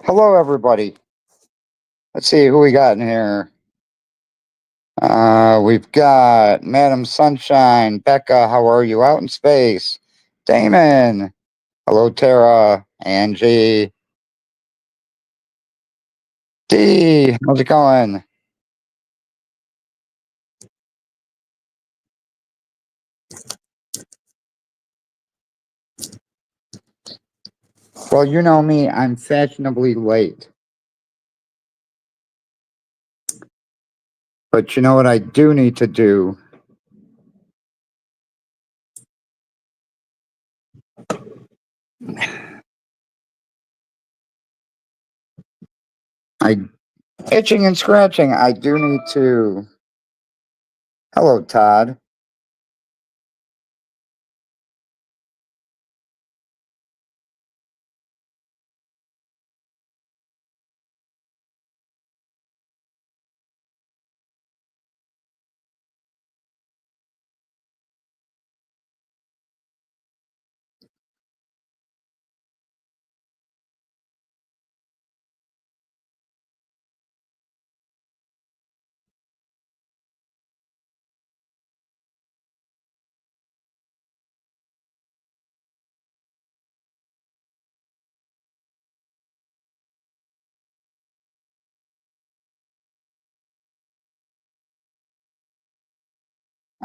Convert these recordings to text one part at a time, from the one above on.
Hello, everybody. Let's see who we got in here. We've got Madam Sunshine, Becca. How are you out in space? Damon. Hello, Tara. Angie. D. How's it going? Well, you know me. I'm fashionably late. But you know what I do need to do? I itching and scratching. I do need to. Hello, Todd.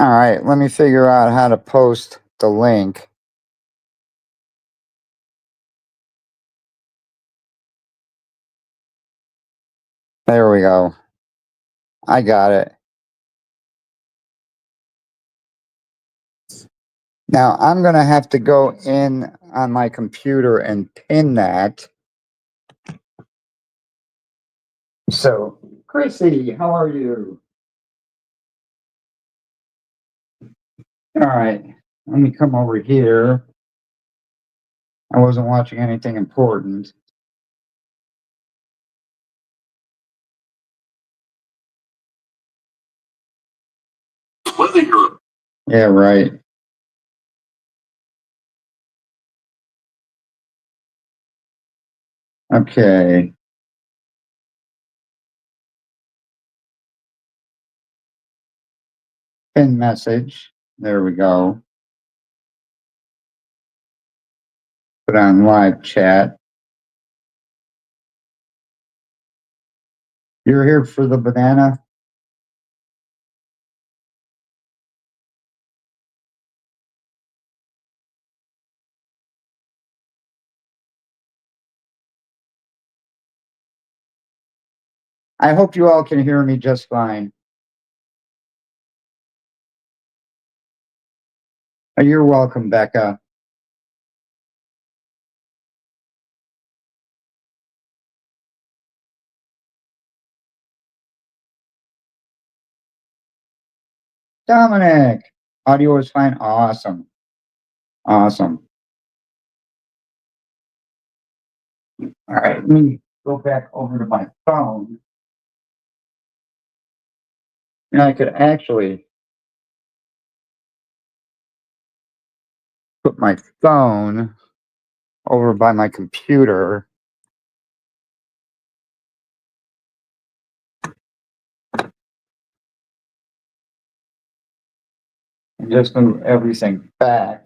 All right, let me figure out how to post the link. There we go. I got it. Now I'm going to have to go in on my computer and pin that. So, Chrissy, how are you? All right, let me come over here. I wasn't watching anything important. Yeah, right. Okay, pin message. There we go. Put on live chat. You're here for the banana? I hope you all can hear me just fine. You're welcome, Becca. Dominic, audio is fine. Awesome. Awesome. All right, let me go back over to my phone. And I could actually put my phone over by my computer. And just move everything back.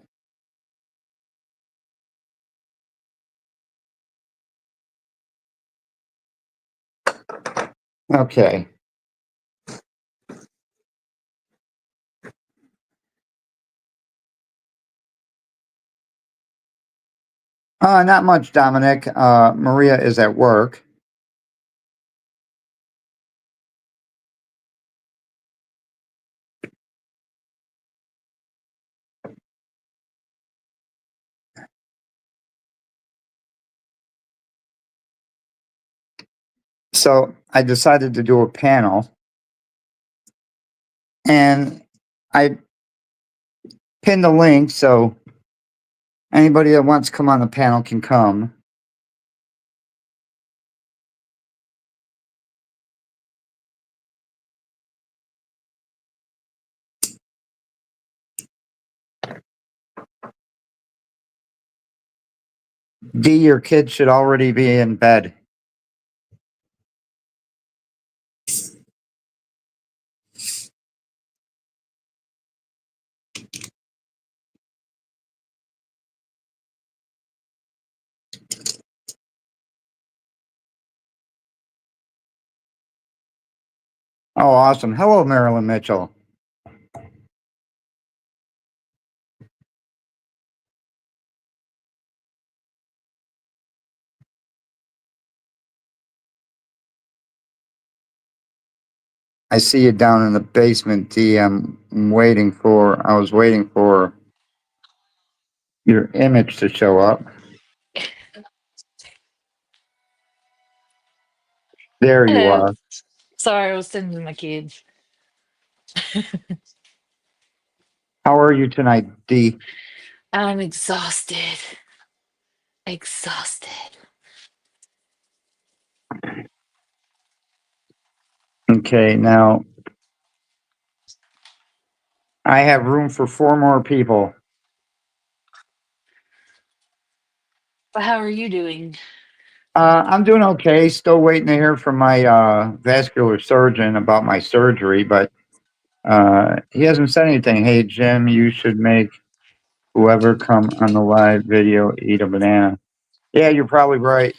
Okay. Not much, Dominic. Maria is at work. So I decided to do a panel. And I pinned the link so anybody that wants to come on the panel can come. D, your kid should already be in bed. Oh, awesome. Hello, Marilyn Mitchell. I see you down in the basement, D. I was waiting for your image to show up. There you Hello. are. Sorry, I was sending to my kids. How are you tonight, D? I'm exhausted. Exhausted. Okay, now I have room for 4 more people. But how are you doing? I'm doing okay. Still waiting to hear from my vascular surgeon about my surgery, but he hasn't said anything. Hey, Jim, you should make whoever come on the live video eat a banana. Yeah, you're probably right.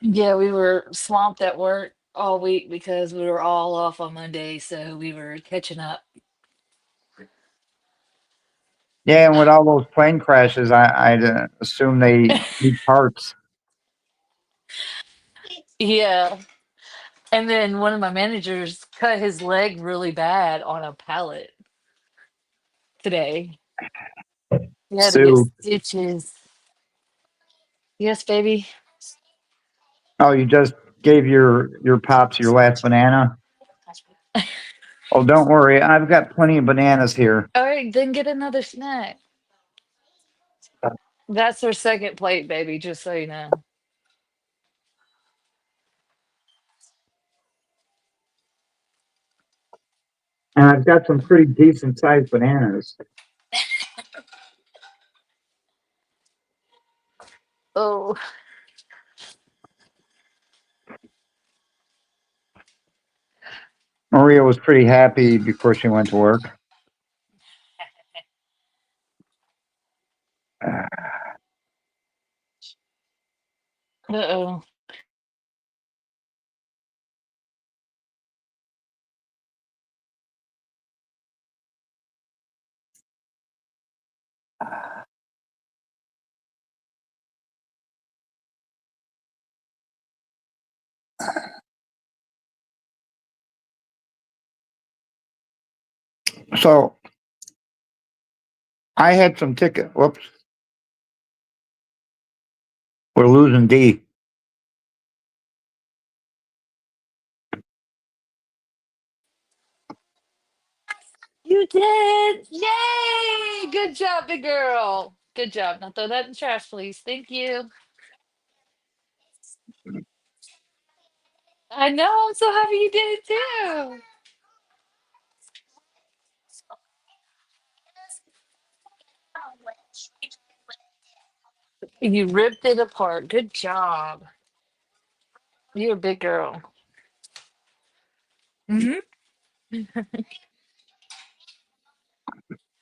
Yeah, we were swamped at work all week because we were all off on Monday, so we were catching up. Yeah, and with all those plane crashes, I'd assume they need parts. Yeah. And then one of my managers cut his leg really bad on a pallet today. He had to get Sue. stitches. Yes, baby. Oh, you just gave your pops your last banana? Oh, don't worry. I've got plenty of bananas here. All right, then get another snack. That's their second plate, baby, just so you know. And I've got some pretty decent sized bananas. Oh, Maria was pretty happy before she went to work. uh-oh. So I had some ticket. Whoops. We're losing D. You did! Yay! Good job, big girl. Good job. Now throw that in the trash, please. Thank you. I know. I'm so happy you did it too. You ripped it apart. Good job. You're a big girl. Hmm.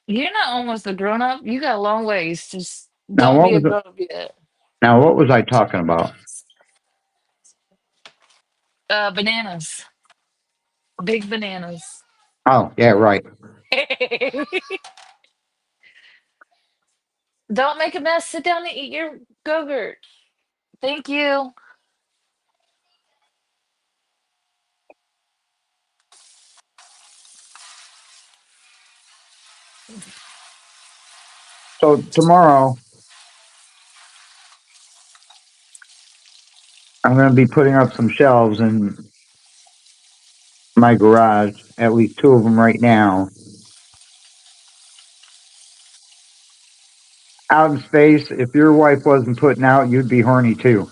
You're not almost a grown up. You got a long ways. Just Now don't what be a was it? grown up yet. Now what was I talking about? Bananas. Big bananas. Oh, yeah, right. Don't make a mess. Sit down and eat your Go-Gurt. Thank you. So tomorrow I'm going to be putting up some shelves in my garage, at least 2 of them right now. Out in space, if your wife wasn't putting out, you'd be horny too.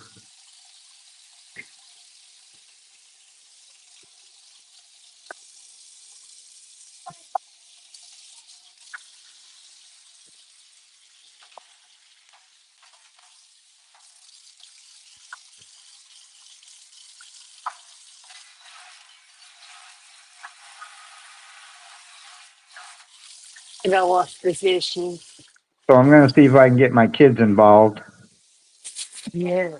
I gotta wash the dishes. So I'm gonna see if I can get my kids involved. Yeah.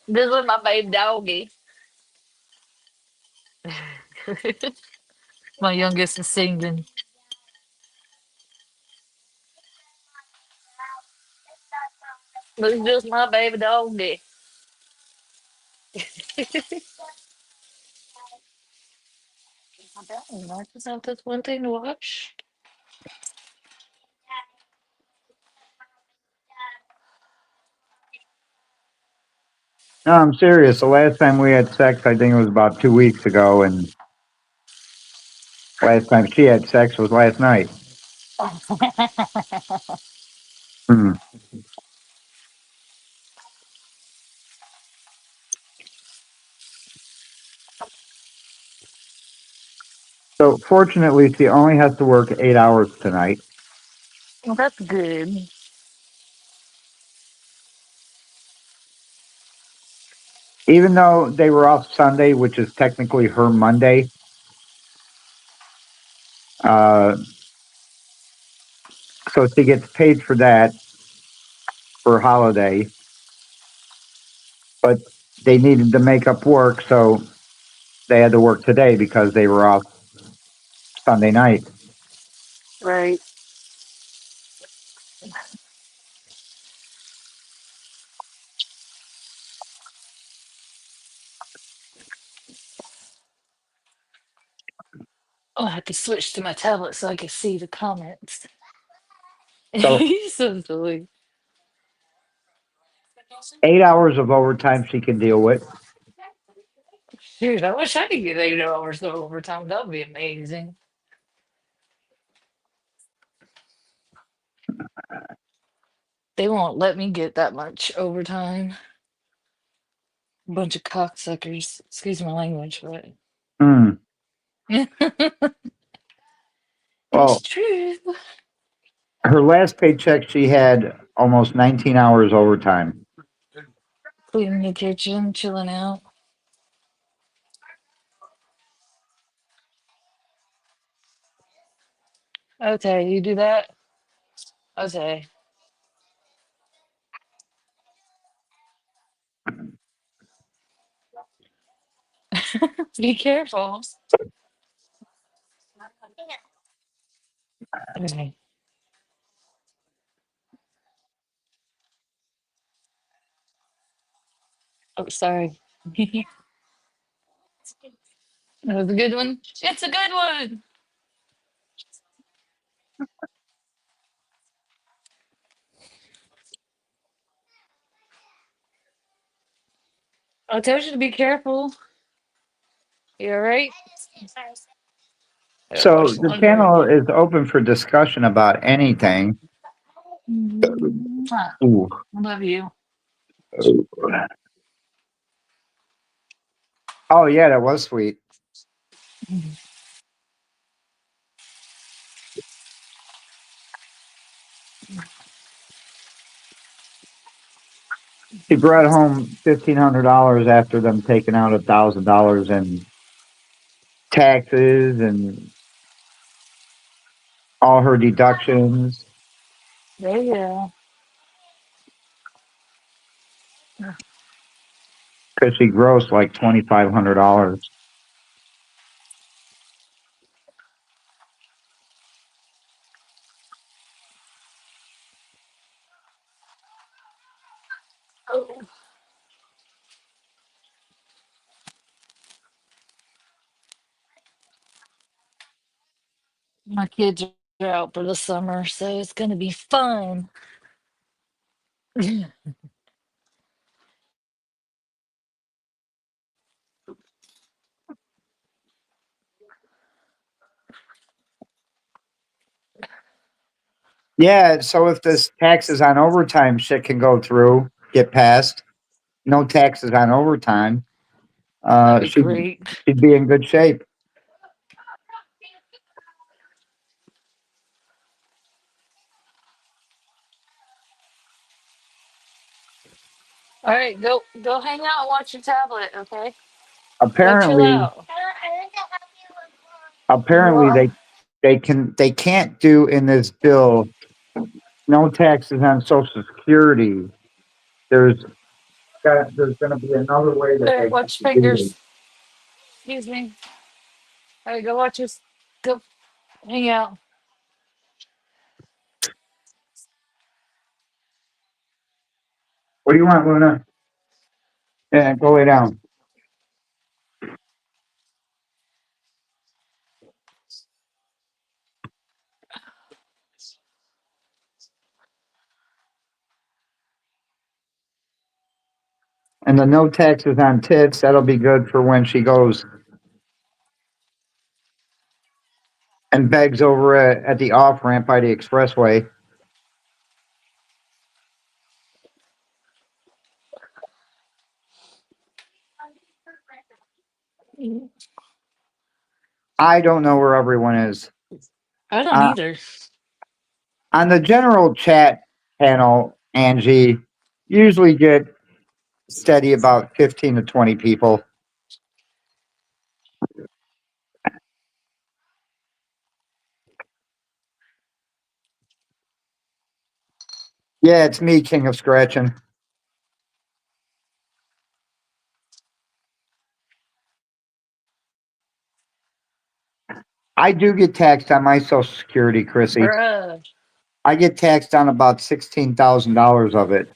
This is my baby doggy. My youngest is singing. This is just my baby doggy. I just have this one thing to watch. No, I'm serious. The last time we had sex, I think it was about 2 weeks ago, and last time she had sex was last night. Hmm. So fortunately, she only has to work 8 hours tonight. Well, that's good. Even though they were off Sunday, which is technically her Monday. Uh, so she gets paid for that for holiday, but they needed to make up work, so they had to work today because they were off Sunday night. Right. Oh, I have to switch to my tablet so I can see the comments. So He's so silly. 8 hours of overtime she can deal with. Dude, I wish I could get 8 hours of overtime. That would be amazing. They won't let me get that much overtime. Bunch of cocksuckers. Excuse my language, but Hmm. it's Well, true. her last paycheck, she had almost 19 hours overtime. Cleaning the kitchen, chilling out. Okay, you do that? Okay. Be careful. Okay. Oh, sorry. That was a good one. It's a good one. I told you to be careful. You all right? I gotta So wash the laundry. channel is open for discussion about anything. Mwah. Ooh. I love you. Oh yeah, that was sweet. She brought home $1,500 after them taking out $1,000 in taxes and all her deductions There you go. because she grossed like $2,500. Oh, my kids are out for the summer, so it's gonna be fun. Yeah, so if this taxes on overtime shit can go through, get passed, no taxes on overtime, That'd be she'd great. she'd be in good shape. All right, go hang out and watch your tablet, okay? Go chill Apparently, out. apparently they they can't do in this bill no taxes on Social Security. There's there's going to be another way that they Hey, have watch to do it. fingers. Excuse me. All right, go watch us. Go hang out. What do you want, Luna? Yeah, go lay down. And the no taxes on tips, that'll be good for when she goes and begs over at the off ramp by the expressway. I don't know where everyone is. I don't Uh, either. on the general chat panel, Angie, usually get steady about 15 to 20 people. Yeah, it's me, King of Scratching. I do get taxed on my Social Security, Chrissy. Bruh. I get taxed on about $16,000 of it.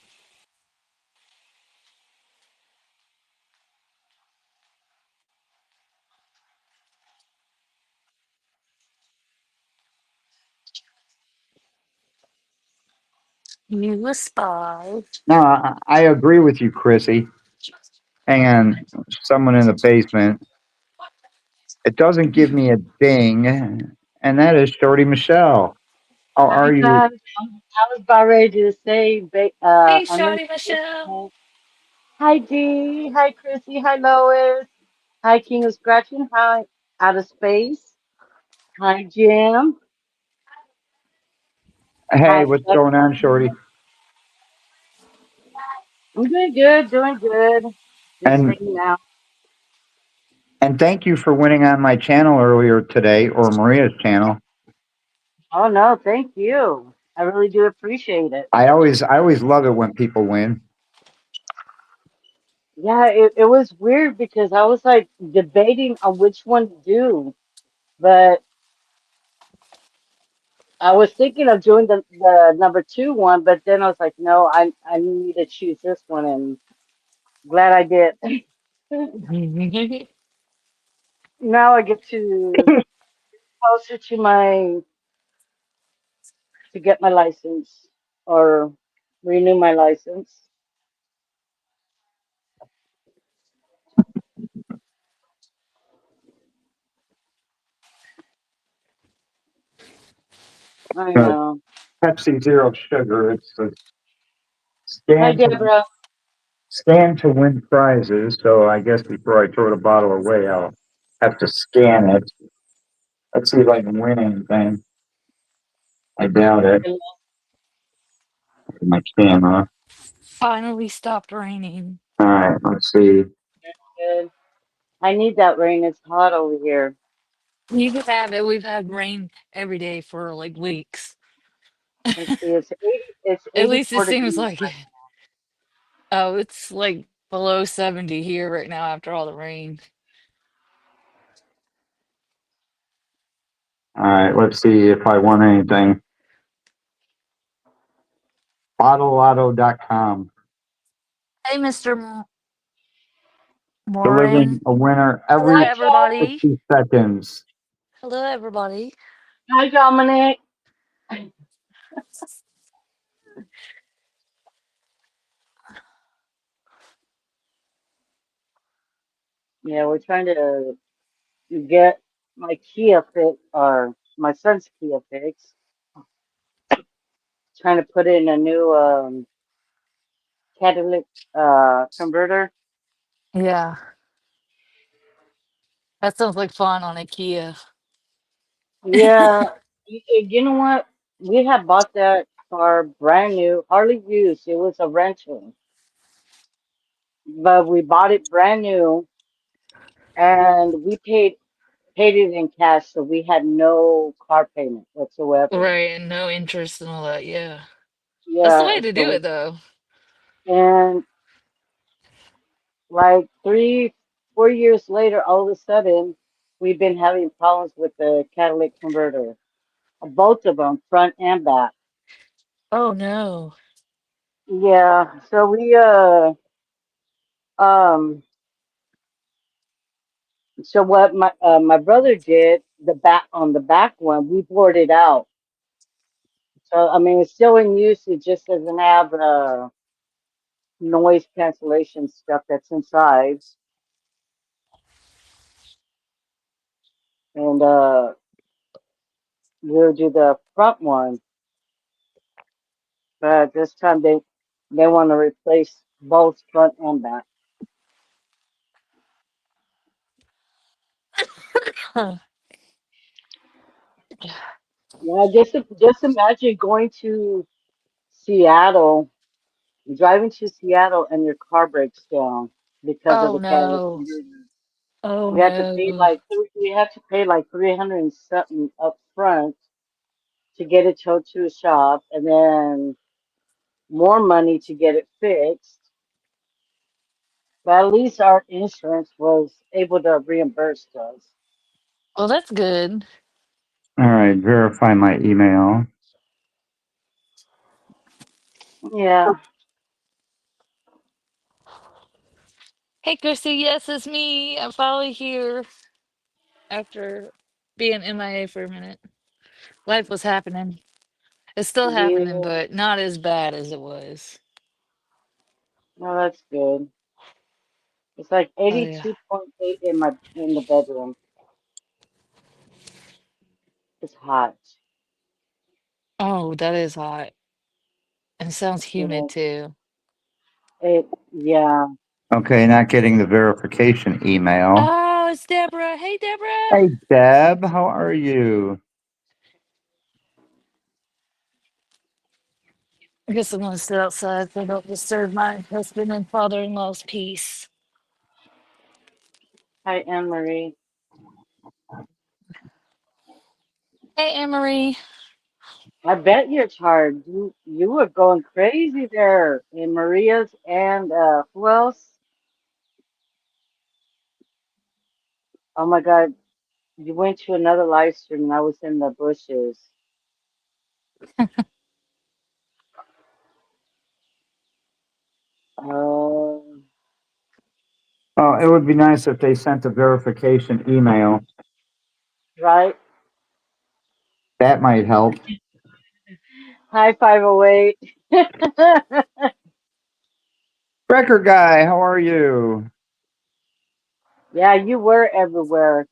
You a spy. No, I agree with you, Chrissy. And someone in the basement. It doesn't give me a ding, and that is Shorty Michelle. How Hi are you? guys, I was about ready to say, Hey, I know. Shawty Michelle. Hi Dee, hi Chrissy, hi Lois, hi King of Scratching, hi Out of Space, hi Jim, Hey, hi what's going on, Shorty? everyone. I'm doing good, doing good. Just And hanging out. and thank you for winning on my channel earlier today, or Maria's channel. Oh no, thank you. I really do appreciate it. I always love it when people win. Yeah, it was weird because I was like debating on which one to do, but I was thinking of doing the number two one, but then I was like, no, I need to choose this one, and glad I did. Now I get to closer to my to get my license or renew my license. I Uh, know. Pepsi Zero Sugar. It's a Hi, scan to Deborah. scan to win prizes. So I guess before I throw the bottle away, I'll have to scan it. Let's see if I can win anything. I doubt it. My camera. Finally stopped raining. All right, let's see. Good. I need that rain. It's hot over here. You can have it. We've had rain every day for like weeks. Let's see. It's At least it 84 seems degrees like it. right Oh, it's like below 70 here right now after all the rain. All right, let's see if I won anything. BottleLotto.com. Hey, Mr. Delivering Moran. a winner Hello, every Hi, Joe. everybody. 60 seconds. Hello, everybody. Hi, Dominic. Yeah, we're trying to get my Kia fit or my son's Kia fix. Trying to put in a new catalytic converter. Yeah, that sounds like fun on IKEA. Yeah, you know what? We had bought that car brand new, hardly used. It was a rental, but we bought it brand new, and we paid. paid it in cash, so we had no car payment whatsoever. Right, and no interest and all that. Yeah. That's the Yeah, way to do so it, though. and like 3, 4 years later, all of a sudden, we've been having problems with the catalytic converter, both of them, front and back. Oh no. Yeah, so we um so what my brother did the back on the back one, we bored it out. So I mean, it's still in use. It just doesn't have noise cancellation stuff that's inside, and we'll do the front one. But this time they want to replace both front and back. Huh. Yeah, just imagine going to Seattle, driving to Seattle, and your car breaks down because of Oh the catalytic no. converter. Oh We had to pay no. like we had to pay like 300 and something up front to get it towed to a shop, and then more money to get it fixed. But at least our insurance was able to reimburse us. Well, that's good. All right, verify my email. Yeah, Hey, Chrissy. Yes, it's me. I'm finally here after being MIA for a minute. Life was happening. It's still happening, yeah. but not as bad as it was. No, that's good. It's like Oh yeah. 82.8 in the bedroom. It's hot. Oh, that is hot. And sounds You humid know, too. yeah. Okay, not getting the verification email. Oh, it's Deborah. Hey, Deborah. Hey, Deb, how are you? I guess I'm gonna sit outside so I don't disturb my husband and father-in-law's peace. Hi, Anne Marie. Hey, Emery. I bet you're tired. You were going crazy there in Maria's and who else? Oh my God, you went to another live stream and I was in the bushes. Um, Oh, it would be nice if they sent a verification email. right. That might help. Hi, 508. Record guy, how are you? Yeah, you were everywhere.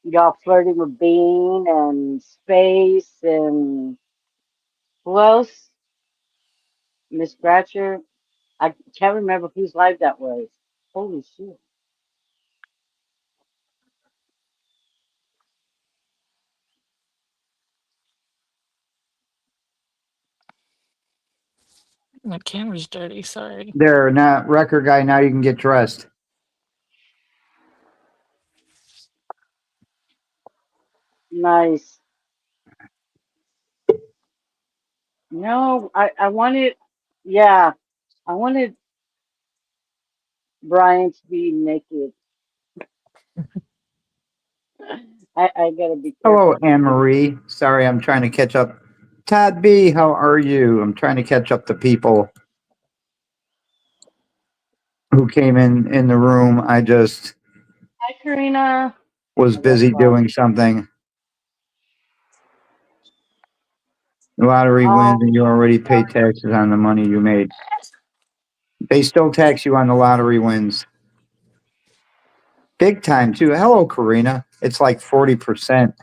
Y'all flirting with Bean and Space and who else? Miss Scratcher. I can't remember whose live that was. Holy shit. My camera's dirty. Sorry. There, now, record guy, now you can get dressed. Nice. No, I wanted, yeah, I wanted Brian to be naked. I gotta be Hello, careful. Anne Marie. Sorry, I'm trying to catch up. Todd B, how are you? I'm trying to catch up to people who came in the room. I just Hi, Karina. was I love busy Bob. doing something. Lottery wins, and Um, you already paid taxes on the money you made. They still tax you on the lottery wins. Big time, too. Hello, Karina. It's like 40%.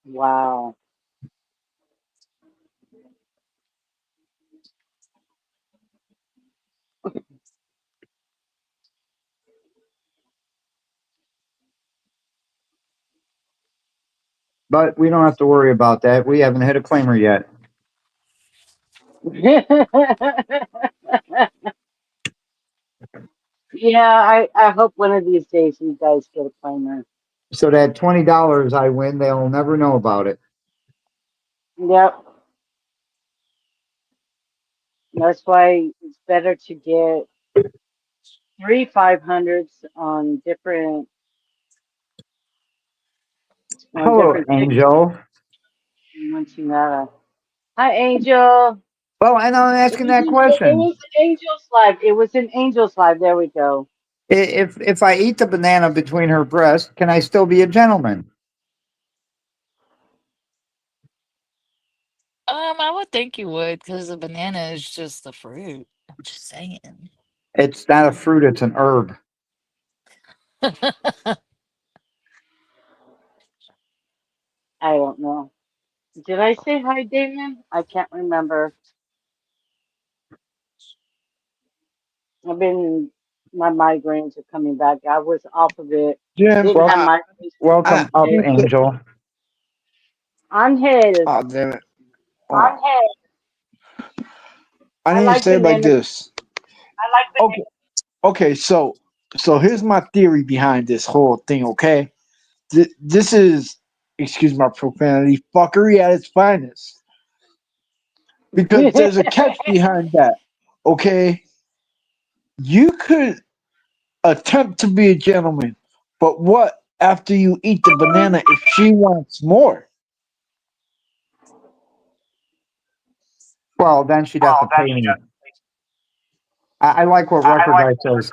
wow. But we don't have to worry about that. We haven't hit a claimer yet. Yeah, I hope one of these days you guys get a planner. So that $20 I win, they'll never know about it. Yep. That's why it's better to get 3 500s on Hello, different tickets. Angel. Once you got Hi, Angel. Well, and I'm asking that It question. was Angel's live. It was an Angel's live. There we go. If I eat the banana between her breasts, can I still be a gentleman? I would think you would, because a banana is just a fruit. I'm just saying. It's not a fruit, it's an herb. I don't know. Did I say hi, Damon? I can't remember. My migraines are coming back. I was off of it. Jim, Didn't Well, have migraines for I welcome up, days. think that, Angel. Angel. oh damn it. Oh, I I need to like say it like bananas. this. Okay, okay, so here's my theory behind this whole thing, okay? This is, excuse my profanity, fuckery at its finest. Because there's a catch behind that. Okay? You could attempt to be a gentleman, but what after you eat the banana if she wants more? Well, then she'd have to pay me. I like what Record Guy says.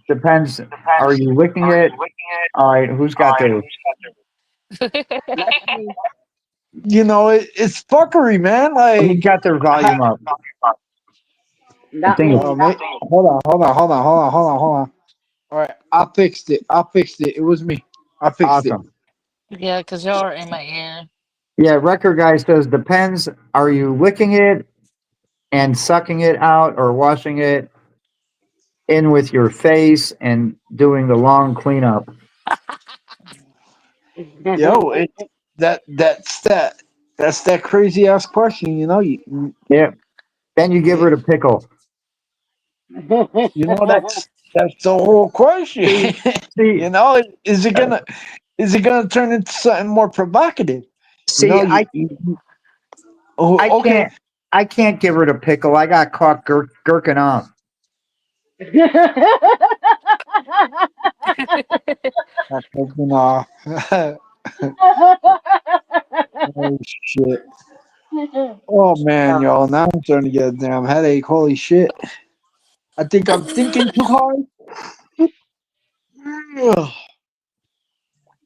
Depends. Are you licking it? All right, who's got the That's me. You know, it's fuckery, man. who's Like, got their volume up? I Not think it's me. mate, hold on. All right, I fixed it. It was me. I fixed it. awesome. Yeah, because y'all are in my ear. Yeah, Record Guy says depends. Are you licking it and sucking it out or washing it in with your face and doing the long cleanup? Yo, that's that crazy ass question. You know, Yeah. Then you give her the pickle. you know that's the whole question. See, see, You know, is it gonna turn into something more provocative? You see, know, I oh, okay. can't give her the pickle. I got caught gurking off. That's taking off. Oh shit. Oh man, Oh, y'all. Now I'm starting to get a damn headache. Holy shit. I think I'm thinking too hard. Ugh.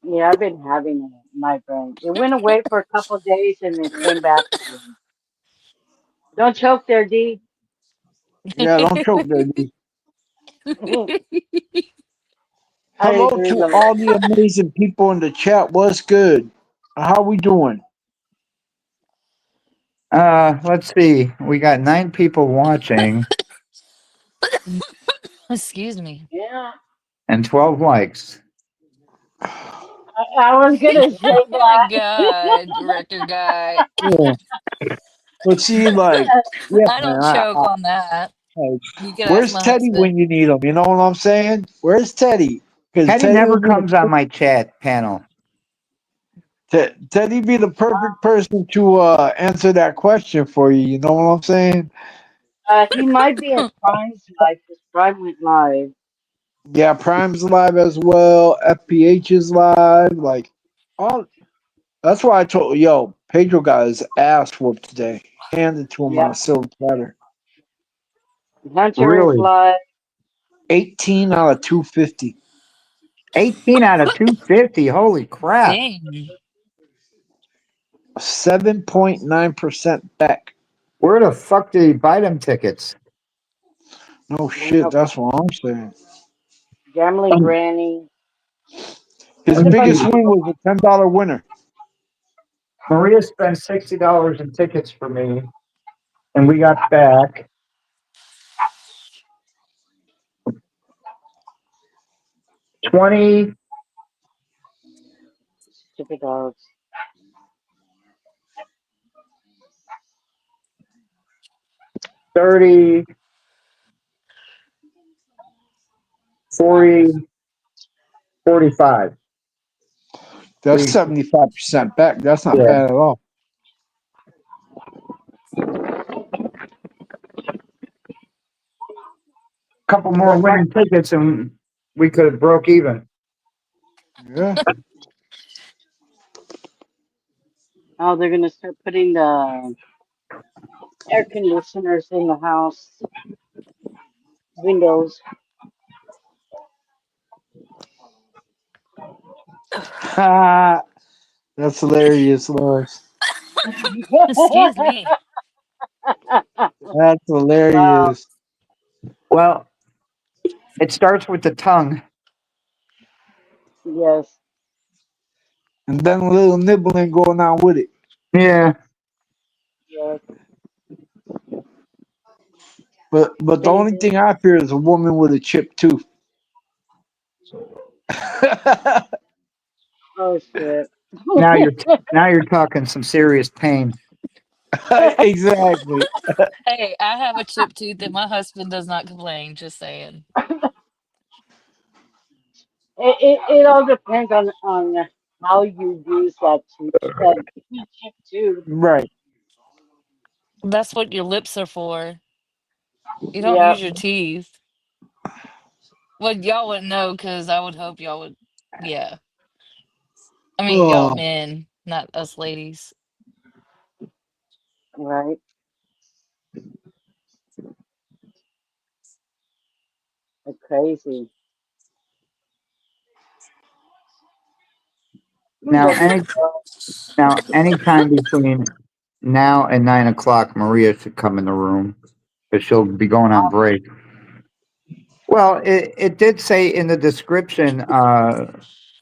yeah, I've been having a migraine. It went away for a couple of days and it came back again. Don't choke there, D. Yeah, don't choke there, dude. I Hello agree, to Lois. all the amazing people in the chat. What's good? How we doing? Let's see. We got 9 people watching Excuse me. Yeah, and 12 likes. I was gonna say Oh my that. god, record guy. Yeah. But see, like, yeah, I man. don't choke on that. Like, You can ask where's my Teddy when husband. you need him? You know what I'm saying? Where's Teddy? Because Teddy Teddy never would be comes on my chat panel. Teddy be the perfect person to answer that question for you. You know what I'm saying? He might be at Prime's live because Prime went live. Yeah, Prime's live as well. FPH is live. Like, all that's why I told yo Pedro got his ass whooped today. Handed to him on Yep. a silver platter. Hunter is Really? live. 18 out of 250. 18 out of 250. Holy crap. Dang. 7.9% back. Where the fuck did he buy them tickets? No I don't shit, know. that's what I'm saying. Gambling Granny. His There's a bunch biggest of win people. was a $10 winner. Maria spent $60 in tickets for me, and we got back 20, Stupid dogs. 30, 40, 45. That's We, 75% back. That's not yeah. bad at all. Couple more winning tickets and we could have broke even. Yeah. Oh, they're gonna start putting the air conditioners in the house windows. That's hilarious, Lois. Excuse me. That's Wow. hilarious. Well, it starts with the tongue. Yes. And then a little nibbling going on with it. Yeah. Yes. But the only Crazy. thing I fear is a woman with a chipped tooth. Oh shit. Now you're talking some serious pain. Exactly. Hey, I have a chipped tooth and my husband does not complain. Just saying. It all depends on how you use that chip too. Right. That's what your lips are for. You don't Yeah. use your teeth. Well, y'all wouldn't know because I would hope y'all would. Yeah. I mean, y'all Oh, men, not us ladies. Right. That's crazy. Ooh, Now that'd be any fun. now anytime between now and 9 o'clock, Maria should come in the room because she'll be going on break. Well, it did say in the description,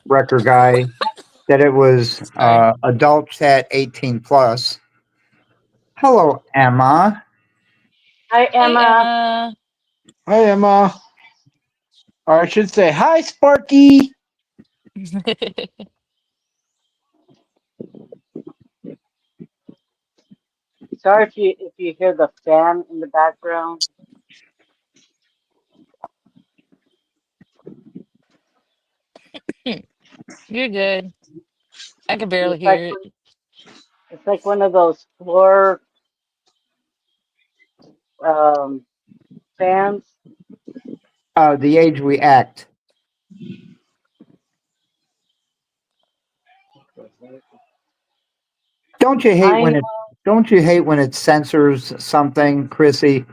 record guy, that it was Sorry. adults at 18 plus. Hello, Emma. Hi, Hey, Emma. Emma. hi, Emma. Or I should say, hi, Sparky. Sorry if you hear the fan in the background. You're good. I can barely It's like hear it's like one of those floor um fans. The age we act. Don't you hate I when know. it? Don't you hate when it censors something, Chrissy?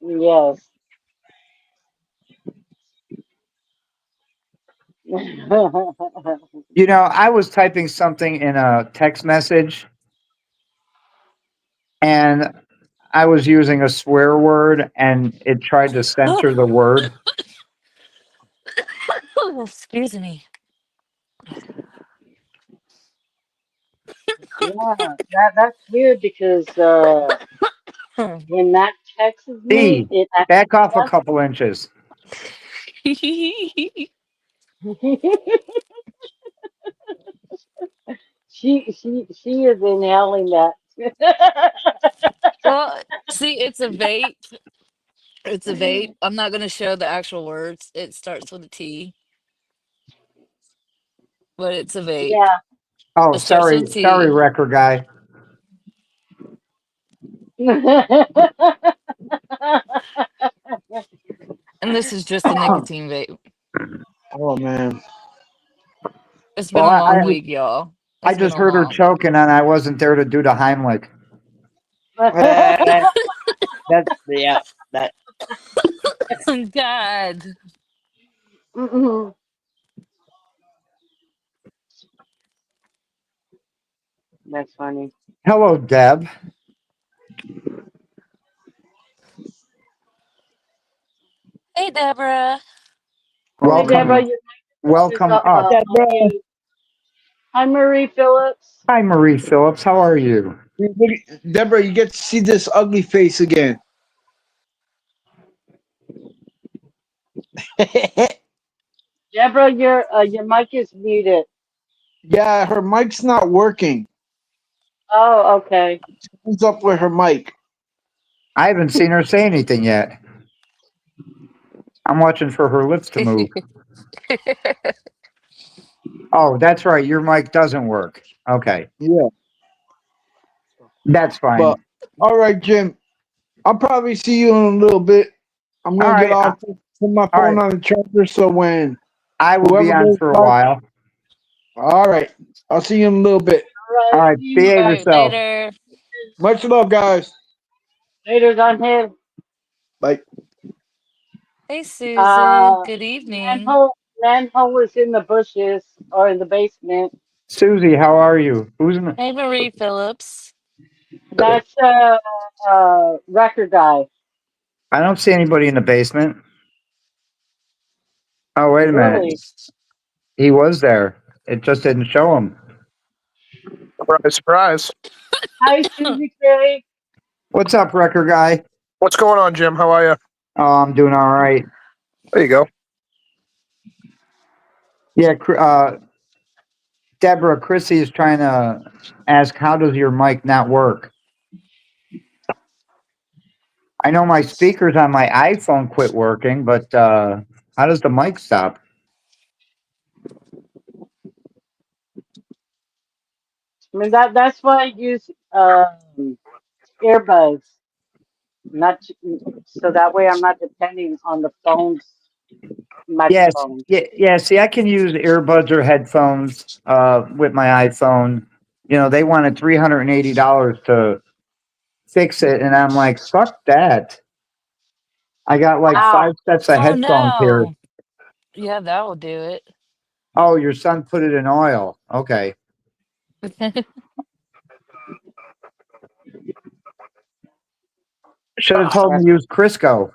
Yes. You know, I was typing something in a text message, and I was using a swear word, and it tried to it. censor the word. Excuse me. Yeah, that's weird because when Matt texts me, D, it back actually off a couple inches. does. She is inhaling that. Well, see, it's a vape. It's a vape. I'm not going to show the actual words. It starts with a T, but it's a vape. Yeah. Oh, It starts with a sorry, T, record guy. and this is just a nicotine vape. Oh, man. It's been Well, a long week, y'all. I It's been just a heard her long week. choking, and I wasn't there to do the Heimlich. Eh, that's, yeah. That, God. Mm-mm. That's funny. Hello, Deb. Hey, Deborah. Hey, Deborah, Welcome, your mic is welcome up. that, on bro. mute. Hi, Marie Phillips. Hi, Marie Phillips. How are you? Deborah, you get to see this ugly face again. Deborah, your mic is muted. Yeah, her mic's not working. Oh, okay. Who's up with her mic? I haven't seen her say anything yet. I'm watching for her lips to move. Oh, that's right. Your mic doesn't work. Okay, Yeah. that's fine. But all right, Jim. I'll probably see you in a little bit. I'm All gonna get right, off, put my all phone right. on the charger, so when I will be whoever on goes for a by, while. all right. I'll see you in a little bit. All right. All right, See you behave All guys right, yourself. later. Much love, guys. later on here. Bye. Hey, Susan. Good evening. Manhole is in the bushes or in the basement. Susie, how are you? Who's in the? Hey, Marie Phillips. That's record guy. I don't see anybody in the basement. Oh, wait a minute. Really? He was there. It just didn't show him. Surprise, surprise. Hi, Susie K. What's up, record guy? What's going on, Jim? How are you? Oh, I'm doing all right. There you go. Yeah, Deborah, Chrissy is trying to ask, how does your mic not work? I know my speakers on my iPhone quit working, but how does the mic stop? I mean that's why I use earbuds, not so that way I'm not depending on the phone's Yes, microphone. yeah. See, I can use earbuds or headphones with my iPhone. You know, they wanted $380 to fix it, and I'm like, fuck that. I got like Wow. 5 sets of Oh, headphones here. no. Yeah, that will do it. Oh, your son put it in oil. Okay. Should have told me to use Crisco.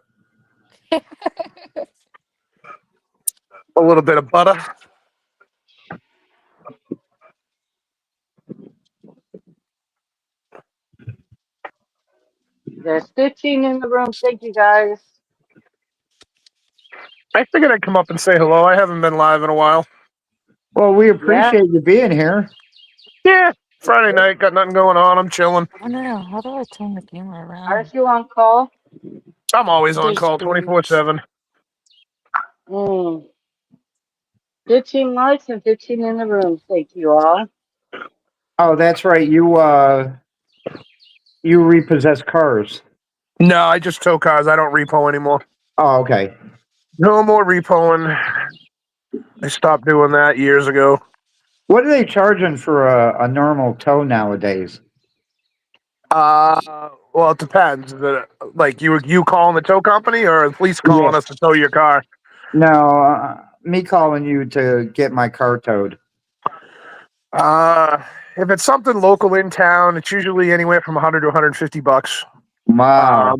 A little bit of butter. There's 15 in the room. Thank you guys. I figured I'd come up and say hello. I haven't been live in a while. Well, we appreciate you being here. Yeah, Friday night, got nothing going on. I'm chilling. Oh, no. How do I turn the camera around? Aren't you on call? I'm always on There's call birds. 24/7. 15 likes and 15 in the room. Thank you all. Oh, that's right. You repossess cars. No, I just tow cars. I don't repo anymore. Oh, okay. No more repoing. I stopped doing that years ago. What are they charging for a normal tow nowadays? Well, it depends. Is it, like you calling the tow company or the police calling Yes. us to tow your car? No, me calling you to get my car towed. If it's something local in town, it's usually anywhere from 100 to 150 bucks. Wow.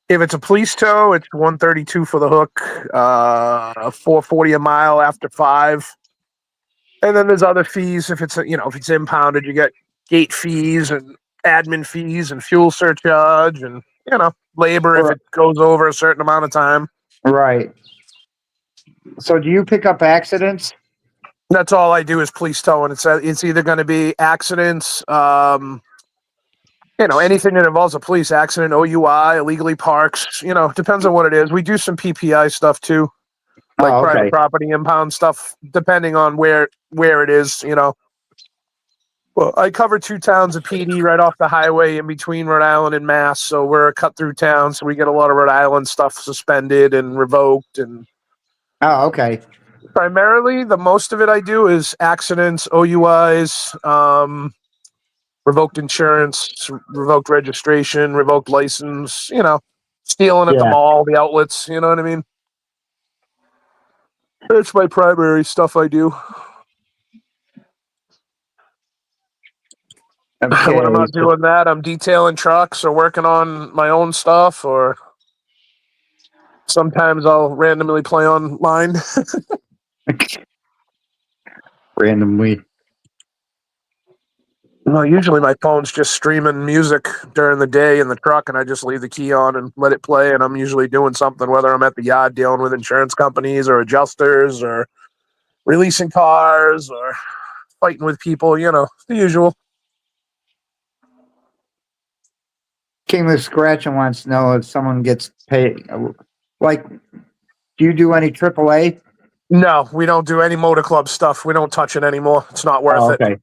If it's a police tow, it's 132 for the hook, 440 a mile after 5. And then there's other fees. If it's if it's impounded, you get gate fees and admin fees and fuel surcharge and labor if it goes over a certain amount of time. Right. So do you pick up accidents? That's all I do is police towing. It's either going to be accidents, anything that involves a police accident, OUI, illegally parks. Depends on what it is. We do some PPI stuff too, like Oh, private okay. property impound stuff, depending on where it is. Well, I cover 2 towns of PD right off the highway in between Rhode Island and Mass, so we're a cut-through town, so we get a lot of Rhode Island stuff suspended and revoked, and Oh, okay. primarily the most of it I do is accidents, OUIs, revoked insurance, revoked registration, revoked license, stealing at the Yeah. mall, the outlets, you know what I mean? That's my primary stuff I do. Okay. When I'm not doing that, I'm detailing trucks or working on my own stuff, or sometimes I'll randomly play online. Randomly. No, usually my phone's just streaming music during the day in the truck, and I just leave the key on and let it play, and I'm usually doing something, whether I'm at the yard dealing with insurance companies or adjusters or releasing cars or fighting with people, the usual. King of Scratching wants to know if someone gets paid. Like, do you do any AAA? No, we don't do any motor club stuff. We don't touch it anymore. It's not worth Oh, it. okay.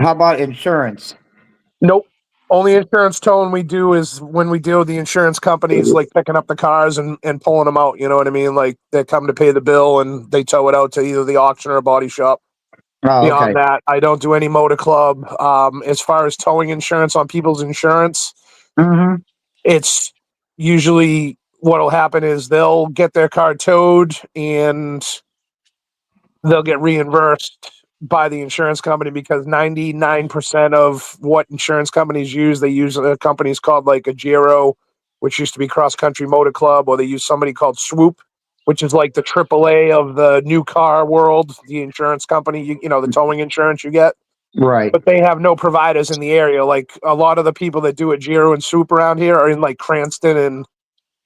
How about insurance? Nope. Only insurance towing we do is when we deal with the insurance companies, like picking up the cars and pulling them out. You know what I mean? Like they come to pay the bill and they tow it out to either the auction or a body shop. Oh, okay. Beyond that, I don't do any motor club. As far as towing insurance on people's insurance, Mm-hmm. it's usually what'll happen is they'll get their car towed and they'll get reimbursed by the insurance company because 99% of what insurance companies use, they use companies called like a Giro, which used to be Cross Country Motor Club, or they use somebody called Swoop, which is like the AAA of the new car world, the insurance company, you know, the towing insurance you get. Right. But they have no providers in the area. Like a lot of the people that do a Giro and Swoop around here are in like Cranston and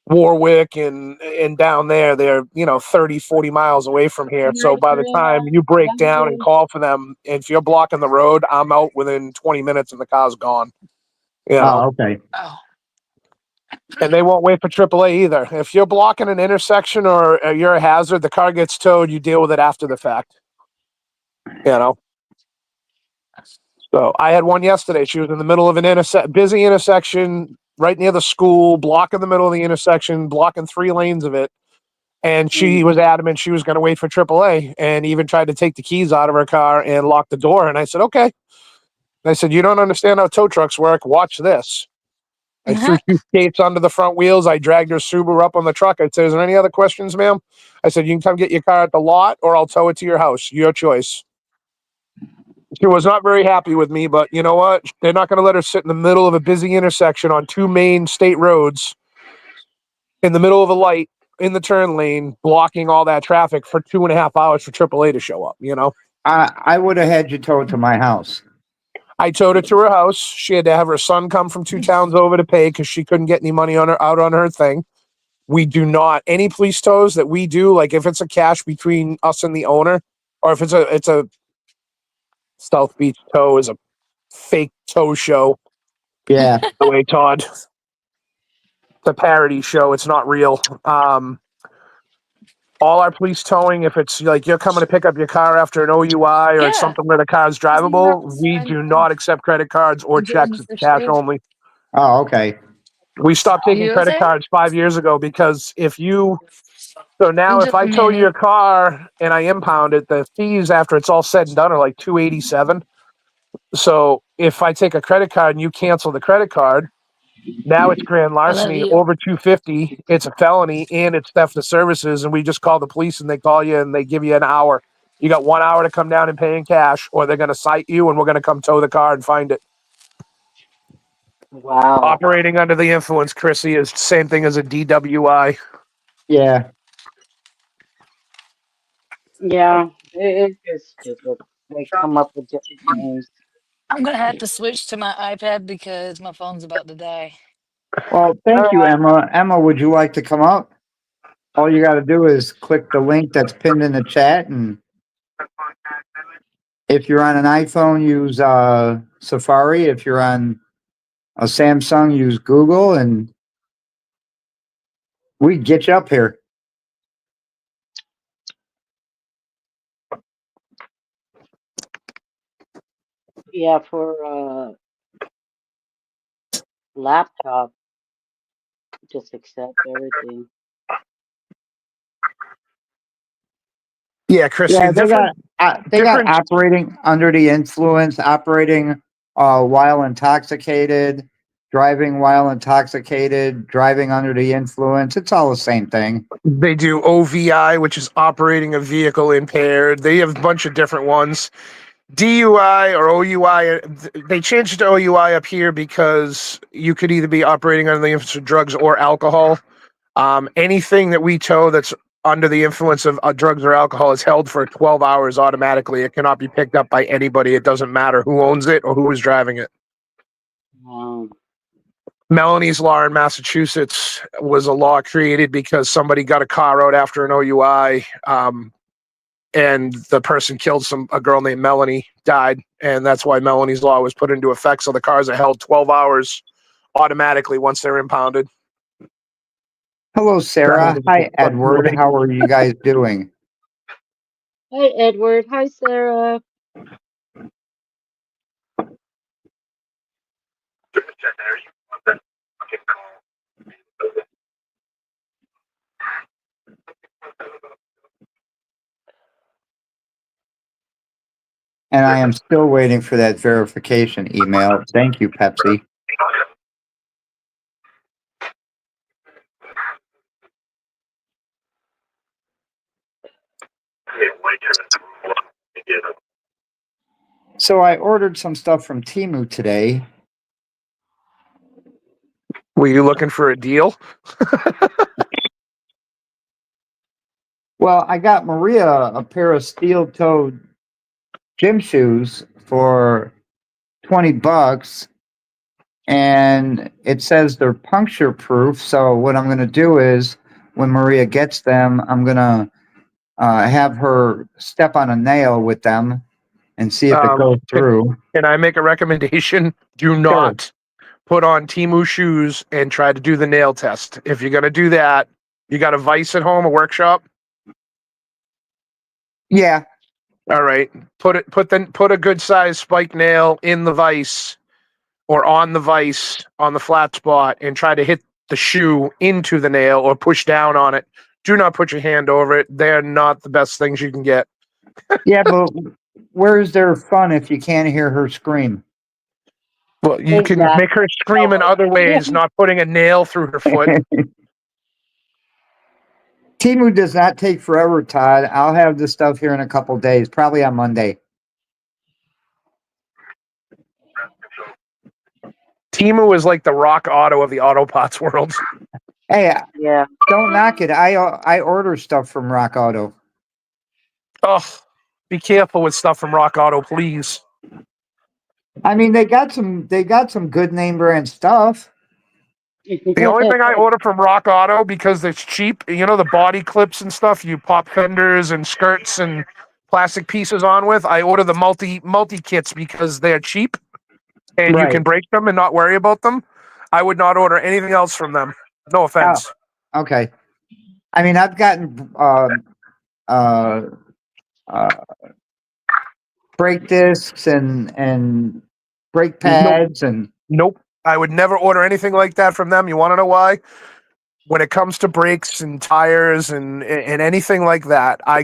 Warwick and down there, they're 30, 40 miles away from here. So by the time you break down and call for them, if you're blocking the road, I'm out within 20 minutes and the car's gone. Oh, okay. Oh. And they won't wait for AAA either. If you're blocking an intersection or you're a hazard, the car gets towed, you deal with it after the fact. So I had one yesterday. She was in the middle of an busy intersection right near the school, blocking the middle of the intersection, blocking 3 lanes of it. And she was adamant she was going to wait for AAA and even tried to take the keys out of her car and lock the door. And I said, okay. And I said, you don't understand how tow trucks work. Watch this. I threw 2 skates under the front wheels. I dragged her Subaru up on the truck. I said, is there any other questions, ma'am? I said, you can come get your car at the lot or I'll tow it to your house. Your choice. She was not very happy with me, but you know what? They're not going to let her sit in the middle of a busy intersection on 2 main state roads in the middle of a light in the turn lane, blocking all that traffic for 2.5 hours for AAA to show up, I would have had you towed to my house. I towed her to her house. She had to have her son come from 2 towns over to pay because she couldn't get any money out on her thing. We do not, any police tows that we do, like if it's a cash between us and the owner, or if it's a South Beach tow is a fake tow show. Yeah. The way, Todd. The parody show. It's not real. All our police towing, if it's like you're coming to pick up your car after an OUI or it's Yeah. something where the car's drivable, we do not accept credit cards or checks. It's cash only. Oh, okay. We stopped taking You credit okay? cards 5 years ago because so now if Just a I tow minute. your car and I impound it, the fees after it's all said and done are like $287. So if I take a credit card and you cancel the credit card, now it's grand I love larceny you. over 250. It's a felony and it's theft of services. And we just call the police and they call you and they give you an hour. You got 1 hour to come down and pay in cash, or they're going to cite you and we're going to come tow the car and find it. Wow. Operating under the influence, Chrissy, is the same thing as a DWI. Yeah. Yeah, it is stupid. They come up with different names. I'm gonna have to switch to my iPad because my phone's about to die. Well, thank All you, right. Emma. Emma, would you like to come up? All you got to do is click the link that's pinned in the chat, and if you're on an iPhone, use Safari. If you're on a Samsung, use Google, and we get you up here. Yeah, for laptop, just accept everything. Yeah, Chrissy. Yeah, they got different- operating under the influence, operating while intoxicated, driving while intoxicated, driving under the influence. It's all the same thing. They do OVI, which is operating a vehicle impaired. They have a bunch of different ones. DUI or OUI, they changed it to OUI up here because you could either be operating under the influence of drugs or alcohol. Anything that we tow that's under the influence of drugs or alcohol is held for 12 hours automatically. It cannot be picked up by anybody. It doesn't matter who owns it or who is driving it. Melanie's law in Massachusetts was a law created because somebody got a car out after an OUI. and the person killed a girl named Melanie, died, and that's why Melanie's Law was put into effect. So the cars are held 12 hours automatically once they're impounded. Hello, Sarah. Hi, Edward. How are you guys doing? Hi, Edward. Hi, Sarah. And I am still waiting for that verification email. Thank you, Pepsi. So I ordered some stuff from Temu today. Were you looking for a deal? Well, I got Maria a pair of steel-toed gym shoes for $20, and it says they're puncture proof. So what I'm going to do is, when Maria gets them, I'm going to have her step on a nail with them and see if it goes through. Can I make a recommendation? Do not put on Temu shoes and try to do the nail test. If you're going to do that, you got a vise at home, a workshop? Yeah. All right. Put a good size spike nail in the vise or on the vise on the flat spot and try to hit the shoe into the nail or push down on it. Do not put your hand over it. They're not the best things you can get. Yeah, but where's their fun if you can't hear her scream? Well, you can Exactly. make her scream in other ways, not putting a nail through her foot. Temu does not take forever, Todd. I'll have this stuff here in a couple days, probably on Monday. Temu is like the Rock Auto of the auto parts world. Hey, Yeah. don't knock it. I order stuff from Rock Auto. Oh, be careful with stuff from Rock Auto, please. I mean, they got some good name brand stuff. The only thing I order from Rock Auto, because it's cheap, you know, the body clips and stuff you pop fenders and skirts and plastic pieces on with, I order the multi kits because they're cheap and you can break them and not worry about them. I would not order anything else from them. No offense. Oh, okay. I mean, I've gotten brake discs and brake pads and Nope. I would never order anything like that from them. You want to know why? When it comes to brakes and tires and anything like that, I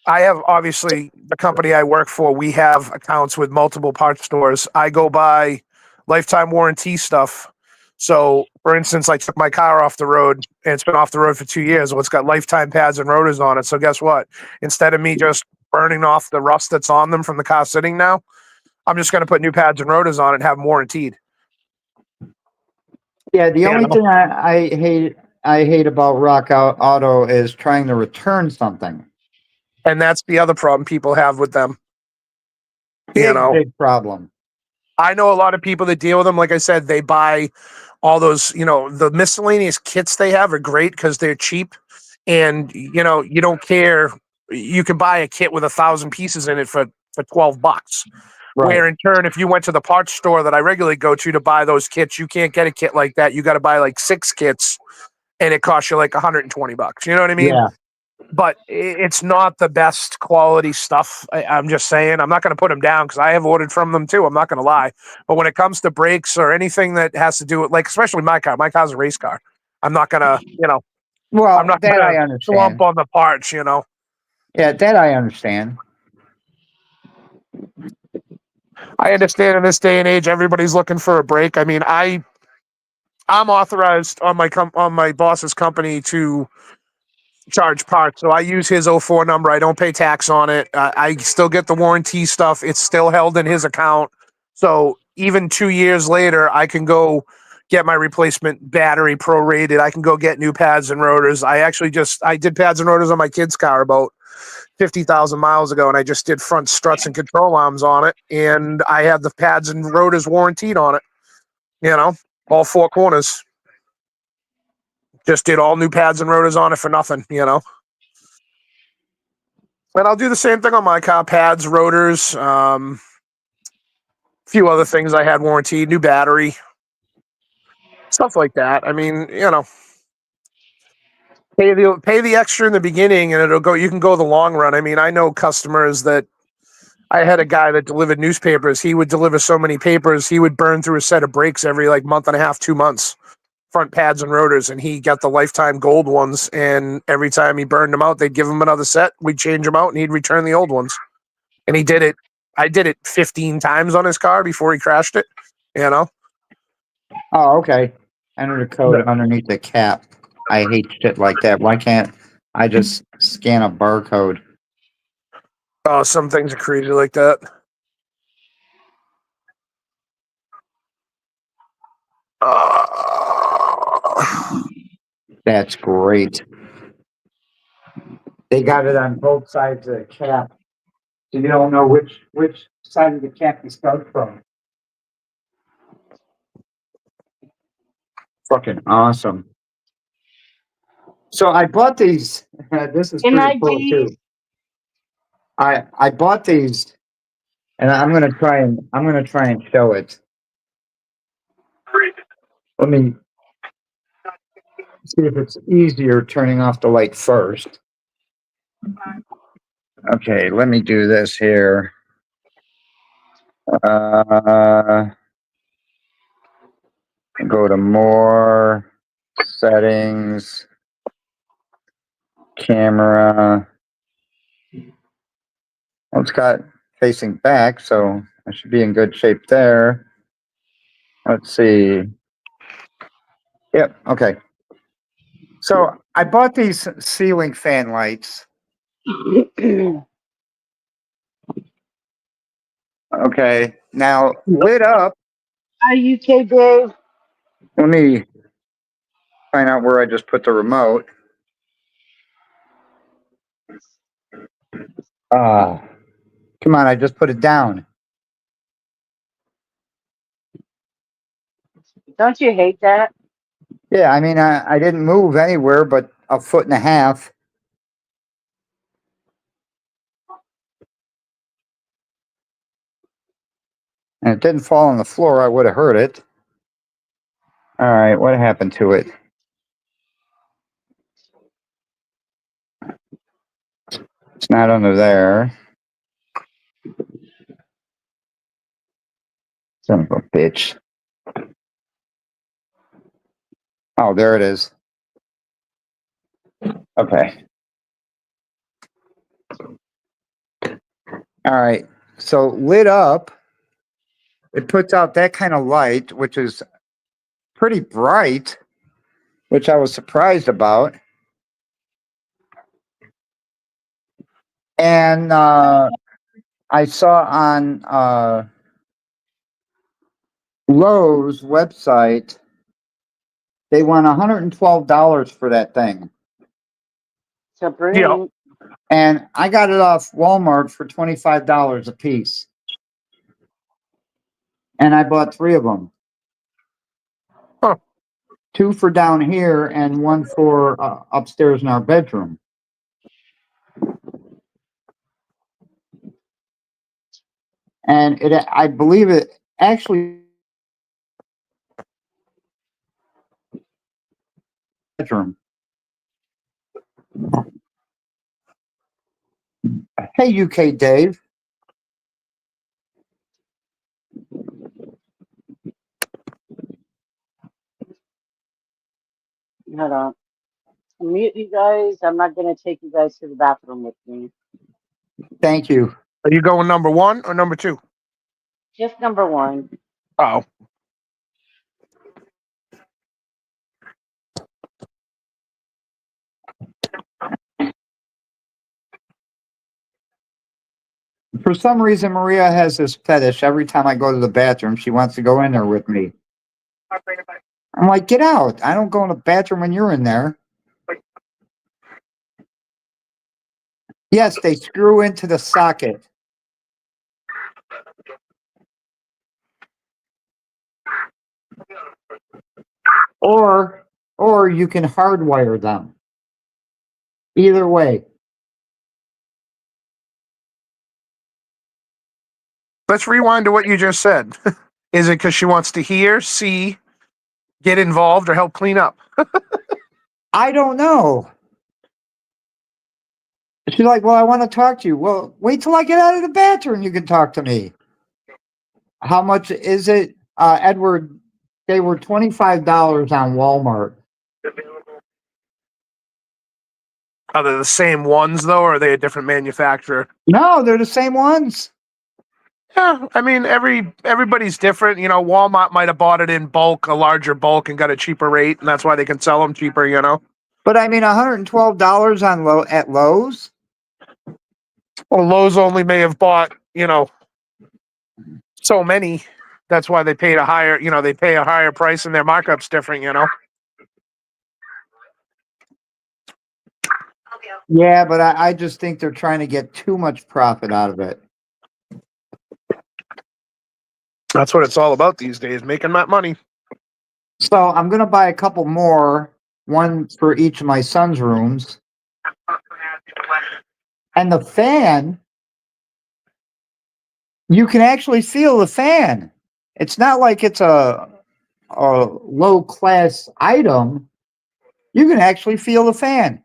have obviously the company I work for, we have accounts with multiple parts stores. I go buy lifetime warranty stuff. So, for instance, I took my car off the road and it's been off the road for 2 years. Well, it's got lifetime pads and rotors on it. So, guess what? Instead of me just burning off the rust that's on them from the car sitting now, I'm just going to put new pads and rotors on it and have them warranted. yeah, the only thing I hate about Rock Auto is trying to return something. And that's the other problem people have with them. Big problem. I know a lot of people that deal with them. Like I said, they buy all those, the miscellaneous kits they have are great because they're cheap. And, you don't care. You can buy a kit with 1,000 pieces in it for $12. Right. Where in turn, if you went to the parts store that I regularly go to buy those kits, you can't get a kit like that. You got to buy like 6 kits and it costs you like $120. You know what I mean? Yeah. But it's not the best quality stuff. I'm just saying, I'm not going to put them down because I have ordered from them too. I'm not going to lie. But when it comes to brakes or anything that has to do with, like, especially my car's a race car. I'm not going to, Well, I'm not that going I to understand. slump on the parts, Yeah, that I understand. I understand in this day and age, everybody's looking for a break. I mean, I'm authorized on my boss's company to charge parts. So I use his 04 number. I don't pay tax on it. I still get the warranty stuff. It's still held in his account. So even 2 years later, I can go get my replacement battery prorated. I can go get new pads and rotors. I did pads and rotors on my kid's car about 50,000 miles ago, and I just did front struts and control arms on it. And I had the pads and rotors warranted on it, all 4 corners. Just did all new pads and rotors on it for nothing. And I'll do the same thing on my car: pads, rotors, few other things I had warranted, new battery, stuff like that. I mean, pay the extra in the beginning, and it'll go. You can go the long run. I mean, I know customers that I had a guy that delivered newspapers. He would deliver so many papers, he would burn through a set of brakes every like month and a half, 2 months, front pads and rotors, and he got the lifetime gold ones. And every time he burned them out, they'd give him another set. We'd change them out, and he'd return the old ones. And he did it. I did it 15 times on his car before he crashed it. Oh, okay. Enter the code underneath the cap. I hate shit like that. Why can't I just scan a barcode? Oh, some things are crazy like that. That's great. They got it on both sides of the cap. So you don't know which side of the cap you start from. Fucking awesome. So I bought these. This is pretty cool NID. too. I bought these, and I'm gonna try and show it. Let me see if it's easier turning off the light first. Okay, let me do this here. Go to more settings, camera. Well, it's got facing back, so I should be in good shape there. Let's see. Yep, okay. So I bought these ceiling fan lights. Okay, now lit up. Hi, UK Dave. Let me find out where I just put the remote. Come on, I just put it down. Don't you hate that? Yeah, I mean, I didn't move anywhere but a foot and a half. And it didn't fall on the floor, I would have heard it. All right, what happened to it? It's not under there. Son of a bitch. Oh, there it is. Okay. All right. So lit up, it puts out that kind of light, which is pretty bright, which I was surprised about. And I saw on Lowe's website, they want $112 for that thing. So bring. And I got it off Walmart for $25 a piece. And I bought 3 of them. Huh. 2 for down here and 1 for upstairs in our bedroom. And I believe it actually bedroom. Hey, UK Dave. Hold on. Mute you guys. I'm not gonna take you guys to the bathroom with me. Thank you. Are you going number 1 or number 2? Just number 1. Oh. For some reason, Maria has this fetish. Every time I go to the bathroom, she wants to go in there with me. I'm like, get out. I don't go in the bathroom when you're in there. Yes, they screw into the socket. Or you can hardwire them. Either way. Let's rewind to what you just said. Is it because she wants to hear, see, get involved, or help clean up? I don't know. She's like, well, I want to talk to you. Well, wait till I get out of the bathroom. You can talk to me. How much is it? Edward, they were $25 on Walmart. Are they the same ones though, or are they a different manufacturer? No, they're the same ones. Yeah, I mean everybody's different. You know, Walmart might have bought it in bulk, a larger bulk, and got a cheaper rate, and that's why they can sell them cheaper. You know. But I mean, $112 on at Lowe's. Well, Lowe's only may have bought, so many. That's why they paid a higher, they pay a higher price and their markup's different, Yeah, but I just think they're trying to get too much profit out of it. That's what it's all about these days, making that money. So I'm gonna buy a couple more, one for each of my son's rooms. And the fan, you can actually feel the fan. It's not like it's a low class item. You can actually feel the fan.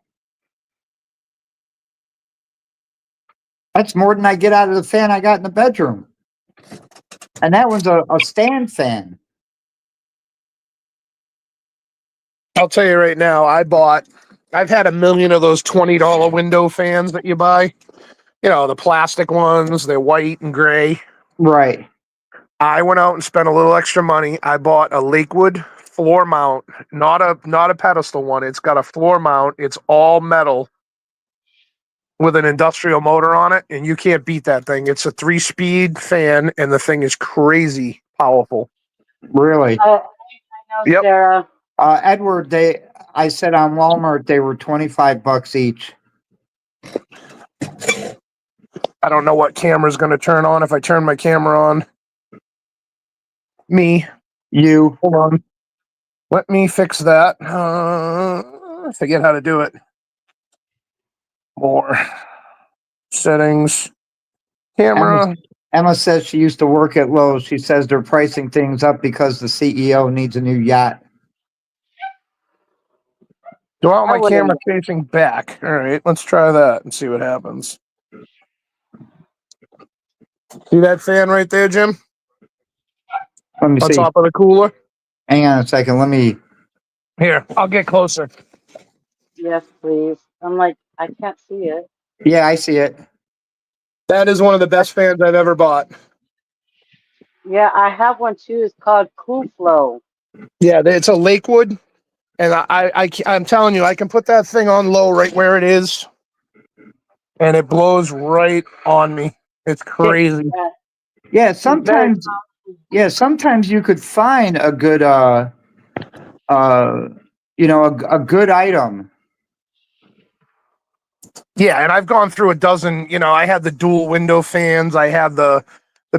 That's more than I get out of the fan I got in the bedroom. And that one's a stand fan. I'll tell you right now, I've had a million of those $20 window fans that you buy. The plastic ones, they're white and gray. Right. I went out and spent a little extra money. I bought a Lakewood floor mount, not a pedestal one. It's got a floor mount. It's all metal with an industrial motor on it, and you can't beat that thing. It's a 3-speed fan, and the thing is crazy powerful. Really? I know, Yep. Sarah. Edward, I said on Walmart they were $25 each. I don't know what camera's going to turn on if I turn my camera on. Me. You. Hold on. Let me fix that. I forget how to do it. More settings. Camera. Emma says she used to work at Lowe's. She says they're pricing things up because the CEO needs a new yacht. Do I want I my wouldn't. camera facing back? All right, let's try that and see what happens. See that fan right there, Jim? Let me On see. top of the cooler? Hang on a second. Let me. Here, I'll get closer. Yes, please. I'm like, I can't see it. Yeah, I see it. That is one of the best fans I've ever bought. Yeah, I have one too. It's called Cool Flow. Yeah, it's a Lakewood, and I'm telling you, I can put that thing on low right where it is, and it blows right on me. It's crazy. Yeah, sometimes you could find a good a good item. Yeah, and I've gone through a dozen. I had the dual window fans. I had the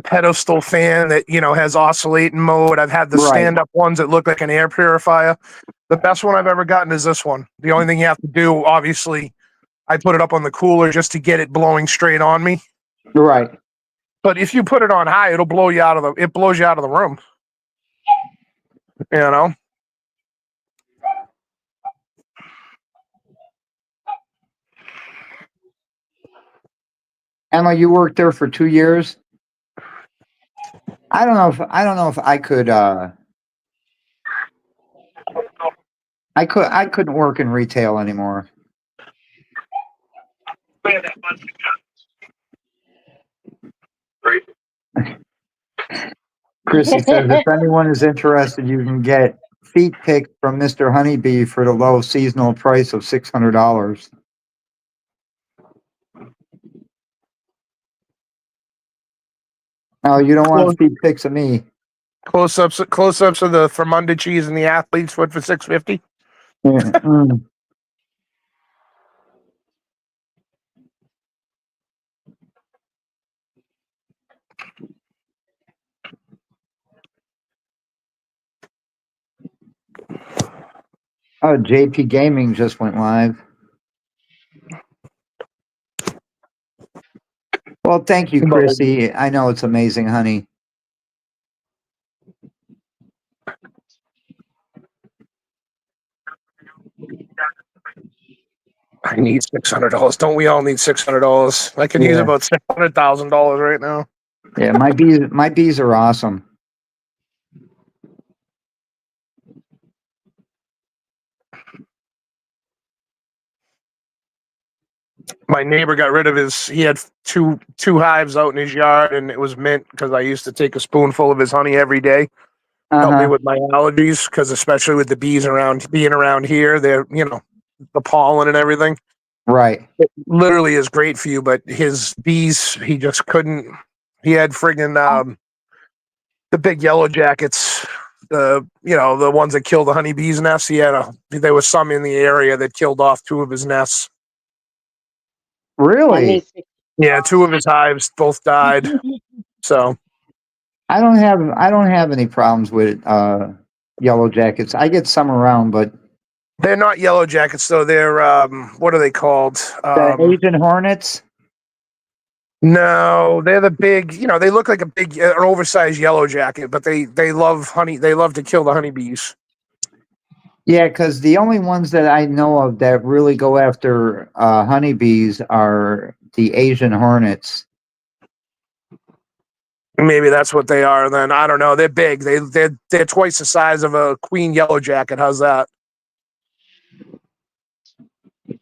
pedestal fan that has oscillating mode. I've had the Right. stand-up ones that look like an air purifier. The best one I've ever gotten is this one. The only thing you have to do, obviously, I put it up on the cooler just to get it blowing straight on me. Right. But if you put it on high, it blows you out of the room. Emma, you worked there for 2 years. I don't know if I could. I couldn't work in retail anymore. Chrissy says if anyone is interested, you can get feet picked from Mr. Honeybee for the low seasonal price of $600. Oh, you don't want feet pics of me. Close-ups of the Fermunda cheese and the athlete's foot for $650. Yeah. Mm. Oh, JP Gaming just went live. Well, thank you, But- Chrissy. I know it's amazing, honey. I need $600. Don't we all need $600? I could use Yeah. about $600,000 right now. Yeah, my bees are awesome. My neighbor got rid of his. He had two hives out in his yard, and it was mint because I used to take a spoonful of his honey every day. Help me Uh-huh. with my allergies, because especially with the bees being around here, they're the pollen and everything. Right. It literally is great for you, but his bees, he just couldn't. He had friggin' the big yellow jackets, the ones that kill the honeybees nests. There was some in the area that killed off two of his nests. I Really? need six. Yeah, two of his hives both died. So I don't have any problems with yellow jackets. I get some around, but they're not yellow jackets though. They're what are they called? the Asian hornets. No, they're the big. They look like an oversized yellow jacket, but they love honey. They love to kill the honeybees. Yeah, because the only ones that I know of that really go after honeybees are the Asian hornets. Maybe that's what they are. Then I don't know. They're big. They're twice the size of a queen yellow jacket. How's that?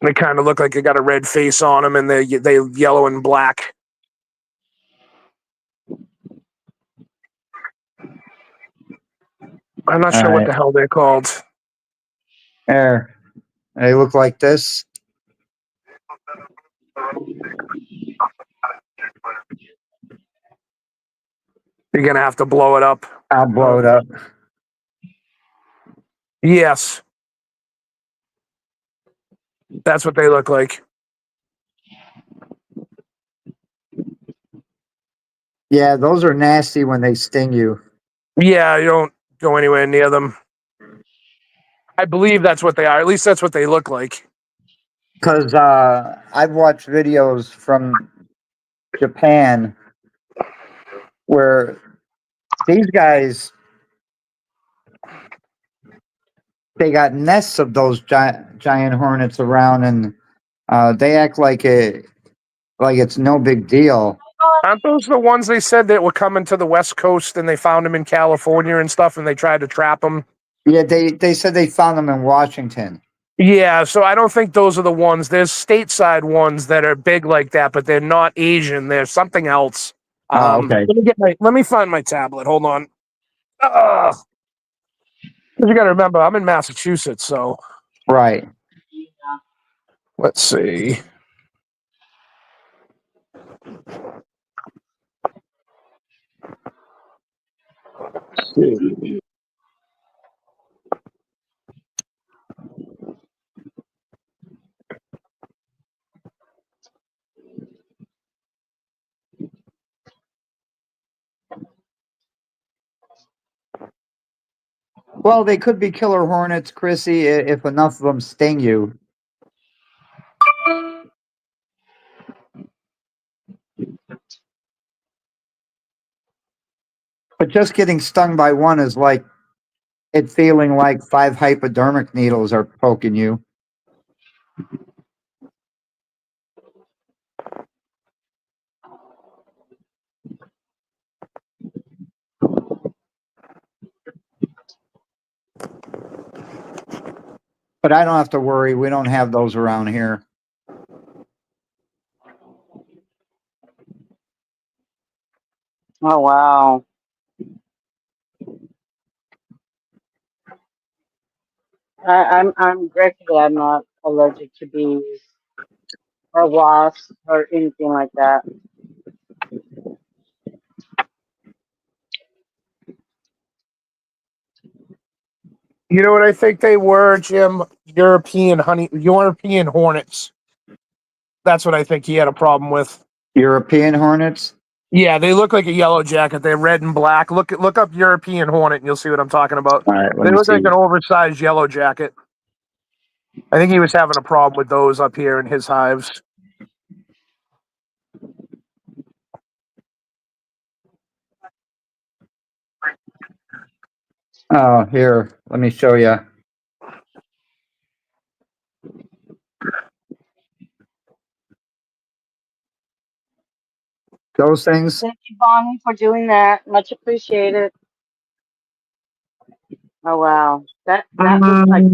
They kind of look like they got a red face on them, and they yellow and black. I'm not sure what Alright. the hell they're called. There, they look like this. You're gonna have to blow it up. I'll blow it up. Yes, that's what they look like. Yeah, those are nasty when they sting you. Yeah, you don't go anywhere near them. I believe that's what they are. At least that's what they look like. Because I've watched videos from Japan where these guys, they got nests of those giant hornets around, and they act like it's no big deal. Aren't those the ones they said that were coming to the West Coast and they found them in California and stuff, and they tried to trap them? Yeah, they said they found them in Washington. Yeah, so I don't think those are the ones. There's stateside ones that are big like that, but they're not Asian. They're something else. Oh, okay. Let me find my tablet. Hold on. Because you got to remember, I'm in Massachusetts, so Right. let's see. Well, they could be killer hornets, Chrissy, if enough of them sting you. But just getting stung by one is like it feeling like 5 hypodermic needles are poking you. But I don't have to worry. We don't have those around here. Oh wow. I'm grateful that I'm not allergic to bees or wasps or anything like that. You know what I think they were, Jim? European hornets. That's what I think he had a problem with. European hornets? Yeah, they look like a yellow jacket. They're red and black. Look up European hornet, and you'll see what I'm talking about. All right, let They me look see. like an oversized yellow jacket. I think he was having a problem with those up here in his hives. Oh, here, let me show you. Those things. Thank you, Bonnie, for doing that. Much appreciated. Oh wow, that looks like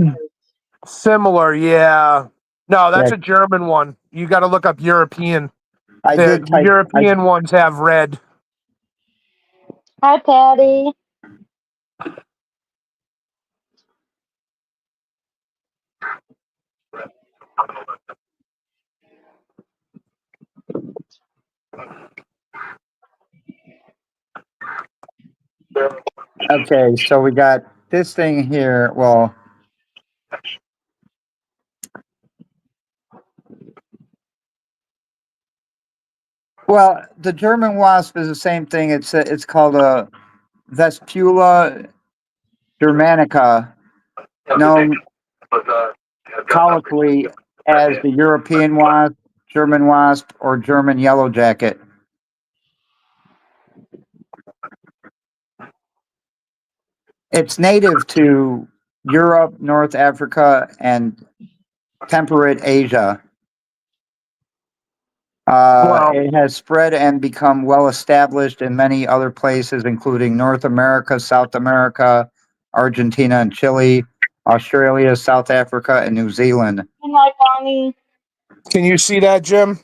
Similar, yeah. No, that's Yeah, a German one. You got to look up European. I The did type. European ones have red. Hi, Patty. Okay, so we got this thing here. Well, the German wasp is the same thing. It's called a Vespula germanica, known colloquially as the European wasp, German wasp, or German yellow jacket. It's native to Europe, North Africa, and temperate Asia. Well, It has spread and become well established in many other places, including North America, South America, Argentina and Chile, Australia, South Africa, and New Zealand. Good night, Bonnie. can you see that, Jim?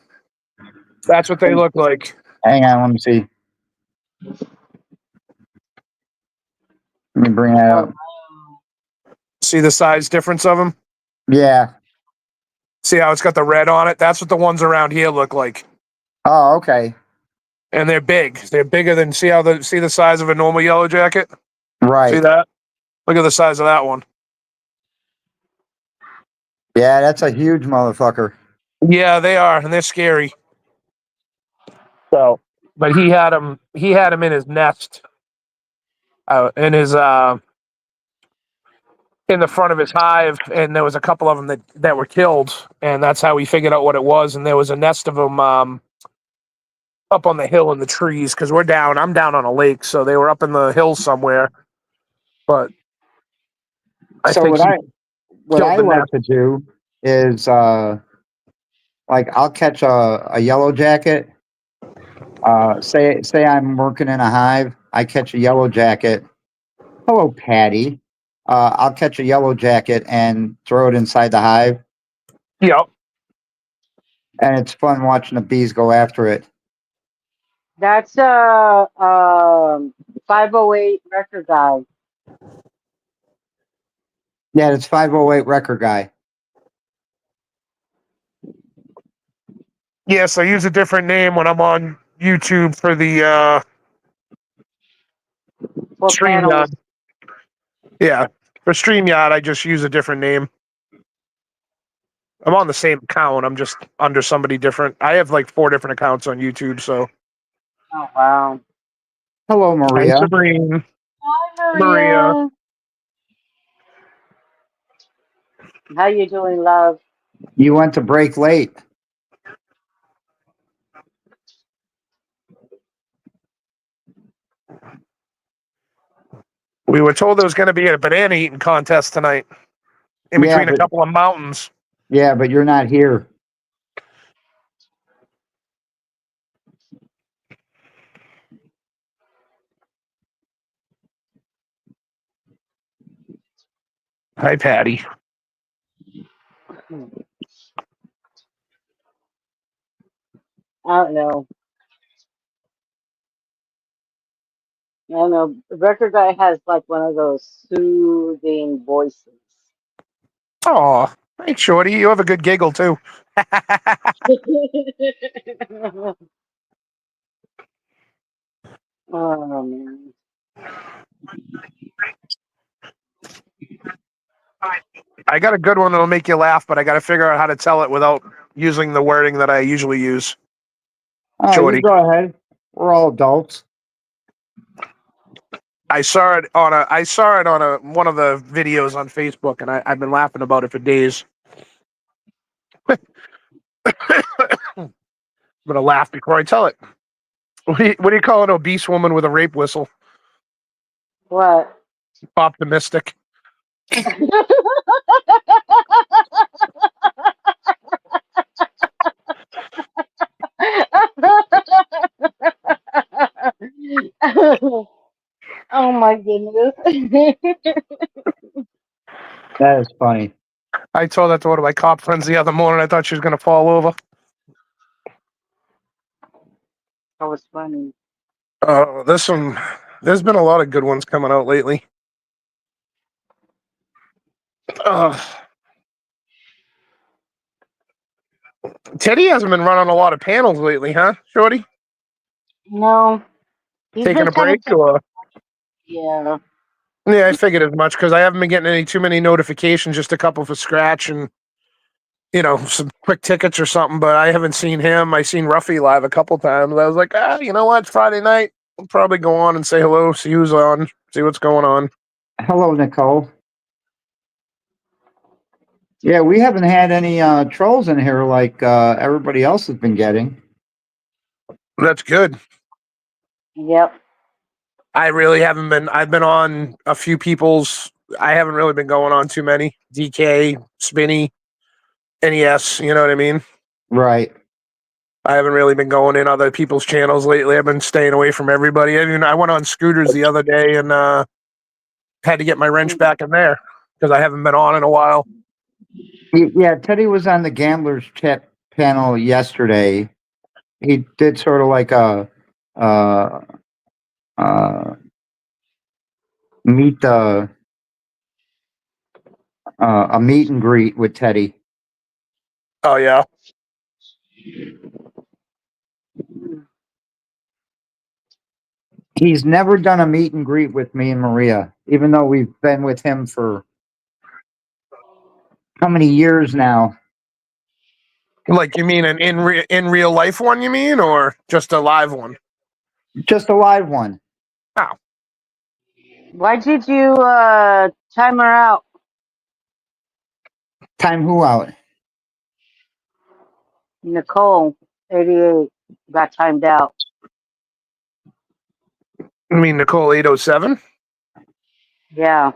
That's what they look like. Hang on, let me see. Let me bring that Oh, up. wow. See the size difference of them? Yeah. See how it's got the red on it? That's what the ones around here look like. Oh, okay. And they're big. They're bigger than see the size of a normal yellow jacket? See Right. that? Look at the size of that one. Yeah, that's a huge motherfucker. Yeah, they are, and they're scary. So, but he had him in his nest. In his in the front of his hive, and there was a couple of them that were killed, and that's how we figured out what it was. And there was a nest of them up on the hill in the trees because I'm down on a lake, so they were up in the hills somewhere. But I So think what he what killed I the like nest. to do is like I'll catch a yellow jacket. Say I'm working in a hive, I catch a yellow jacket. Hello, Patty. I'll catch a yellow jacket and throw it inside the hive, Yep. and it's fun watching the bees go after it. That's 508 record guy. Yeah, it's 508 record guy. Yes, I use a different name when I'm on YouTube for the For panels. StreamYard. Yeah, for StreamYard, I just use a different name. I'm on the same account. I'm just under somebody different. I have like 4 different accounts on YouTube. So, Oh wow. Hello, hi, Maria. Sabrine. Hi, Maria. Maria. How you doing, love? You went to break late. We were told there was going to be a banana eating contest tonight in Yeah, between a but couple of mountains. you're not here. Hi, Patty. I don't know. I don't know. The record guy has like one of those soothing voices. Oh, hey, Shorty. You have a good giggle, too. Oh man. I got a good one that'll make you laugh, but I got to figure out how to tell it without using the wording that I usually use. Oh, you Shorty. go ahead. We're all adults. I saw it on a one of the videos on Facebook, and I've been laughing about it for days. I'm gonna laugh before I tell it. What do you call an obese woman with a rape whistle? What? Optimistic. Oh my goodness. That is funny. I told that to one of my cop friends the other morning. I thought she was going to fall over. That was funny. This one, there's been a lot of good ones coming out lately. Teddy hasn't been running a lot of panels lately, huh, Shorty? No, he's Taking been a kind of break or? yeah. Yeah, I figured as much because I haven't been getting too many notifications. Just a couple for scratch and some quick tickets or something. But I haven't seen him. I seen Ruffy live a couple times. I was like, you know what? It's Friday night. I'll probably go on and say hello, see who's on, see what's going on. Hello, Nicole. Yeah, we haven't had any trolls in here like everybody else has been getting. That's good. Yep. I really haven't been. I've been on a few people's. I haven't really been going on too many. DK, Spinny, NES. You know what I mean? Right. I haven't really been going in other people's channels lately. I've been staying away from everybody. I mean, I went on Scooters the other day and had to get my wrench back in there because I haven't been on in a while. Yeah, Teddy was on the Gamblers Chat panel yesterday. He did sort of like a meet the a meet and greet with Teddy. Oh yeah, He's never done a meet and greet with me and Maria, even though we've been with him for how many years now? like you mean an in real life one? You mean, or just a live one? Just a live one. Why did you time her out? Time who out? Nicole, 88, got timed out. I mean Nicole 807. Yeah.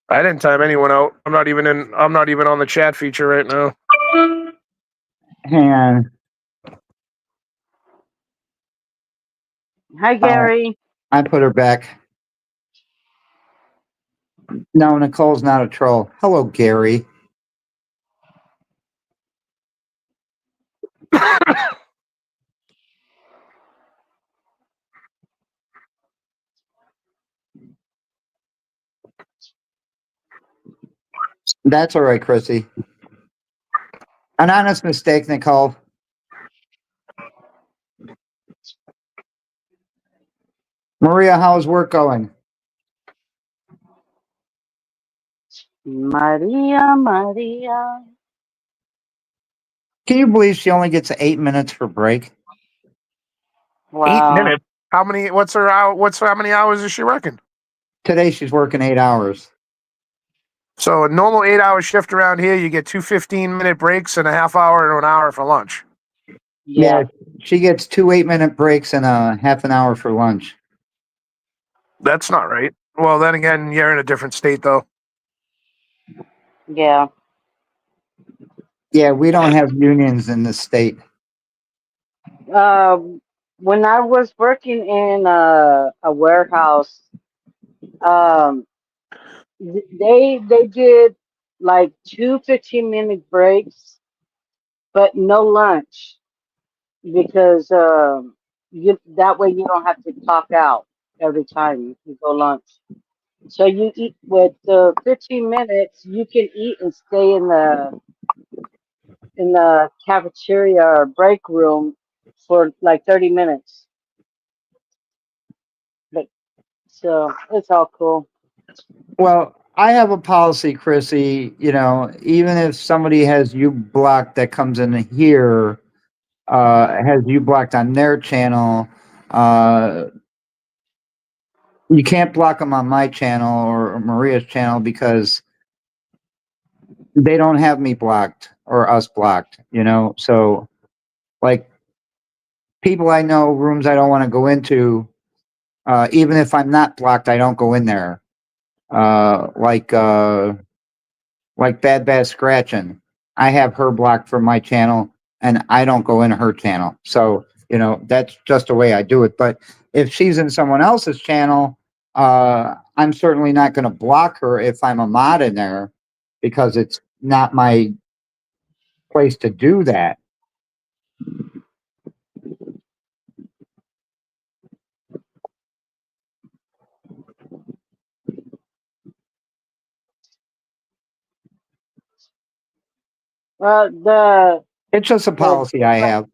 I didn't time anyone out. I'm not even on the chat feature right now. Hang on. Hi, Gary. I put her back. No, Nicole's not a troll. Hello, Gary. That's all right, Chrissy. An honest mistake, Nicole. Maria, how's work going? Maria, Maria. Can you believe she only gets 8 minutes for break? Wow. 8 minutes. How many? What's her hour? How many hours is she working? Today she's working 8 hours. So a normal 8-hour shift around here, you get 2 15-minute breaks and a half hour to an hour for lunch. Yeah. She gets 2 8-minute breaks and a half an hour for lunch. That's not right. Well, then again, you're in a different state, though. Yeah. Yeah, we don't have unions in this state. When I was working in a warehouse, they did like 2 15-minute breaks, but no lunch because that way you don't have to clock out every time you go lunch. So you eat with the 15 minutes, you can eat and stay in the cafeteria or break room for like 30 minutes. But so it's all cool. Well, I have a policy, Chrissy, even if somebody has you blocked that comes in here, has you blocked on their channel, you can't block them on my channel or Maria's channel because they don't have me blocked or us blocked, So, like, people I know, rooms I don't want to go into, even if I'm not blocked, I don't go in there. like Bad Bad Scratching. I have her blocked from my channel, and I don't go into her channel. So that's just the way I do it. But if she's in someone else's channel, I'm certainly not going to block her if I'm a mod in there, because it's not my place to do that. The It's just a policy I have.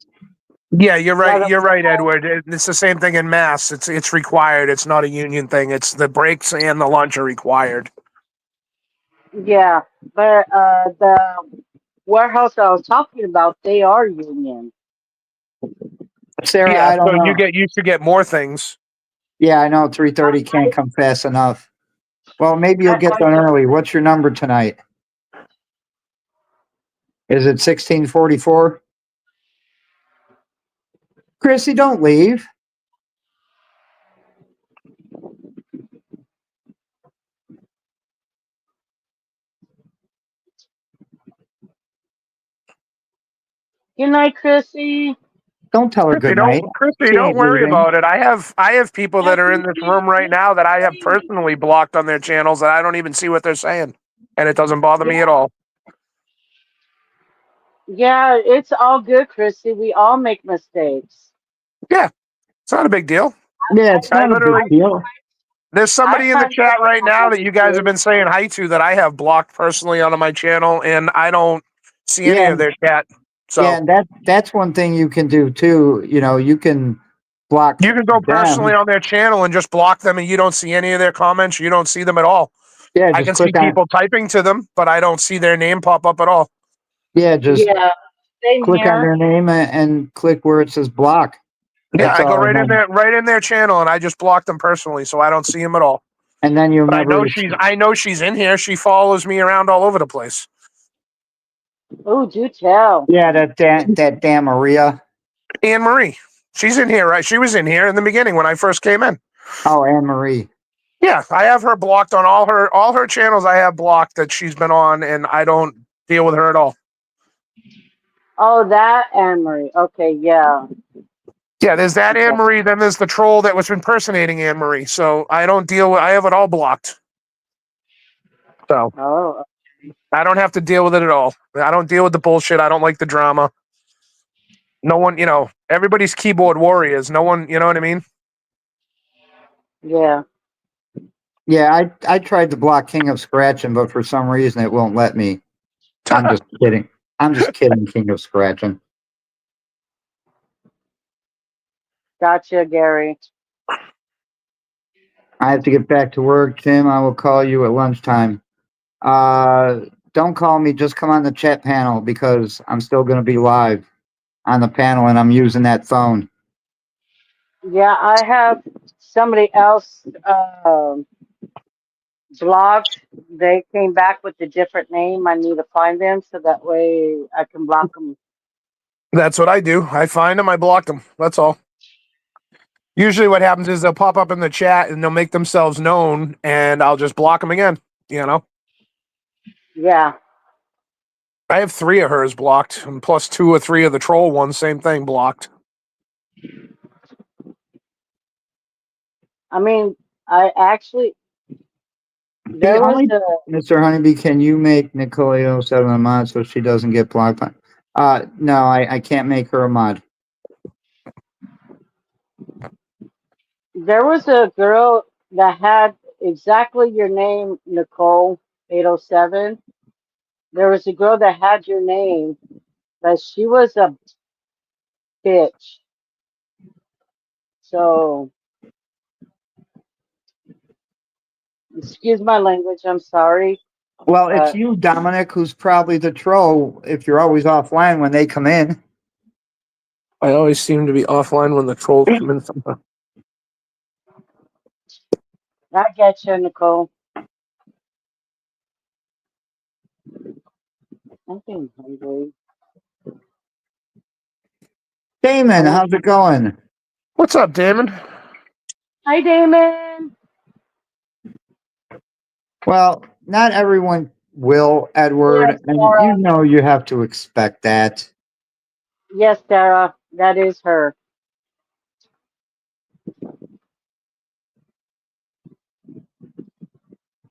Yeah, you're right. the- You're right, Edward. It's the same thing in Mass. It's required. It's not a union thing. It's the breaks and the lunch are required. yeah, but the warehouse I was talking about, they are union. Sarah, Yeah, I don't so know. you should get more things. Yeah, I know 3:30 can't come fast enough. Well, maybe you'll get done early. What's your number tonight? Is it 1644? Chrissy, don't leave. Good night, Chrissy. Don't tell her good night. Chrissy, She don't ain't worry leaving. about it. I have people that are in this room right now that I have personally blocked on their channels that I don't even see what they're saying, and it doesn't bother me at all. Yeah, it's all good, Chrissy. We all make mistakes. Yeah, it's not a big deal. Yeah, it's I not a literally big deal. There's somebody in the find chat right now that you guys have mistakes. been saying hi to that I have blocked personally on my channel, and I don't see any Yeah, of their chat. So yeah, and that's one thing you can do too. You can block you can go personally them. on their channel and just block them, and you don't see any of their comments. You don't see them at all. Yeah, I just can see click on. people typing to them, but I don't see their name pop up at all. Yeah, just Yeah, same click on here. their name and click where it says block. Yeah, That's I go all. right in their channel, and I just block them personally, so I don't see them at all. And then you'll But never. I know she's in here. She follows me around all over the place. Oh, do tell. Yeah, that damn Maria. Anne Marie, she's in here, right? She was in here in the beginning when I first came in. Oh, Anne Marie. Yeah, I have her blocked on all her channels. I have blocked that she's been on, and I don't deal with her at all. Oh, that Anne Marie. Okay, yeah. Yeah, there's that Anne Marie. Then there's the troll that was impersonating Anne Marie. So I don't deal with. I have it all blocked. So Oh, I don't have to deal with it at all. I don't deal with the bullshit. I don't like the drama. No one, everybody's keyboard warriors. No one, you know what I mean? yeah. Yeah, I tried to block King of Scratching, but for some reason it won't let me. I'm just kidding. I'm just kidding, King of Scratching. Gotcha, Gary. I have to get back to work, Tim. I will call you at lunchtime. Don't call me. Just come on the chat panel because I'm still going to be live on the panel and I'm using that phone. Yeah, I have somebody else blocked. They came back with a different name. I need to find them so that way I can block them. That's what I do. I find them. I block them. That's all. Usually, what happens is they'll pop up in the chat and they'll make themselves known, and I'll just block them again. Yeah. I have 3 of hers blocked, and plus 2 or 3 of the troll ones. Same thing, blocked. I mean, I actually there was a Mr. Honeybee, can you make Nicole 07 a mod so she doesn't get blocked? No, I can't make her a mod. there was a girl that had exactly your name, Nicole 807. There was a girl that had your name, but she was a bitch. So excuse my language, I'm sorry. Well, it's you, Dominic, who's probably the troll if you're always offline when they come in. I always seem to be offline when the trolls come in. I get you, Nicole. I'm getting hungry. Damon, how's it going? What's up, Damon? Hi, Damon. Well, not everyone will, Edward, Yes, and Sarah. you know you have to expect that. Yes, Sarah, that is her.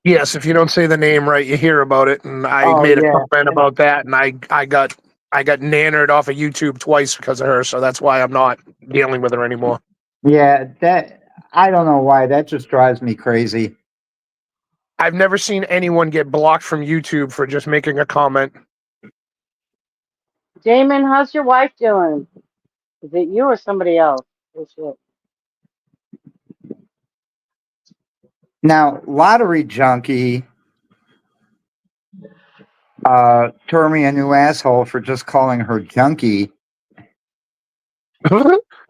Yes, if you don't say the name right, you hear about it. And I Oh made a yeah, comment about that, and I got nannered off of YouTube twice because of her. So that's why I'm not dealing with her anymore. yeah. That I don't know why. That just drives me crazy. I've never seen anyone get blocked from YouTube for just making a comment. Damon, how's your wife doing? Is it you or somebody else? Oh, shit. Now, Lottery Junkie turned me a new asshole for just calling her junkie.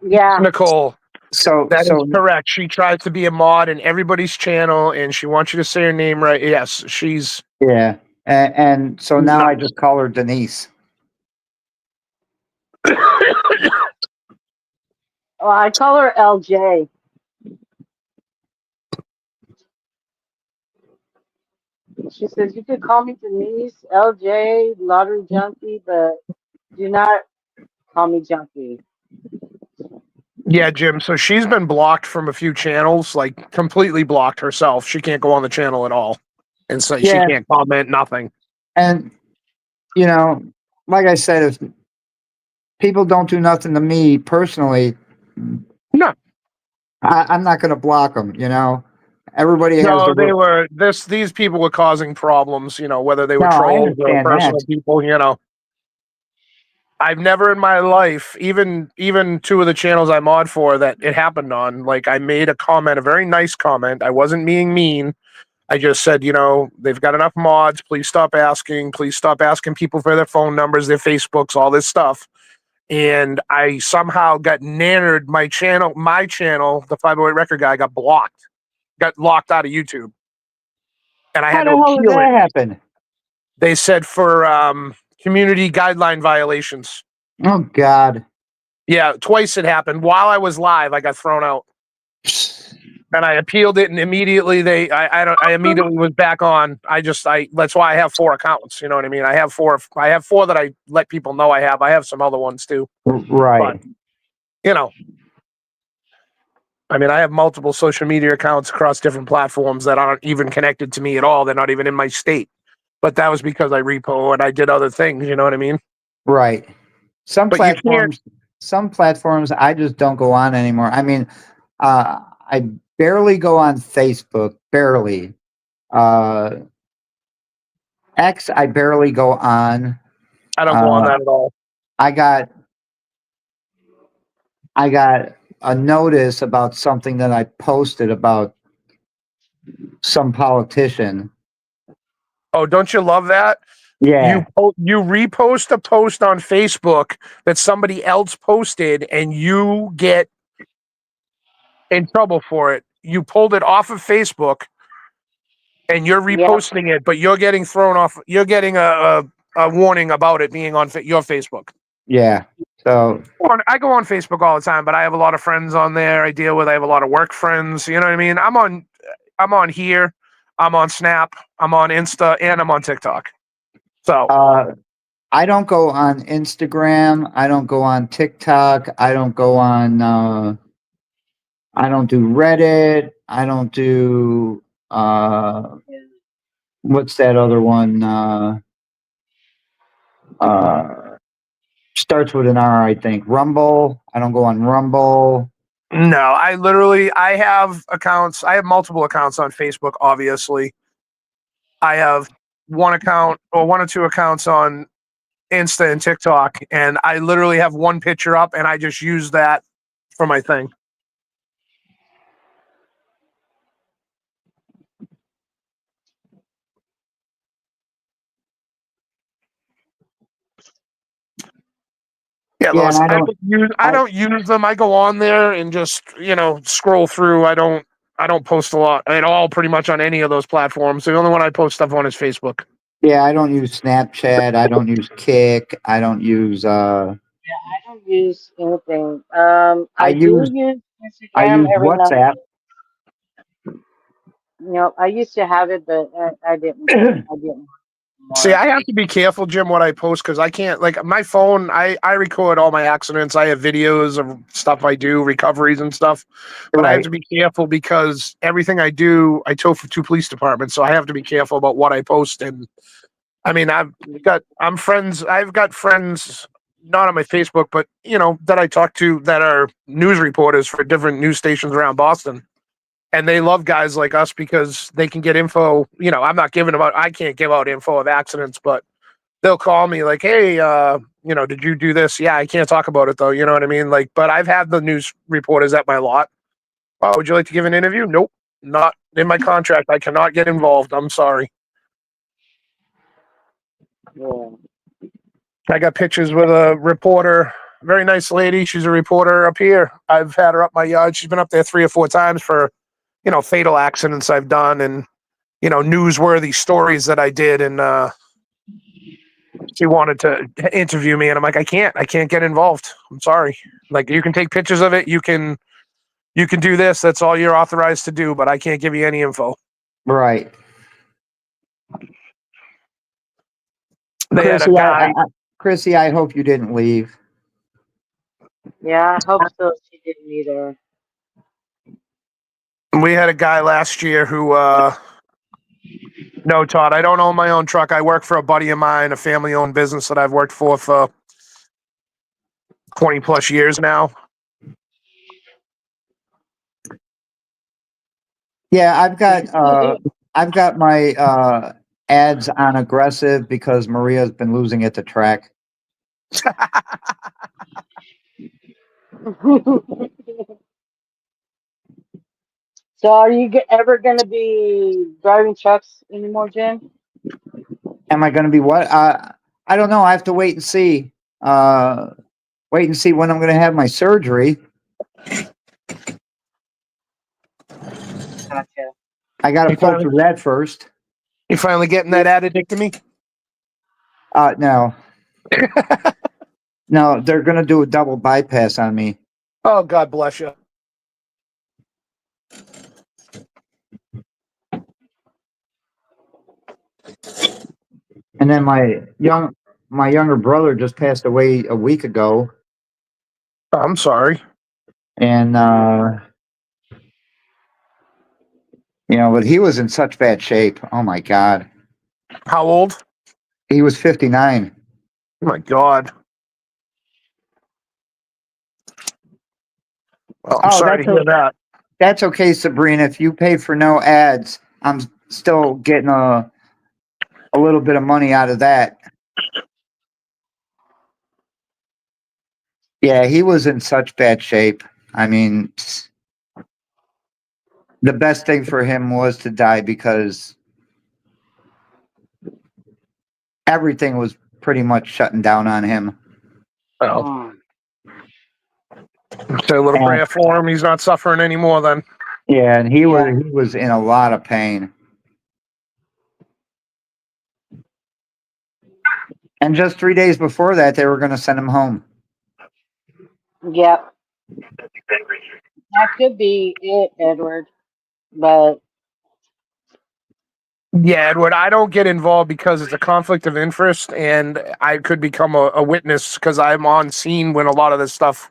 Yeah. Nicole, So that is so correct. She tries to be a mod in everybody's channel, and she wants you to say her name right. Yes, she's. yeah, and so now I just call her Denise. Oh, I call her LJ. She says, you could call me Denise, LJ, Lottery Junkie, but do not call me Junkie. Yeah, Jim. So she's been blocked from a few channels, like completely blocked herself. She can't go on the channel at all, and so she Yeah, can't comment nothing. and you know, like I said, if people don't do nothing to me personally, No, I'm not going to block them. You know, everybody has no, they their. were this. These people were causing problems. You know, whether they were No, I trolls or understand that. personal people. You know, I've never in my life, even two of the channels I mod for that it happened on. Like I made a comment, a very nice comment. I wasn't being mean. I just said, you know, they've got enough mods. Please stop asking. Please stop asking people for their phone numbers, their Facebooks, all this stuff. And I somehow got nannered. My channel, the 508 Record Guy, got blocked, got locked out of YouTube, and I How had the to hell did appeal it. that happen? They said for community guideline violations. Oh God. Yeah, twice it happened while I was live. I got thrown out, and I appealed it, and immediately I immediately was back on. That's why I have 4 accounts. You know what I mean? I have four that I let people know I have. I have some other ones too, but Right. you know, I mean, I have multiple social media accounts across different platforms that aren't even connected to me at all. They're not even in my state. But that was because I repo and I did other things. You know what I mean? Right. Some But you can't. platforms I just don't go on anymore. I mean, I barely go on Facebook, barely. Uh, X, I barely go on. I don't go on that at all. I got a notice about something that I posted about some politician. Oh, don't you love that? Yeah, You repost a post on Facebook that somebody else posted, and you get in trouble for it. You pulled it off of Facebook, and you're Yep. reposting it, but you're getting thrown off. You're getting a warning about it being on your Facebook. yeah. So I go on Facebook all the time, but I have a lot of friends on there. I deal with. I have a lot of work friends. You know what I mean? I'm on here. I'm on Snap. I'm on Insta, and I'm on TikTok. So I don't go on Instagram. I don't go on TikTok. I don't go on. I don't do Reddit. I don't do. What's that other one? Starts with an R, I think. Rumble. I don't go on Rumble. no, I have accounts. I have multiple accounts on Facebook. Obviously, I have one account or one or two accounts on Insta and TikTok, and I literally have one picture up, and I just use that for my thing. Yeah, Yeah, Lois, and I don't use them. I go on there and just scroll through. I don't post a lot at all, pretty much on any of those platforms. The only one I post stuff on is Facebook. Yeah, I don't use Snapchat. I don't use Kick. I don't use. I don't use anything. I I do use use I Instagram use every now and WhatsApp. then. I used to have it, but I didn't. I didn't See, anymore. I have to be careful, Jim, what I post because I can't like my phone. I record all my accidents. I have videos of stuff I do, recoveries and stuff. But I have Right. to be careful because everything I do, I tow for 2 police departments, so I have to be careful about what I post. And I mean, I'm friends. I've got friends not on my Facebook, but that I talk to that are news reporters for different news stations around Boston. And they love guys like us because they can get info. I'm not giving about. I can't give out info of accidents, but they'll call me like, "Hey, did you do this?" Yeah, I can't talk about it though. You know what I mean? Like, but I've had the news reporters at my lot. Oh, would you like to give an interview? Nope, not in my contract. I cannot get involved. I'm sorry. Yeah. I got pictures with a reporter, very nice lady. She's a reporter up here. I've had her up my yard. She's been up there 3 or 4 times for, fatal accidents I've done and, newsworthy stories that I did. And she wanted to interview me, and I'm like, I can't get involved. I'm sorry. Like, you can take pictures of it. You can do this. That's all you're authorized to do, but I can't give you any info. Right. They had a Chrissy, guy. Chrissy, I hope you didn't leave. Yeah, I hope so. She didn't either. We had a guy last year who no, Todd, I don't own my own truck. I work for a buddy of mine, a family-owned business that I've worked for 20 plus years now. Yeah, I've got my ads on aggressive because Maria's been losing at the track. So, are you ever going to be driving trucks anymore, Jim? Am I going to be what? I don't know. I have to wait and see. Wait and see when I'm going to have my surgery. Gotcha. I got to You pull finally, through that first. you finally getting that addictomy? No, no, they're going to do a double bypass on me. Oh, God bless you. And then my younger brother just passed away a week ago, I'm sorry. and but he was in such bad shape. Oh my God, How old? he was 59. Oh, my God. Well, I'm Oh, sorry to hear that. that's okay, Sabrina. If you pay for no ads, I'm still getting a little bit of money out of that. Yeah, he was in such bad shape. I mean, the best thing for him was to die because everything was pretty much shutting down on him. Well, Mm. say a little And, prayer for him. He's not suffering anymore then. yeah, and he Yeah. was in a lot of pain. And just 3 days before that, they were going to send him home. Yep. That could be it, Edward. But Yeah, Edward, I don't get involved because it's a conflict of interest, and I could become a witness because I'm on scene when a lot of this stuff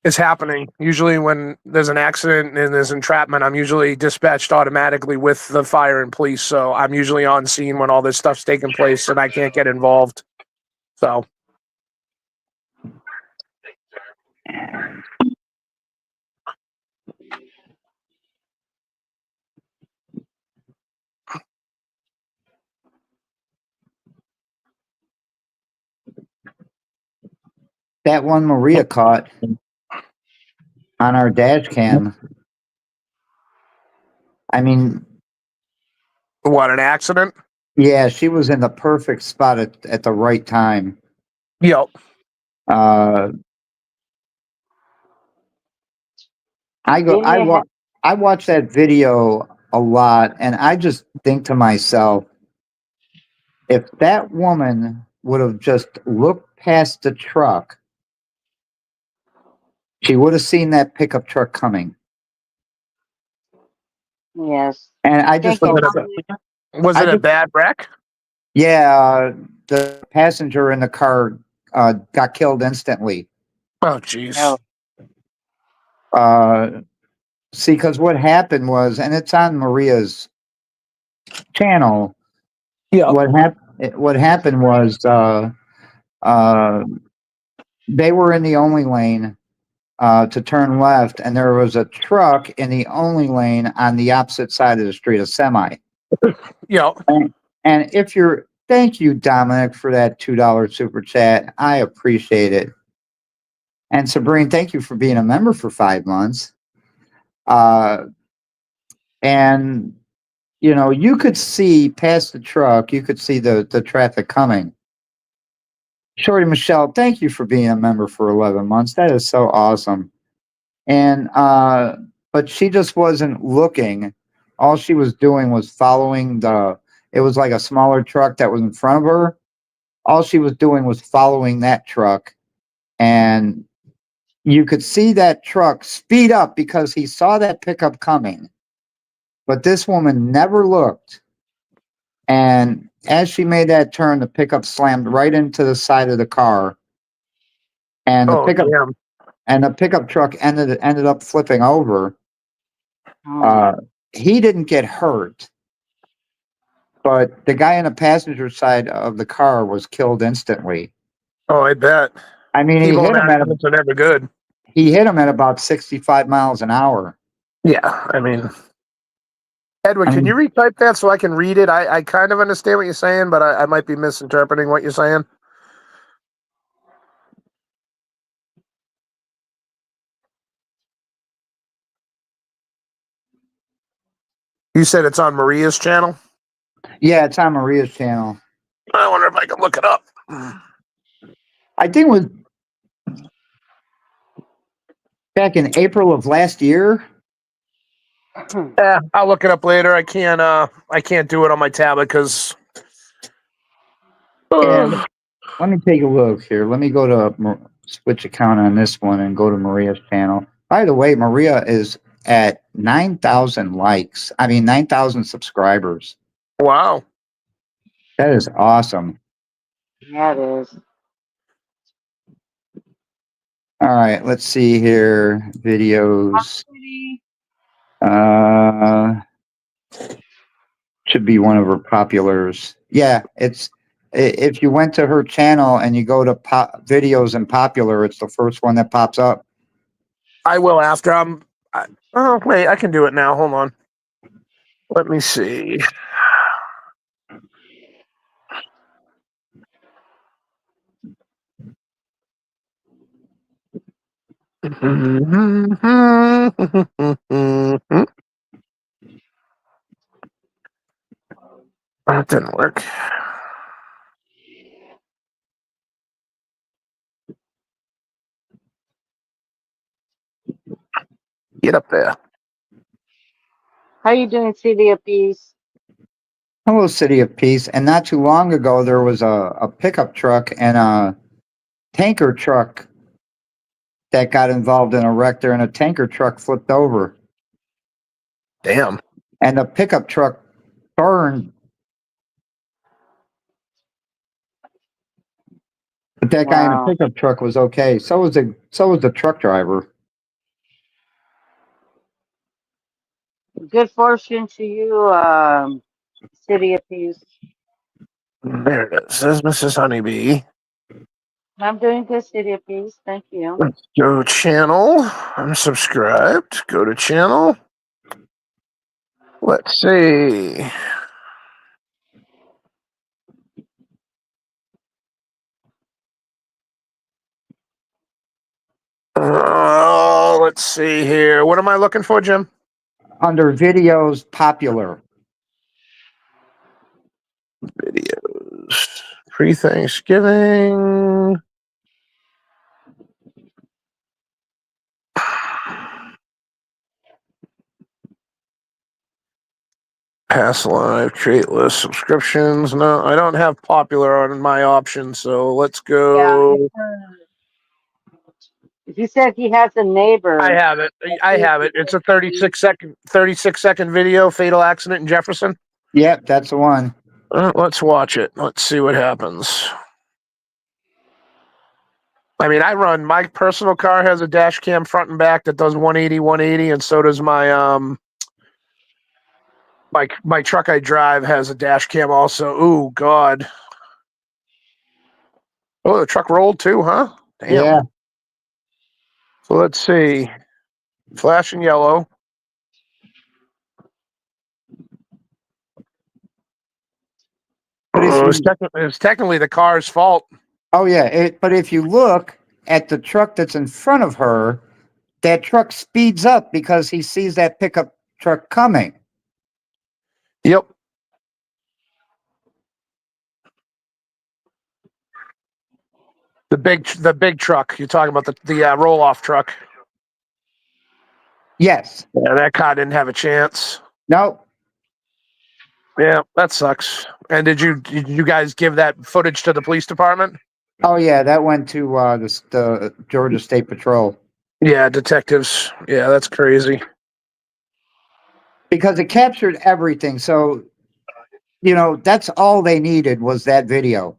is happening. Usually, when there's an accident and there's entrapment, I'm usually dispatched automatically with the fire and police. So I'm usually on scene when all this stuff's taking place, and I can't get involved. So That one Maria caught on our dash cam. I mean, what, an accident? yeah, she was in the perfect spot at the right time. Yep. Uh, didn't you have I watch that video a lot, and I just think to myself, if that woman would have just looked past the truck, she would have seen that pickup truck coming. Yes. And I just Thank you, Was felt, it Dominic. was I it a just, bad wreck? yeah, the passenger in the car got killed instantly. Oh, jeez. Oh. See, because what happened was, and it's on Maria's channel. Yeah. What happened was, uh, they were in the only lane to turn left, and there was a truck in the only lane on the opposite side of the street, a semi. Yeah. And if you're, thank you, Dominic, for that $2 super chat. I appreciate it. And Sabrine, thank you for being a member for 5 months. And you know, you could see past the truck, you could see the traffic coming. Shorty Michelle, thank you for being a member for 11 months. That is so awesome. And but she just wasn't looking. All she was doing was following it was like a smaller truck that was in front of her. All she was doing was following that truck, and you could see that truck speed up because he saw that pickup coming. But this woman never looked. And as she made that turn, the pickup slammed right into the side of the car. And Oh, damn. the pickup truck ended up flipping over. Oh. He didn't get hurt, but the guy on the passenger side of the car was killed instantly. Oh, I bet. I mean, T-bone accidents are never good. he hit him at about 65 miles an hour. Yeah, I mean, Edward, can you retype that so I can read it? I kind of understand what you're saying, but I might be misinterpreting what you're saying. You said it's on Maria's channel? Yeah, it's on Maria's channel. I wonder if I can look it up. I think it was back in April of last year. Yeah, I'll look it up later. I can't do it on my tablet because. Yeah, let me take a look here. Let me go to switch account on this one and go to Maria's channel. By the way, Maria is at 9,000 likes. I mean, 9,000 subscribers. Wow. That is awesome. Yeah, it is. All right, let's see here. Videos. Should be one of her populars. Yeah, it's if you went to her channel and you go to videos and popular, it's the first one that pops up. I will after oh, wait, I can do it now. Hold on. Let me see. That didn't work. Get up there. How you doing, City of Peace? Hello, City of Peace. And not too long ago, there was a pickup truck and a tanker truck that got involved in a wreck there, and a tanker truck flipped over. Damn. And the pickup truck burned. But that guy in the pickup truck was okay. So was the truck driver. Good fortune to you, City of Peace. There it is. Says Mrs. Honeybee. I'm doing good, City of Peace. Thank you. Let's go channel. I'm subscribed. Go to channel. Let's see. Let's see here. What am I looking for, Jim? Under videos popular. Videos. Pre-Thanksgiving. Pass live, create list, subscriptions. No, I don't have popular on my option, so let's go. He said he has a I neighbor. have it. I have it. It's a 36-second video, fatal accident in Jefferson. Yep, that's the one. Let's watch it. Let's see what happens. I mean, my personal car has a dash cam front and back that does 180, and so does my my truck I drive has a dash cam also. Ooh, God. Oh, the truck rolled too, huh? Damn. Yeah. So let's see. Flashing yellow. But if you, It's technically the car's fault. oh yeah, but if you look at the truck that's in front of her, that truck speeds up because he sees that pickup truck coming. Yep. The big truck. You're talking about the roll off truck. Yes. Yeah, that car didn't have a chance. No. Yeah, that sucks. And did you guys give that footage to the police department? Oh yeah, that went to the Georgia State Patrol Yeah, detectives. Yeah, that's crazy. because it captured everything. So, that's all they needed was that video.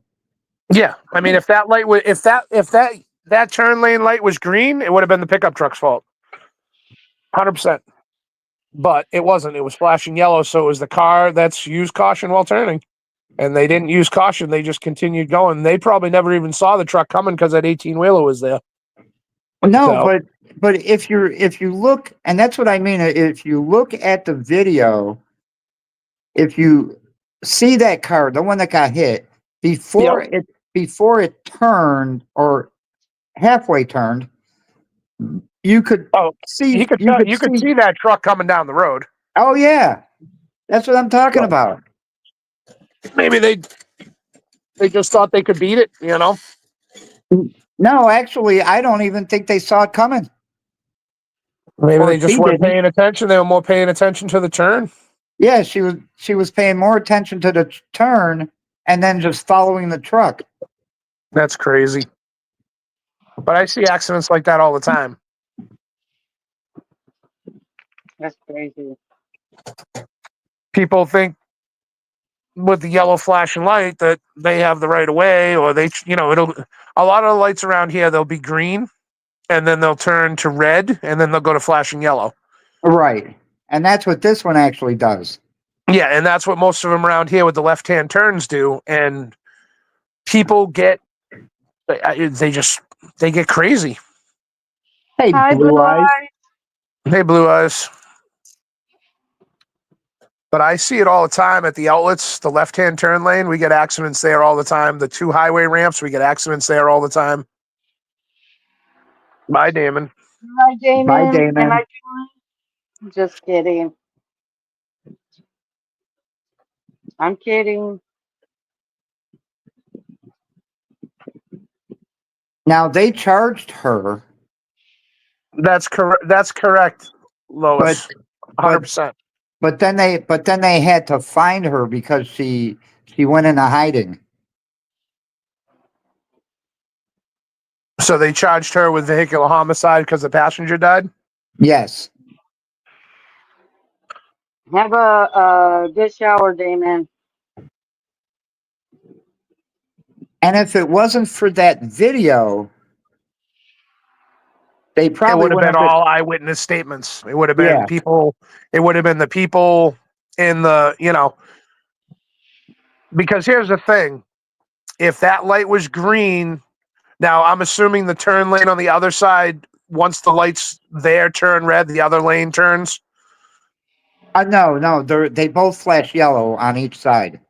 Yeah, I mean, if that light was if that turn lane light was green, it would have been the pickup truck's fault. 100%. But it wasn't. It was flashing yellow, so it was the car that's used caution while turning. And they didn't use caution. They just continued going. They probably never even saw the truck coming because that 18-wheeler was there. No, So- but if you look, and that's what I mean, if you look at the video, if you see that car, the one that got hit, before it turned or halfway turned, you could see You could see that truck coming down the road. Oh yeah. That's what I'm talking about. Maybe they just thought they could beat it, No, actually, I don't even think they saw it coming. Maybe Or they just he weren't didn't. paying attention. They were more paying attention to the turn. Yeah, she was paying more attention to the turn and then just following the truck. That's crazy. But I see accidents like that all the time. That's crazy. People think with the yellow flashing light that they have the right of way, or a lot of the lights around here, they'll be green and then they'll turn to red and then they'll go to flashing yellow. Right. And that's what this one actually does. Yeah, and that's what most of them around here with the left-hand turns do. And people get they get crazy. Hey, Hi, Blue Eyes. Hey, Blue Eyes. But I see it all the time at the outlets, the left-hand turn lane. We get accidents there all the time. The 2 highway ramps, we get accidents there all the time. Bye, Damon. Hi, Damon. Bye, Damon. Am I doing? Just kidding. I'm kidding. Now they charged her. That's correct. That's correct, Lois. 100%. But then they had to find her because she went into hiding. So they charged her with vehicular homicide because the passenger died? Yes. Have a good shower, Damon. And if it wasn't for that video, they It probably would have wouldn't been all eyewitness statements. It would have been Yeah. people. It would have been the people in the, because here's the thing. If that light was green, now I'm assuming the turn lane on the other side, once the light's there, turn red, the other lane turns. No, they both flash yellow on each side.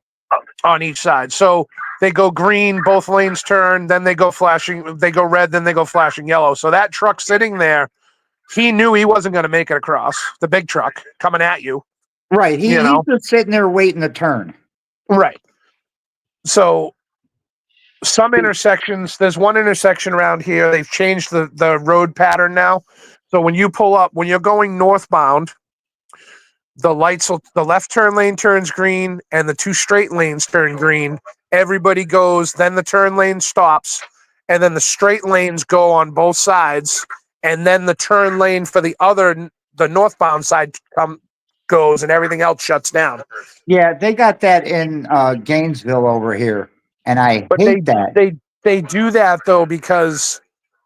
On each side. So they go green, both lanes turn, then they go flashing, they go red, then they go flashing yellow. So that truck sitting there, he knew he wasn't going to make it across, the big truck coming at you. Right. He's just sitting there waiting to turn. Right. So some intersections, there's one intersection around here, they've changed the road pattern now. So when you pull up, when you're going northbound, the left turn lane turns green and the 2 straight lanes turn green. Everybody goes, then the turn lane stops and then the straight lanes go on both sides, and then the turn lane for the northbound side goes, and everything else shuts down. Yeah, they got that in Gainesville over here, and I But hate that. they do that though because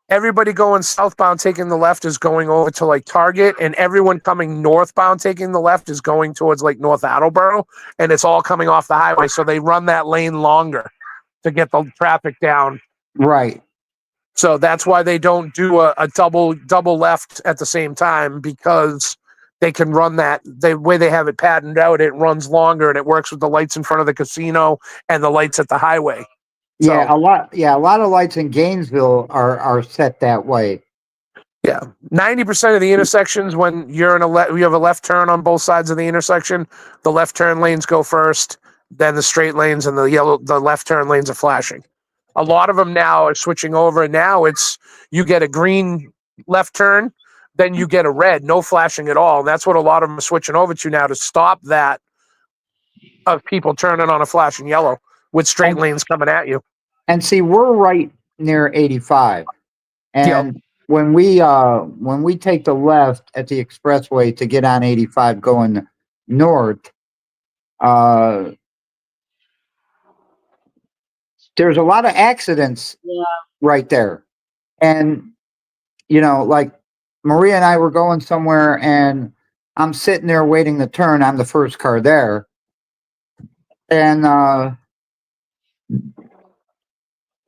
everybody going southbound taking the left is going over to like Target, and everyone coming northbound taking the left is going towards like North Attleboro, and it's all coming off the highway. So they run that lane longer to get the traffic down. Right. So that's why they don't do a double left at the same time, because they can run that the way they have it patterned out. It runs longer and it works with the lights in front of the casino and the lights at the highway. Yeah, So, a lot of lights in Gainesville are set that way. yeah, 90% of the intersections when you're in you have a left turn on both sides of the intersection, the left turn lanes go first, then the straight lanes, and the left turn lanes are flashing. A lot of them now are switching over, and now it's you get a green left turn, then you get a red, no flashing at all. And that's what a lot of them are switching over to now to stop that of people turning on a flashing yellow with straight lanes coming at you. And see, we're right near 85. And when we take the left at the expressway to get on 85 going north, there's a lot of accidents Yeah. right there. And like Maria and I were going somewhere, and I'm sitting there waiting to turn. I'm the first car there. And I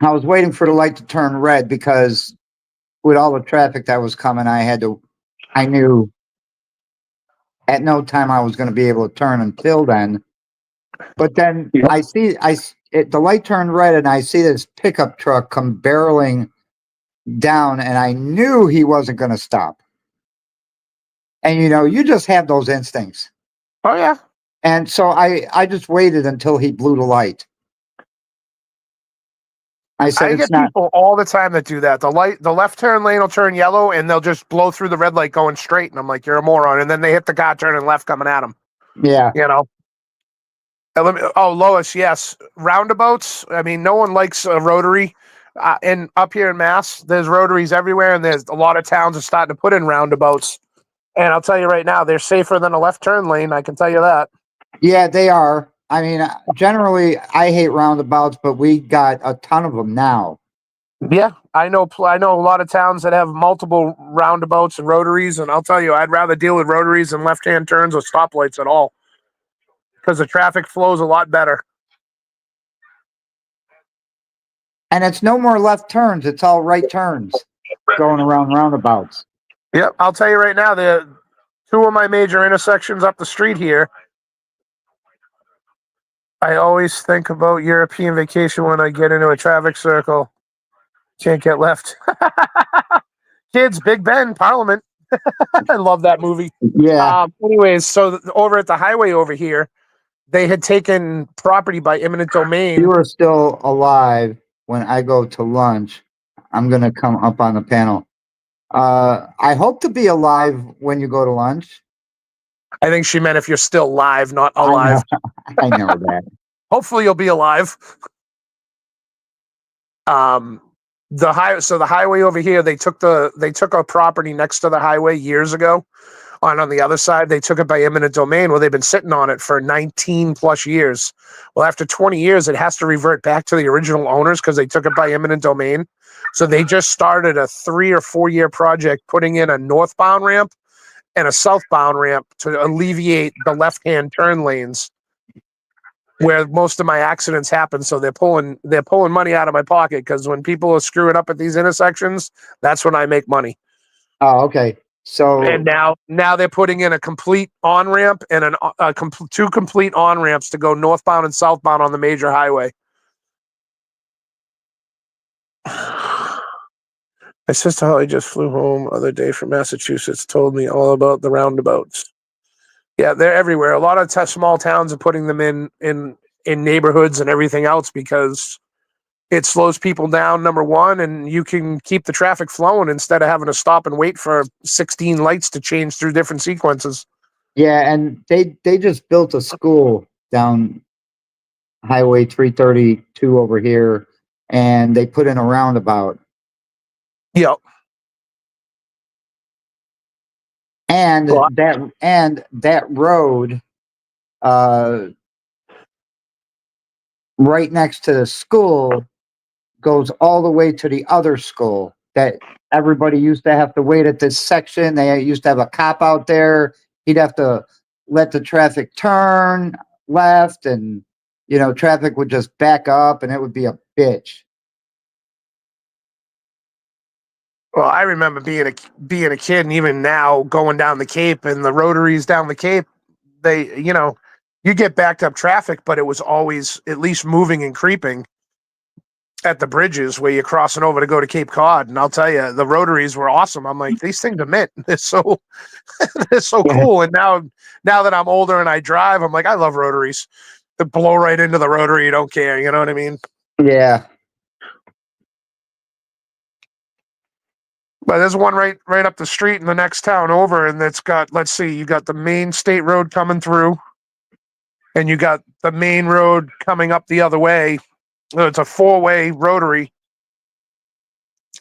was waiting for the light to turn red because with all the traffic that was coming, I knew at no time I was going to be able to turn until then. But then the light turned red, and I see this pickup truck come barreling down, and I knew he wasn't going to stop. And you just have those instincts. Oh yeah. And so I just waited until he blew the light. I said, I get people all the time that do that. The left turn lane will turn yellow, and they'll just blow through the red light going straight. And I'm like, you're a moron. And then they hit the car turning left coming at them. Yeah. Oh, Lois, yes. Roundabouts. I mean, no one likes a rotary. And up here in Mass, there's rotaries everywhere, and there's a lot of towns are starting to put in roundabouts. And I'll tell you right now, they're safer than a left turn lane. I can tell you that. Yeah, they are. I mean, generally, I hate roundabouts, but we got a ton of them now. Yeah, I know a lot of towns that have multiple roundabouts and rotaries, and I'll tell you, I'd rather deal with rotaries than left-hand turns or stoplights at all, because the traffic flows a lot better. And it's no more left turns; it's all right turns going around roundabouts. Yep, I'll tell you right now, the two of my major intersections up the street here, I always think about European Vacation when I get into a traffic circle. Can't get left. Kids, Big Ben, Parliament. I love that movie. Yeah. Anyways, so over at the highway over here, they had taken property by eminent domain. You are still alive when I go to lunch. I'm going to come up on the panel. I hope to be alive when you go to lunch. I think she meant if you're still live, not alive. I know that. Hopefully you'll be alive. The highway over here, they took a property next to the highway years ago. On the other side, they took it by eminent domain. Well, they've been sitting on it for 19 plus years. Well, after 20 years, it has to revert back to the original owners because they took it by eminent domain. So they just started a 3 or 4 year project putting in a northbound ramp and a southbound ramp to alleviate the left-hand turn lanes where most of my accidents happen. So they're pulling money out of my pocket, because when people are screwing up at these intersections, that's when I make money. Oh, okay. So And now they're putting in a complete on ramp and two complete on ramps to go northbound and southbound on the major highway. My sister Holly just flew home the other day from Massachusetts, told me all about the roundabouts. Yeah, they're everywhere. A lot of small towns are putting them in neighborhoods and everything else because it slows people down, number one, and you can keep the traffic flowing instead of having to stop and wait for 16 lights to change through different sequences. yeah, and they just built a school down Highway 332 over here. and they put in a roundabout. Yep. And Well, that road, right next to the school, goes all the way to the other school that everybody used to have to wait at this section. They used to have a cop out there. He'd have to let the traffic turn left, and traffic would just back up, and it would be a bitch. Well, I remember being a kid, and even now going down the Cape and the rotaries down the Cape, they, you get backed up traffic, but it was always at least moving and creeping at the bridges where you're crossing over to go to Cape Cod. And I'll tell you, the rotaries were awesome. I'm like, these things are mint. They're so they're so cool. And now that I'm older and I drive, I'm like, I love rotaries. They blow right into the rotary. You don't care. You know what I mean? Yeah. But there's one right up the street in the next town over, and it's got, let's see, you got the main state road coming through, and you got the main road coming up the other way. It's a 4-way rotary,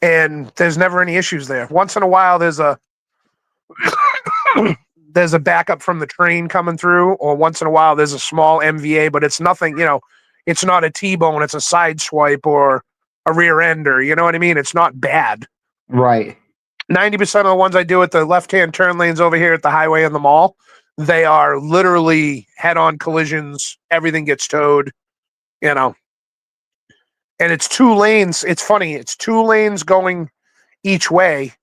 and there's never any issues there. Once in a while, there's a backup from the train coming through, or once in a while, there's a small MVA, but it's nothing, it's not a T-bone, it's a side swipe or a rear ender, you know what I mean? It's not bad. Right. 90% of the ones I do at the left-hand turn lanes over here at the highway and the mall, they are literally head-on collisions. Everything gets towed, and it's 2 lanes. It's funny. It's 2 lanes going each way.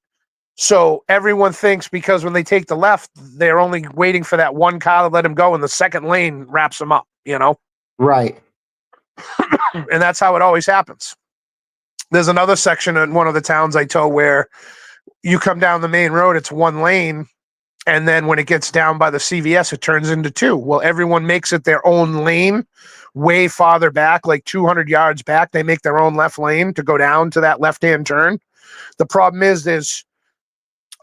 So everyone thinks because when they take the left, they're only waiting for that one car to let them go, and the second lane wraps them up, Right. And that's how it always happens. There's another section in one of the towns I tow where you come down the main road, it's 1 lane, and then when it gets down by the CVS, it turns into 2. Well, everyone makes it their own lane way farther back, like 200 yards back. They make their own left lane to go down to that left-hand turn. The problem is there's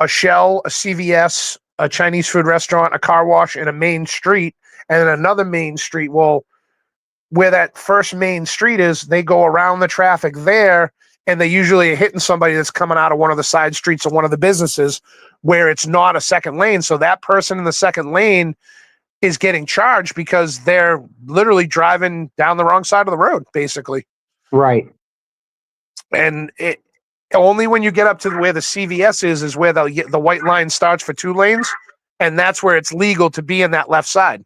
a Shell, a CVS, a Chinese food restaurant, a car wash, and a main street, and then another main street. Well, where that first main street is, they go around the traffic there, and they usually are hitting somebody that's coming out of one of the side streets of one of the businesses where it's not a second lane. So that person in the second lane is getting charged because they're literally driving down the wrong side of the road, basically. Right. And it only when you get up to where the CVS is where the white line starts for 2 lanes, and that's where it's legal to be in that left side.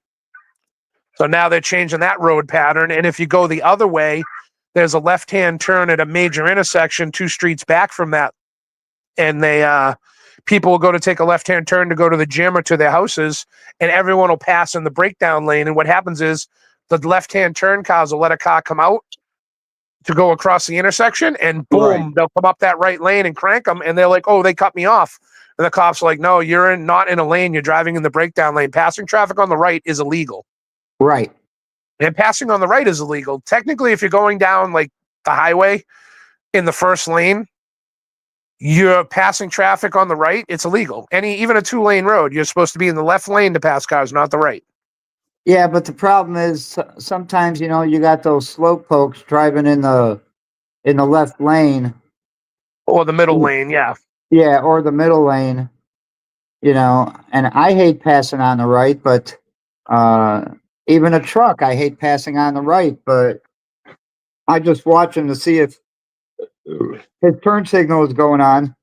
So now they're changing that road pattern. And if you go the other way, there's a left-hand turn at a major intersection 2 streets back from that. And people will go to take a left-hand turn to go to the gym or to their houses, and everyone will pass in the breakdown lane. And what happens is the left-hand turn cars will let a car come out to go across the intersection, and boom, Right. they'll come up that right lane and crank them. And they're like, oh, they cut me off. And the cops are like, no, you're not in a lane. You're driving in the breakdown lane. Passing traffic on the right is illegal. Right. And passing on the right is illegal. Technically, if you're going down like the highway in the first lane, you're passing traffic on the right, it's illegal. Even a 2-lane road, you're supposed to be in the left lane to pass cars, not the right. Yeah, but the problem is sometimes you got those slow pokes driving in the left lane. Or the middle lane, yeah. Yeah, or the middle lane. And I hate passing on the right, but even a truck, I hate passing on the right, but I just watch him to see if his turn signal is going on,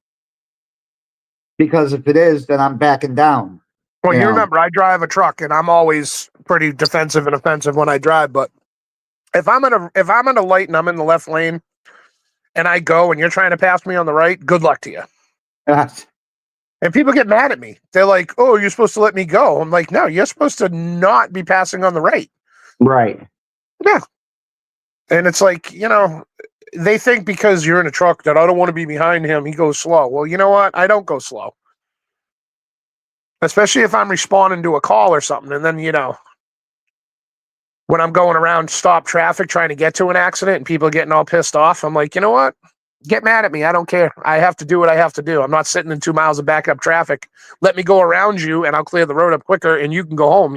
because if it is, then I'm backing down. Well, you Yeah. remember, I drive a truck, and I'm always pretty defensive and offensive when I drive. But if I'm at a light and I'm in the left lane, and I go, and you're trying to pass me on the right, good luck to you. And people get mad at me. They're like, "Oh, you're supposed to let me go." I'm like, "No, you're supposed to not be passing on the right." Right. Yeah. And it's like, they think because you're in a truck that I don't want to be behind him, he goes slow. Well, you know what? I don't go slow. Especially if I'm responding to a call or something. And then, when I'm going around stop traffic trying to get to an accident and people are getting all pissed off, I'm like, you know what? Get mad at me. I don't care. I have to do what I have to do. I'm not sitting in 2 miles of backup traffic. Let me go around you and I'll clear the road up quicker and you can go home,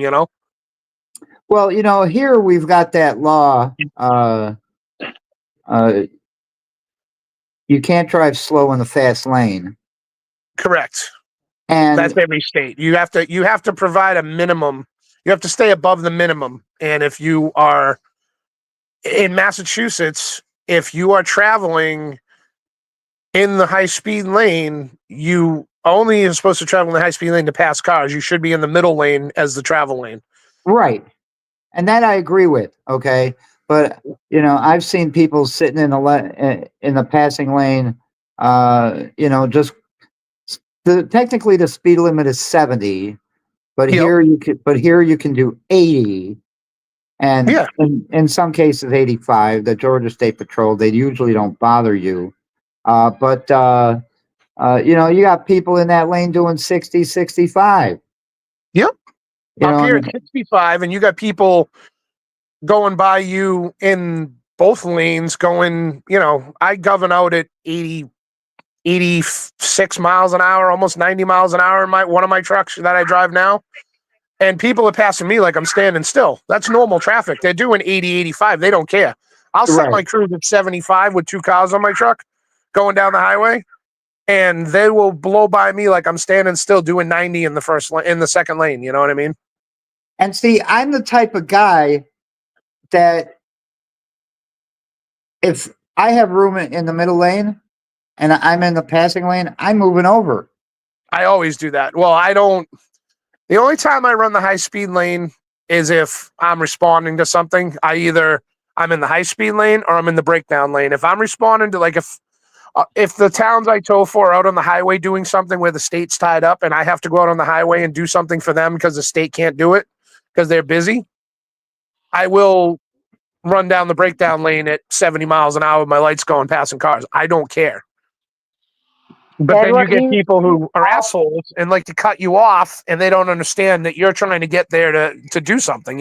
Well, here we've got that law. you can't drive slow in the fast lane. Correct. And That's every state. You have to provide a minimum. You have to stay above the minimum. And if you are in Massachusetts, if you are traveling in the high speed lane, you only are supposed to travel in the high speed lane to pass cars. You should be in the middle lane as the travel lane. right. And that I agree with. Okay. But I've seen people sitting in the passing lane, just technically the speed limit is 70, but Yep. here you can do 80. And Yeah. in some cases 85. The Georgia State Patrol, they usually don't bother you. But you got people in that lane doing 60, 65. Yep. Up here And at 65, and you got people going by you in both lanes going, I govern out at 80, 86 miles an hour, almost 90 miles an hour in one of my trucks that I drive now. And people are passing me like I'm standing still. That's normal traffic. They're doing 80, 85. They don't care. I'll set Right. my cruise at 75 with 2 cars on my truck going down the highway, and they will blow by me like I'm standing still doing 90 in the second lane. You know what I mean? And see, I'm the type of guy that if I have room in the middle lane and I'm in the passing lane, I'm moving over. I always do that. Well, I don't. The only time I run the high speed lane is if I'm responding to something. I'm in the high speed lane or I'm in the breakdown lane. If I'm responding to if the towns I tow for are out on the highway doing something where the state's tied up and I have to go out on the highway and do something for them because the state can't do it because they're busy, I will run down the breakdown lane at 70 miles an hour with my lights going, passing cars. I don't care. But then you get people who are assholes and like to cut you off, and they don't understand that you're trying to get there to do something,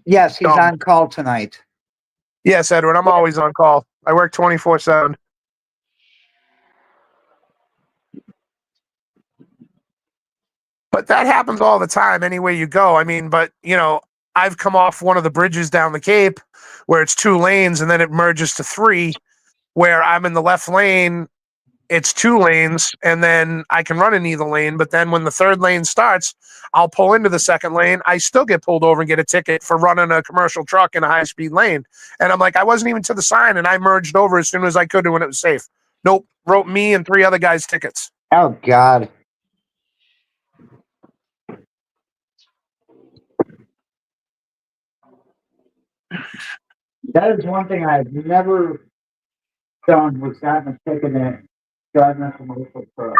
Yes, he's on call tonight. Yes, Edward, I'm always on call. I work 24/7. But that happens all the time anywhere you go. I mean, but, I've come off one of the bridges down the Cape where it's 2 lanes and then it merges to 3, where I'm in the left lane, it's 2 lanes, and then I can run in either lane. But then when the third lane starts, I'll pull into the second lane. I still get pulled over and get a ticket for running a commercial truck in a high-speed lane. And I'm like, I wasn't even to the sign, and I merged over as soon as I could when it was safe. Nope, wrote me and 3 other guys tickets. Oh, God. That is one thing I've never done, was gotten a ticket in driving a commercial truck.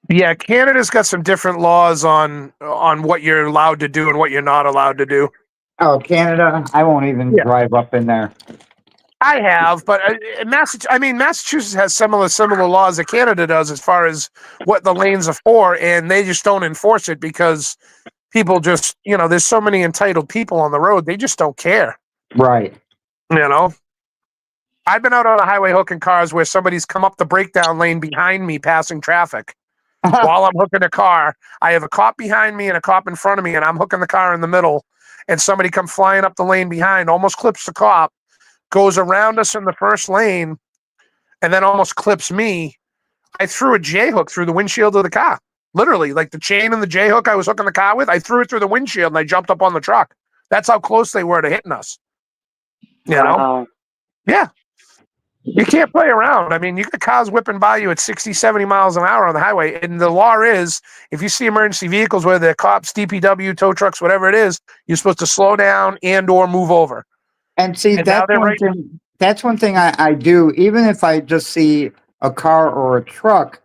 Yeah, Canada's got some different laws on what you're allowed to do and what you're not allowed to do. Oh, Canada? I won't even drive up in there. I have, but Massachusetts has similar laws that Canada does as far as what the lanes are for, and they just don't enforce it because people just, there's so many entitled people on the road, they just don't care. Right. I've been out on a highway hooking cars where somebody's come up the breakdown lane behind me passing traffic while I'm hooking a car. I have a cop behind me and a cop in front of me, and I'm hooking the car in the middle, and somebody come flying up the lane behind, almost clips the cop, goes around us in the first lane, and then almost clips me. I threw a J-hook through the windshield of the car. Literally, like the chain and the J-hook I was hooking the car with, I threw it through the windshield and I jumped up on the truck. That's how close they were to hitting us. Yeah. You can't play around. I mean, you got cars whipping by you at 60, 70 miles an hour on the highway. And the law is, if you see emergency vehicles, whether they're cops, DPW, tow trucks, whatever it is, you're supposed to slow down and or move over. And see, that's one thing I do, even if I just see a car or a truck.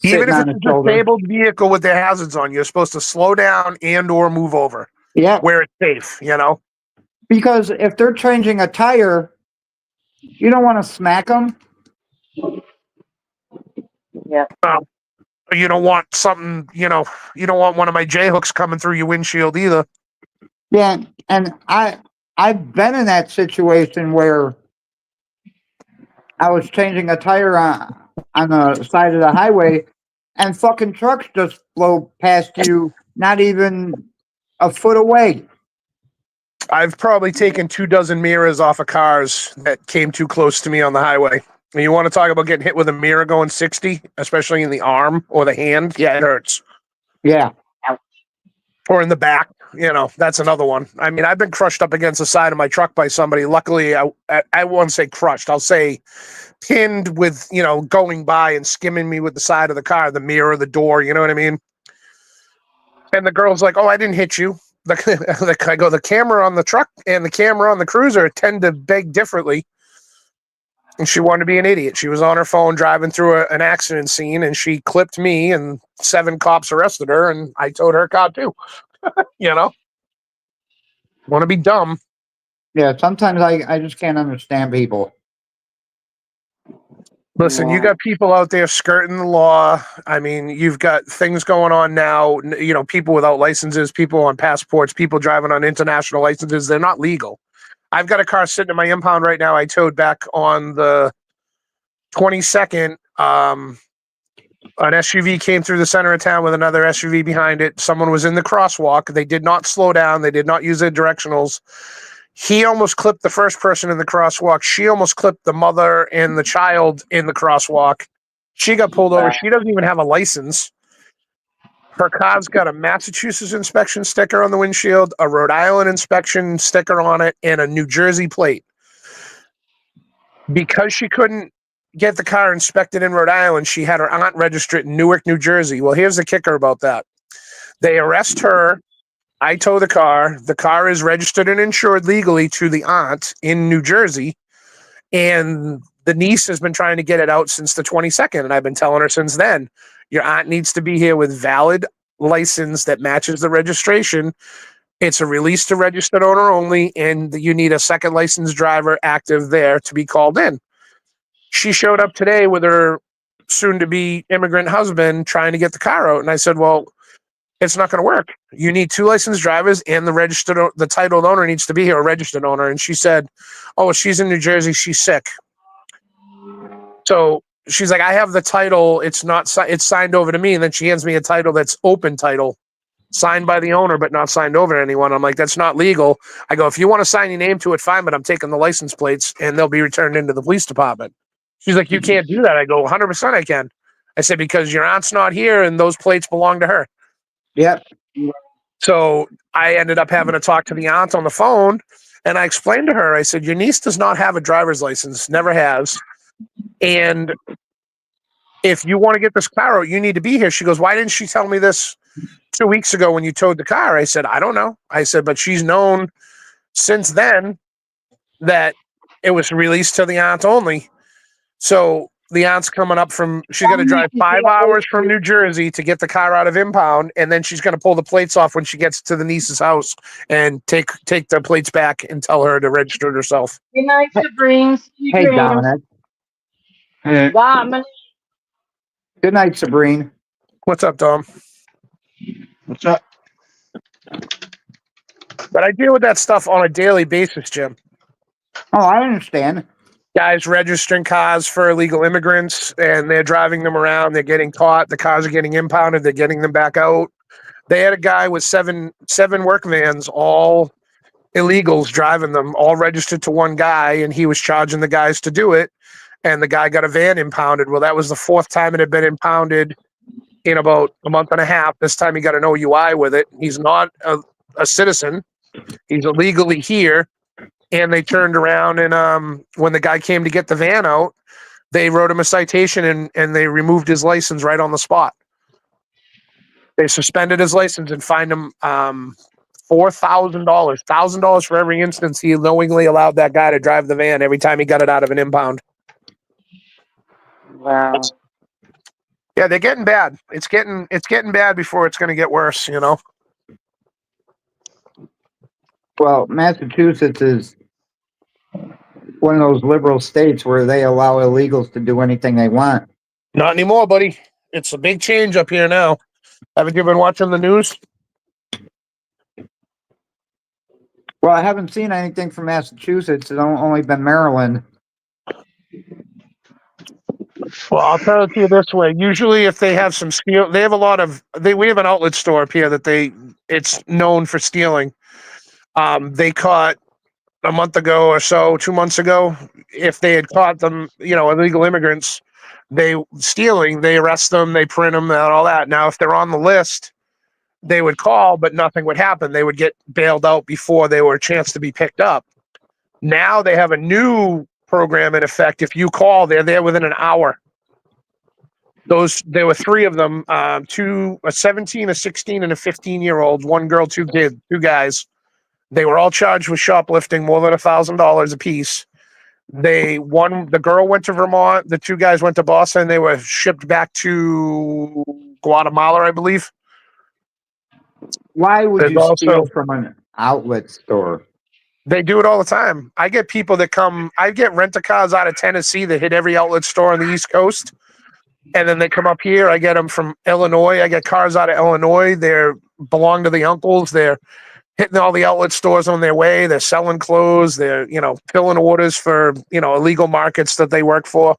Even if it's a disabled vehicle with their hazards on, you're supposed to slow down and or move over. Yeah. Where it's safe, Because if they're changing a tire, you don't want to smack them. Yeah. You don't want something, you don't want one of my J-hooks coming through your windshield either. Yeah, and I've been in that situation where I was changing a tire on the side of the highway, and fucking trucks just blow past you, not even a foot away. I've probably taken 24 mirrors off of cars that came too close to me on the highway. And you want to talk about getting hit with a mirror going 60, especially in the arm or the hand? Yeah, it hurts. Yeah. Or in the back, that's another one. I mean, I've been crushed up against the side of my truck by somebody. Luckily, I won't say crushed. I'll say pinned with, going by and skimming me with the side of the car, the mirror, the door, you know what I mean? And the girl's like, "Oh, I didn't hit you." I go, the camera on the truck and the camera on the cruiser tend to beg differently. And she wanted to be an idiot. She was on her phone driving through an accident scene, and she clipped me, and 7 cops arrested her, and I towed her car too. Want to be dumb. Yeah, sometimes I just can't understand people. Listen, you got people out there skirting the law. I mean, you've got things going on now, people without licenses, people on passports, people driving on international licenses. They're not legal. I've got a car sitting in my impound right now. I towed back on the 22nd. An SUV came through the center of town with another SUV behind it. Someone was in the crosswalk. They did not slow down. They did not use their directionals. He almost clipped the first person in the crosswalk. She almost clipped the mother and the child in the crosswalk. She got pulled over. She doesn't even have a license. Her car's got a Massachusetts inspection sticker on the windshield, a Rhode Island inspection sticker on it, and a New Jersey plate. Because she couldn't get the car inspected in Rhode Island, she had her aunt register it in Newark, New Jersey. Well, here's the kicker about that. They arrest her. I tow the car. The car is registered and insured legally to the aunt in New Jersey. And the niece has been trying to get it out since the 22nd. And I've been telling her since then, your aunt needs to be here with valid license that matches the registration. It's a release to registered owner only. And you need a second licensed driver active there to be called in. She showed up today with her soon-to-be immigrant husband trying to get the car out. And I said, well, it's not going to work. You need 2 licensed drivers, and the titled owner needs to be here, a registered owner. And she said, oh, she's in New Jersey. She's sick. So she's like, I have the title. It's signed over to me. And then she hands me a title that's open title, signed by the owner, but not signed over to anyone. I'm like, that's not legal. I go, if you want to sign your name to it, fine, but I'm taking the license plates and they'll be returned into the police department. She's like, you can't do that. I go, 100% I can. I said, because your aunt's not here and those plates belong to her. Yep. So I ended up having to talk to the aunt on the phone, and I explained to her, I said, your niece does not have a driver's license, never has. And if you want to get this car out, you need to be here. She goes, why didn't she tell me this 2 weeks ago when you towed the car? I said, I don't know. I said, but she's known since then that it was released to the aunt only. So the aunt's coming up she's going to drive 5 hours from New Jersey to get the car out of impound. And then she's going to pull the plates off when she gets to the niece's house and take the plates back and tell her to register it herself. Good night, Sabrina. Hey, Dominic. Hey, Dominic. Good night, Sabrina. What's up, Dom? what's up? But I deal with that stuff on a daily basis, Jim. Oh, I understand. Guys registering cars for illegal immigrants, and they're driving them around. They're getting caught. The cars are getting impounded. They're getting them back out. They had a guy with seven work vans, all illegals driving them, all registered to one guy, and he was charging the guys to do it. And the guy got a van impounded. Well, that was the 4th time it had been impounded in about a month and a half. This time he got an OUI with it. He's not a citizen. He's illegally here. And they turned around, and when the guy came to get the van out, they wrote him a citation and they removed his license right on the spot. They suspended his license and fined him $4,000, $1,000 for every instance he knowingly allowed that guy to drive the van every time he got it out of an impound. Wow. Yeah, they're getting bad. It's getting bad before it's going to get worse, Well, Massachusetts is one of those liberal states where they allow illegals to do anything they want. Not anymore, buddy. It's a big change up here now. Haven't you been watching the news? Well, I haven't seen anything from Massachusetts. It's only been Maryland. Well, I'll tell it to you this way. Usually if they have some steal, they have a lot of, we have an outlet store up here that it's known for stealing. They caught a month ago or so, 2 months ago, if they had caught them, illegal immigrants, they stealing, they arrest them, they print them, and all that. Now, if they're on the list, they would call, but nothing would happen. They would get bailed out before they were a chance to be picked up. Now they have a new program in effect. If you call, they're there within an hour. There were three of them, a 17, a 16, and a 15-year-old, one girl, two guys. They were all charged with shoplifting, more than $1,000 apiece. The girl went to Vermont, the two guys went to Boston. They were shipped back to Guatemala, I believe. Why would There's you steal also- from an outlet store? They do it all the time. I get people that come. I get rent-a-cars out of Tennessee that hit every outlet store on the East Coast, and then they come up here. I get them from Illinois. I get cars out of Illinois. They belong to the uncles. They're hitting all the outlet stores on their way. They're selling clothes. They're filling orders for illegal markets that they work for.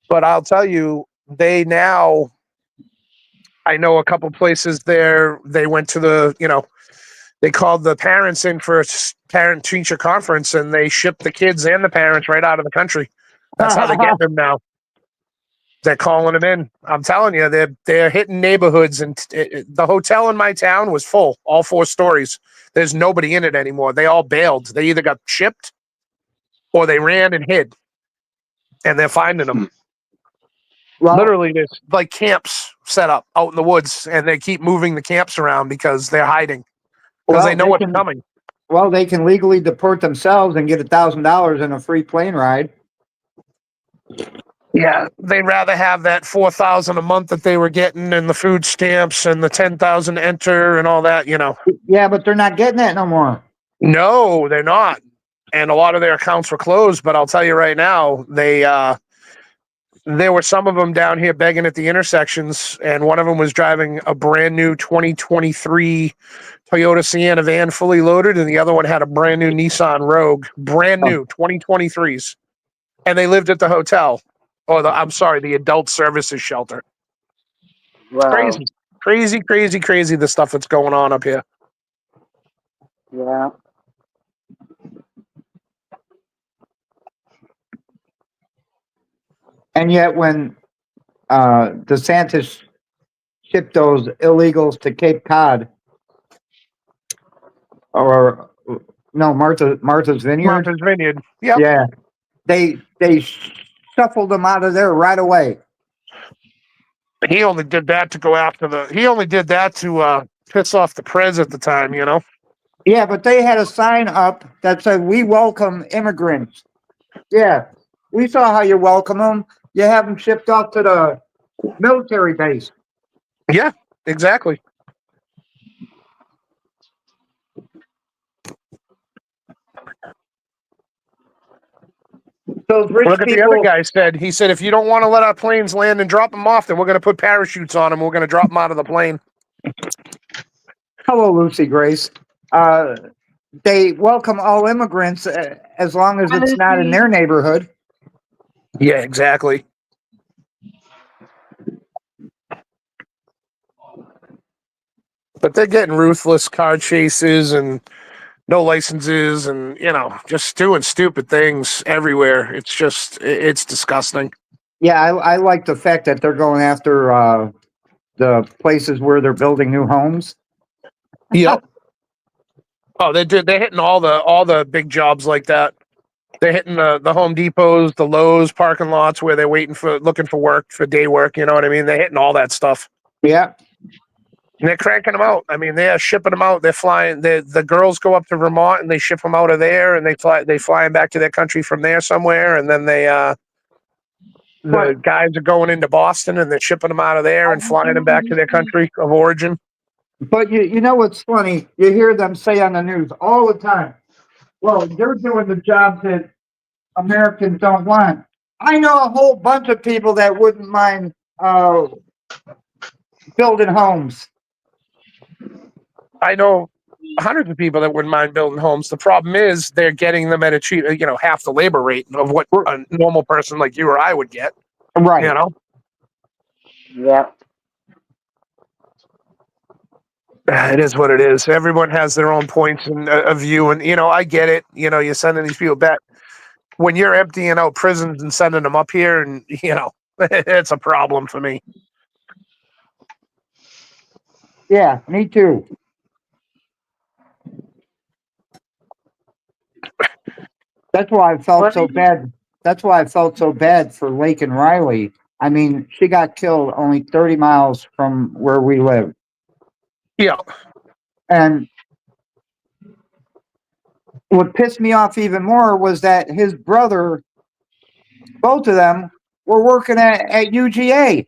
But I'll tell you, I know a couple places there. They went to they called the parents in for a parent-teacher conference, and they shipped the kids and the parents right out of the country. That's how they get them now. They're calling them in. I'm telling you, they're hitting neighborhoods, and the hotel in my town was full, all 4 stories. There's nobody in it anymore. They all bailed. They either got shipped or they ran and hid, and they're finding them. Well, Literally, there's like camps set up out in the woods, and they keep moving the camps around because they're hiding. Because they know what's coming. Well, they can legally deport themselves and get $1,000 and a free plane ride. Yeah, they'd rather have that $4,000 a month that they were getting, and the food stamps, and the $10,000 to enter, and all that. Yeah, but they're not getting that no more. No, they're not. And a lot of their accounts were closed. But I'll tell you right now, there were some of them down here begging at the intersections, and one of them was driving a brand new 2023 Toyota Sienna van, fully loaded, and the other one had a brand new Nissan Rogue, brand new 2023s, and they lived at the hotel, or the adult services shelter. Wow. Crazy, the stuff that's going on up here. Yeah. And yet when DeSantis shipped those illegals to Cape Cod, or no, Martha's Vineyard. Martha's Vineyard. Yep. Yeah, they shuffled them out of there right away. He only did that to go after He only did that to piss off the prez at the time. Yeah, but they had a sign up that said, "We welcome immigrants." Yeah, we saw how you welcome them. You have them shipped off to the military base. Yeah, exactly. Those rich Look at the people. other guy said. He said, if you don't want to let our planes land and drop them off, then we're going to put parachutes on them. We're going to drop them out of the plane. Hello, Lucy Grace. They welcome all immigrants as long as it's not in their neighborhood. Yeah, exactly. But they're getting ruthless car chases and no licenses and, just doing stupid things everywhere. It's disgusting. Yeah, I like the fact that they're going after the places where they're building new homes. Yep. Oh, they're hitting all the big jobs like that. They're hitting the Home Depots, the Lowe's parking lots where they're looking for work, for day work. You know what I mean? They're hitting all that stuff. Yeah. And they're cranking them out. I mean, they're shipping them out. They're flying. The girls go up to Vermont and they ship them out of there, and they fly them back to their country from there somewhere. And then the guys are going into Boston and they're shipping them out of there and flying them back to their country of origin. But you know what's funny? You hear them say on the news all the time, well, they're doing the jobs that Americans don't want. I know a whole bunch of people that wouldn't mind building homes. I know hundreds of people that wouldn't mind building homes. The problem is they're getting them at a cheap, half the labor rate of what a normal person like you or I would get. Right. Yeah. It is what it is. Everyone has their own points and of view, and I get it. You're sending these people back when you're emptying out prisons and sending them up here, and it's a problem for me. Yeah, me too. That's why I felt What so did you- bad. That's why I felt so bad for Lake and Riley. I mean, she got killed only 30 miles from where we live. Yeah, And what pissed me off even more was that his brother, both of them, were working at UGA.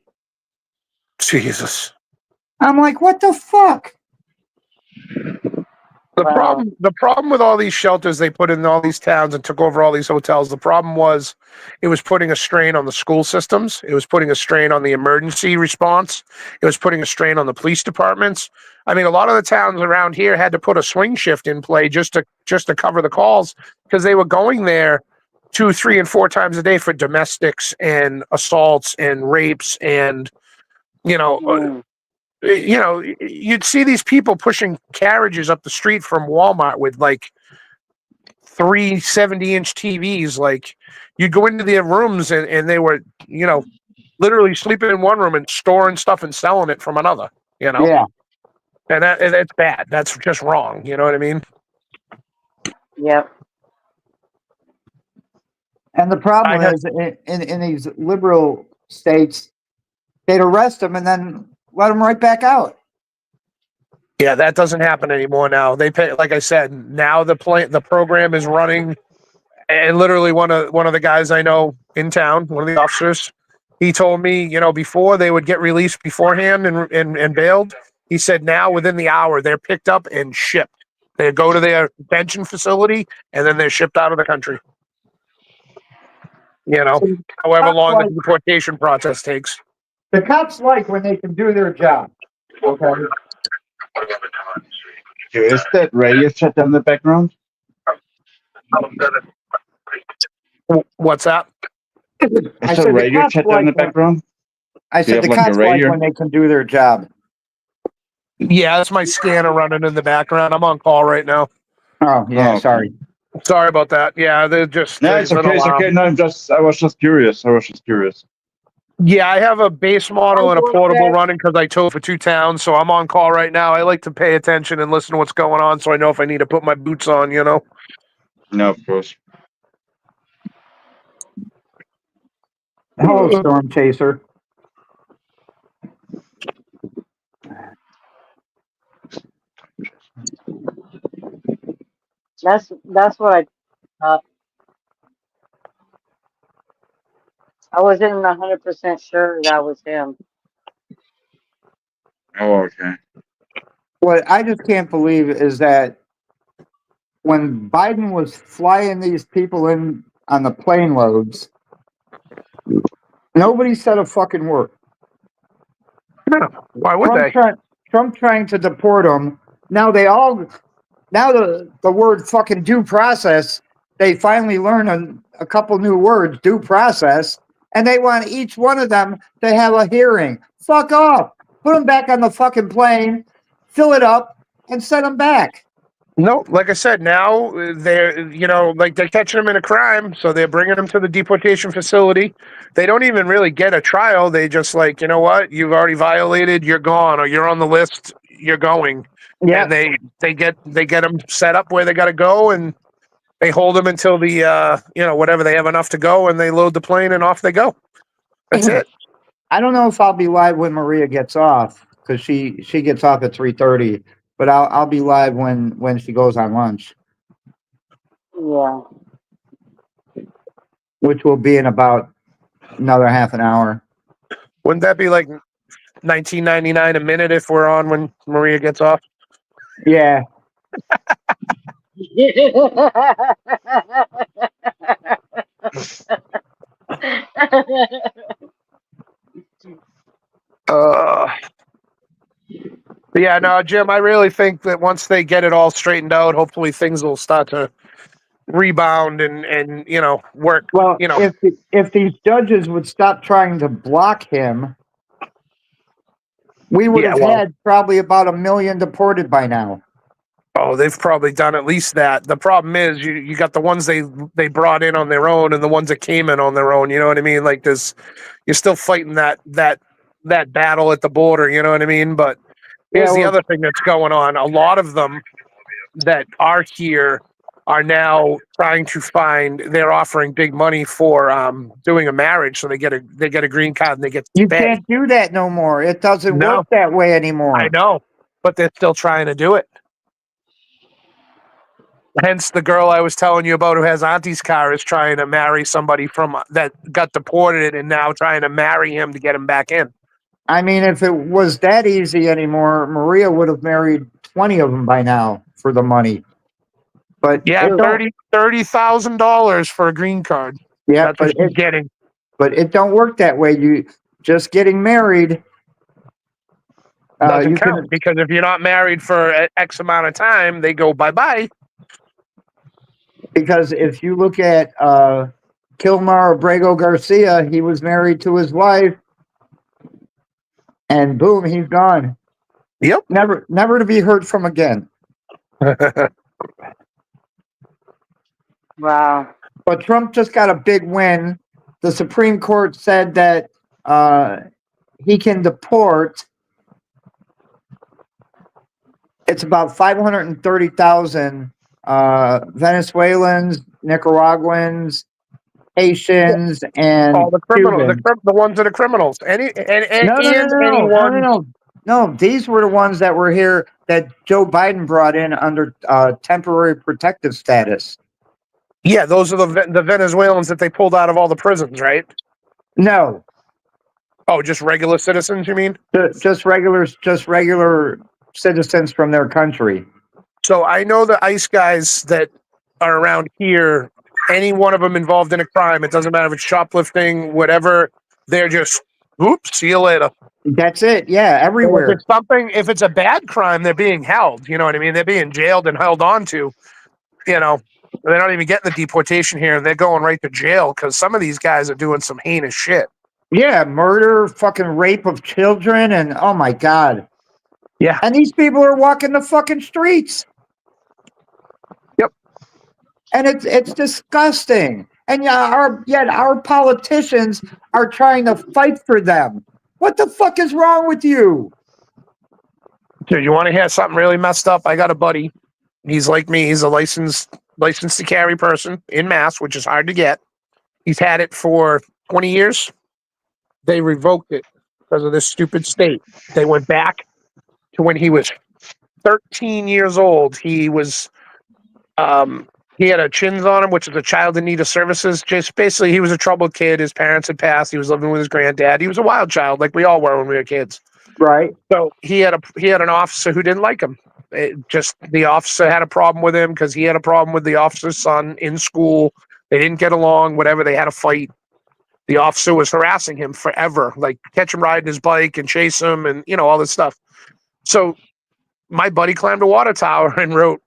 Jesus. I'm like, what the fuck? Wow. The problem with all these shelters they put in all these towns and took over all these hotels, the problem was it was putting a strain on the school systems. It was putting a strain on the emergency response. It was putting a strain on the police departments. I mean, a lot of the towns around here had to put a swing shift in play just to cover the calls because they were going there 2, 3, and 4 times a day for domestics and assaults and rapes and you know Mm. you'd see these people pushing carriages up the street from Walmart with like 3 70-inch TVs. Like you'd go into their rooms and they were, literally sleeping in one room and storing stuff and selling it from another, Yeah. and that's bad. That's just wrong. You know what I mean? Yep. And the problem I had- is in these liberal states, they'd arrest them and then let them right back out. Yeah, that doesn't happen anymore now. They pay, like I said, now the program is running. And literally one of the guys I know in town, one of the officers, he told me, before they would get released beforehand and bailed. He said now within the hour they're picked up and shipped. They go to their detention facility and then they're shipped out of the country. However long the deportation process takes. The cops like when they can do their job. Okay. Is that radio shut down in the background? What's that? I Is said that the radio cops shut down in the like when- background? I You said have the like a cops like radio? when they can do their job. Yeah, that's my scanner running in the background. I'm on call right now. Oh yeah, Oh, okay. sorry. Sorry about that. Yeah, they're just. No, there's it's an okay. It's alarm. okay. No, I was just curious. Yeah, I have a base model and a Okay. portable running because I tow for 2 towns, so I'm on call right now. I like to pay attention and listen to what's going on, so I know if I need to put my boots on. No, of course. Hello, Storm Chaser. That's what I thought. I wasn't 100% sure that was him. Oh, okay. What I just can't believe is that when Biden was flying these people in on the plane loads, nobody said a fucking word. Why would they? Trump trying to deport them. Now the word fucking due process, they finally learn a couple new words, due process, and they want each one of them to have a hearing. Fuck off. Put them back on the fucking plane, fill it up, and send them back. No, like I said, now they're, like they're catching them in a crime, so they're bringing them to the deportation facility. They don't even really get a trial. They just like, you know what? You've already violated. You're gone, or you're on the list. You're going. Yeah. And they get them set up where they got to go, and they hold them until the whatever they have enough to go, and they load the plane and off they go. That's it. I don't know if I'll be live when Maria gets off because she gets off at 3:30, but I'll be live when she goes on lunch, Yeah. which will be in about another half an hour. Wouldn't that be like $19.99 a minute if we're on when Maria gets off? Yeah. But yeah, no, Jim, I really think that once they get it all straightened out, hopefully things will start to rebound and work. Well, if these judges would stop trying to block him, We would Yeah, have well- had probably about 1 million deported by now. Oh, they've probably done at least that. The problem is you got the ones they brought in on their own and the ones that came in on their own. You know what I mean? Like you're still fighting that battle at the border. You know what I mean? But here's the well, other thing that's going on. A lot of them that are here are now trying to find. They're offering big money for doing a marriage, so they get a green card and they get to you stay. can't do that no more. It doesn't No. work that way anymore. I know, but they're still trying to do it. Hence, the girl I was telling you about who has Auntie's car is trying to marry somebody from that got deported and now trying to marry him to get him back in. I mean, if it was that easy anymore, Maria would have married 20 of them by now for the money. But Yeah, it don't- $30,000 for a green card. yeah, That's what she's getting. but it don't work that way. You just getting married. Doesn't You count can, because if you're not married for X amount of time, they go bye-bye. because if you look at Kilmar Abrego Garcia, he was married to his wife, and boom, he's gone. Yep. Never to be heard from again. Wow. But Trump just got a big win. The Supreme Court said that he can deport. It's about 530,000 Venezuelans, Nicaraguans, Haitians, and All the criminals, Cubans. the ones that are criminals. No, these were the ones that were here that Joe Biden brought in under temporary protective status. Yeah, those are the Venezuelans that they pulled out of all the prisons, right? No, Oh, just regular citizens, you mean? just regular citizens from their country. So I know the ICE guys that are around here, any one of them involved in a crime, it doesn't matter if it's shoplifting, whatever, they're just, oops, see you later. That's it. Yeah, If everywhere. it's if it's a bad crime, they're being held, you know what I mean? They're being jailed and held on to, you know. They're not even getting the deportation here, and they're going right to jail because some of these guys are doing some heinous shit. Yeah, murder, fucking rape of children, and oh my God. Yeah. And these people are walking the fucking streets. Yep. And it's disgusting. And yet our politicians are trying to fight for them. What the fuck is wrong with you? Dude, you want to hear something really messed up? I got a buddy. He's like me. He's a licensed to carry person in Mass, which is hard to get. He's had it for 20 years. They revoked it because of this stupid state. They went back to when he was 13 years old. He was, he had a chins on him, which is a child in need of services. Just basically, he was a troubled kid. His parents had passed. He was living with his granddad. He was a wild child, like we all were when we were kids. Right. So he had an officer who didn't like him. The officer had a problem with him because he had a problem with the officer's son in school. They didn't get along. Whatever, they had a fight. The officer was harassing him forever, like catch him riding his bike and chase him, and all this stuff. So my buddy climbed a water tower and wrote.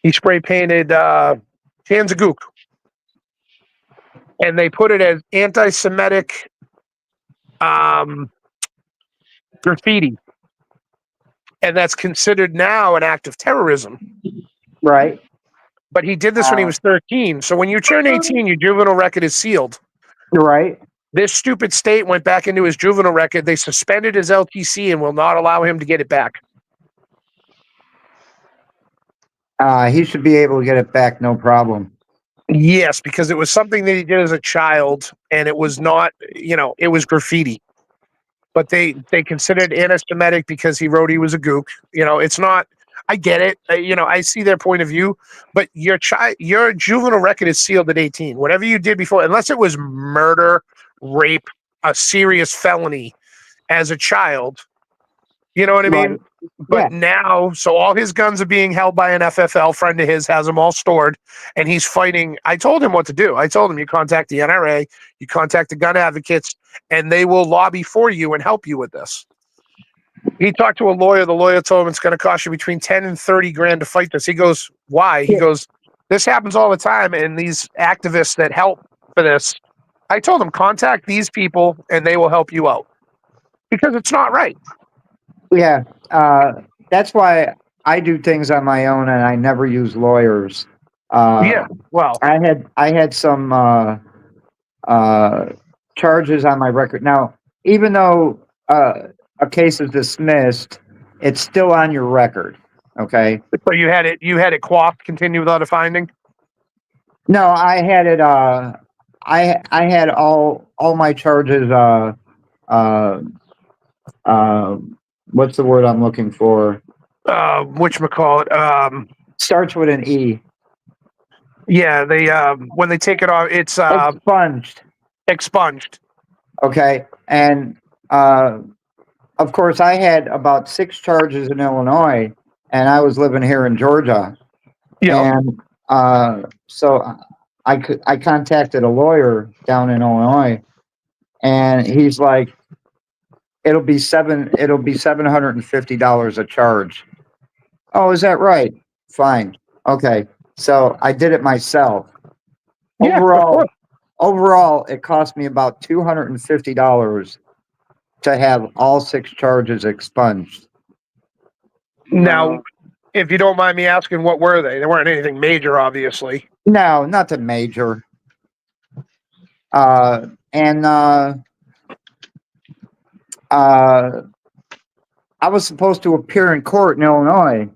He spray painted cans of gook, and they put it as anti-Semitic graffiti. And that's considered now an act of terrorism. Right. But he did this when he was 13. So when you turn 18, your juvenile record is sealed. Right. This stupid state went back into his juvenile record. They suspended his LTC and will not allow him to get it back. He should be able to get it back, no problem. Yes, because it was something that he did as a child, and it was not, it was graffiti. But they considered anti-Semitic because he wrote he was a gook. It's not. I get it. I see their point of view. But your juvenile record is sealed at 18. Whatever you did before, unless it was murder, rape, a serious felony as a child, you know what I mean? Right. But now, so all his guns are being held by an FFL friend of his, has them all stored, and he's fighting. I told him what to do. I told him, you contact the NRA, you contact the gun advocates, and they will lobby for you and help you with this. He talked to a lawyer. The lawyer told him it's going to cost you between 10 and 30 grand to fight this. He goes, why? He goes, this happens all the time, and these activists that help for this, I told him, contact these people, and they will help you out. because it's not right. Yeah, that's why I do things on my own and I never use lawyers. Yeah. Well, I had some charges on my record. Now, even though a case is dismissed, it's still on your record. Okay. so you had it quaffed, continue without a finding. No, I had it. I had all my charges. What's the word I'm looking for? Whatchamacallit? Starts with an E. Yeah, they when they take it off, it's Expunged. expunged. Okay, and of course, I had about 6 charges in Illinois, and I was living here in Georgia. Yeah. And so I contacted a lawyer down in Illinois, and he's like, it'll be $750 a charge. Oh, is that right? Fine. Okay. So I did it myself. Yeah, of course. Overall, it cost me about $250 to have all 6 charges expunged. Now, if you don't mind me asking, what were they? They weren't anything major, obviously. No, not the major. I was supposed to appear in court in Illinois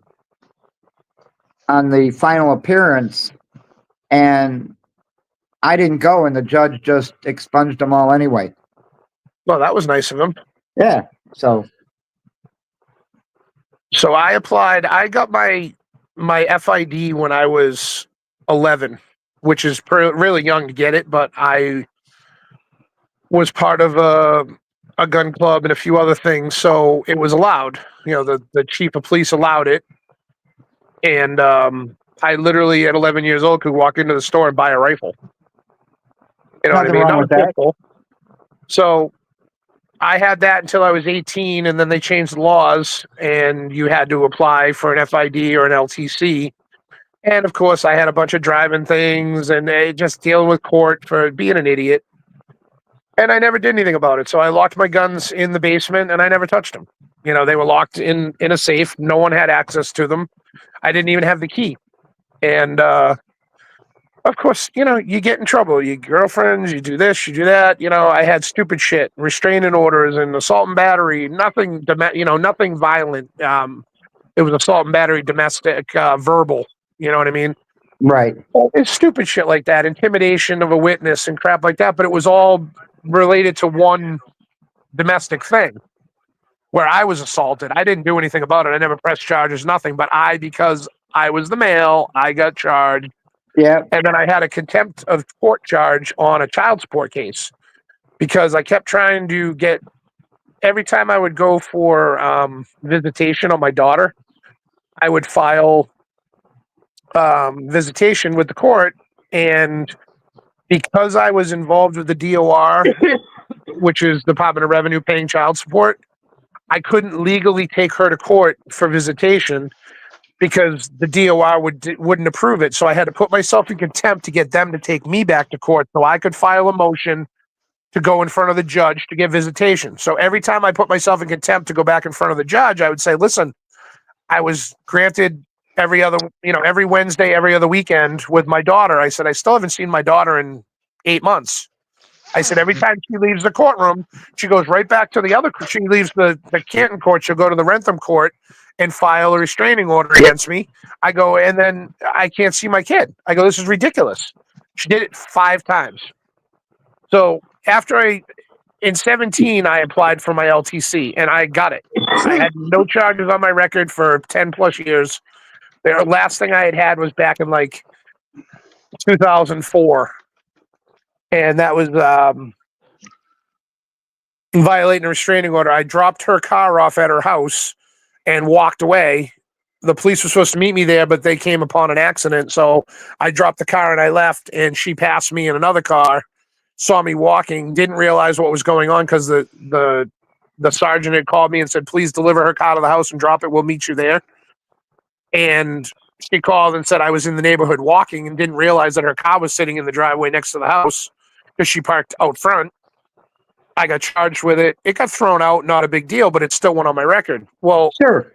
on the final appearance, and I didn't go, and the judge just expunged them all anyway. Well, that was nice of him. Yeah. So I applied. I got my FID when I was 11, which is really young to get it, but I was part of a gun club and a few other things, so it was allowed. You know, the chief of police allowed it, and I literally at 11 years old could walk into the store and buy a rifle. You know Nothing what I mean? wrong Not with a that. pistol. So I had that until I was 18, and then they changed the laws, and you had to apply for an FID or an LTC. And of course, I had a bunch of driving things and just dealing with court for being an idiot. And I never did anything about it. So I locked my guns in the basement, and I never touched them. You know, they were locked in a safe. No one had access to them. I didn't even have the key. And of course, you know, you get in trouble. You girlfriends, you do this, you do that. You know, I had stupid shit, restraining orders and assault and battery. Nothing, nothing violent. It was assault and battery, domestic, verbal. You know what I mean? right. It's stupid shit like that, intimidation of a witness and crap like that. But it was all related to one domestic thing where I was assaulted. I didn't do anything about it. I never pressed charges, nothing. But because I was the male, I got charged. Yeah. And then I had a contempt of court charge on a child support case because I kept trying to get, every time I would go for visitation on my daughter, I would file visitation with the court. And because I was involved with the DOR, which is Department of Revenue paying child support, I couldn't legally take her to court for visitation because the DOR wouldn't approve it. So I had to put myself in contempt to get them to take me back to court so I could file a motion to go in front of the judge to get visitation. So every time I put myself in contempt to go back in front of the judge, I would say, listen, I was granted every Wednesday, every other weekend with my daughter. I said, I still haven't seen my daughter in 8 months. I said, every time she leaves the courtroom, she goes right back to she leaves the Canton court, she'll go to the Rentham court and file a restraining order against me. I go, and then I can't see my kid. I go, this is ridiculous. She did it 5 times. So in 17, I applied for my LTC and I got it. I had no charges on my record for 10 plus years. The last thing I had was back in like 2004. And that was violating a restraining order. I dropped her car off at her house and walked away. The police were supposed to meet me there, but they came upon an accident. So I dropped the car and I left, and she passed me in another car, saw me walking, didn't realize what was going on because the sergeant had called me and said, please deliver her car to the house and drop it. We'll meet you there. And she called and said I was in the neighborhood walking and didn't realize that her car was sitting in the driveway next to the house because she parked out front. I got charged with it. It got thrown out, not a big deal, but it still went on my record. Well, Sure.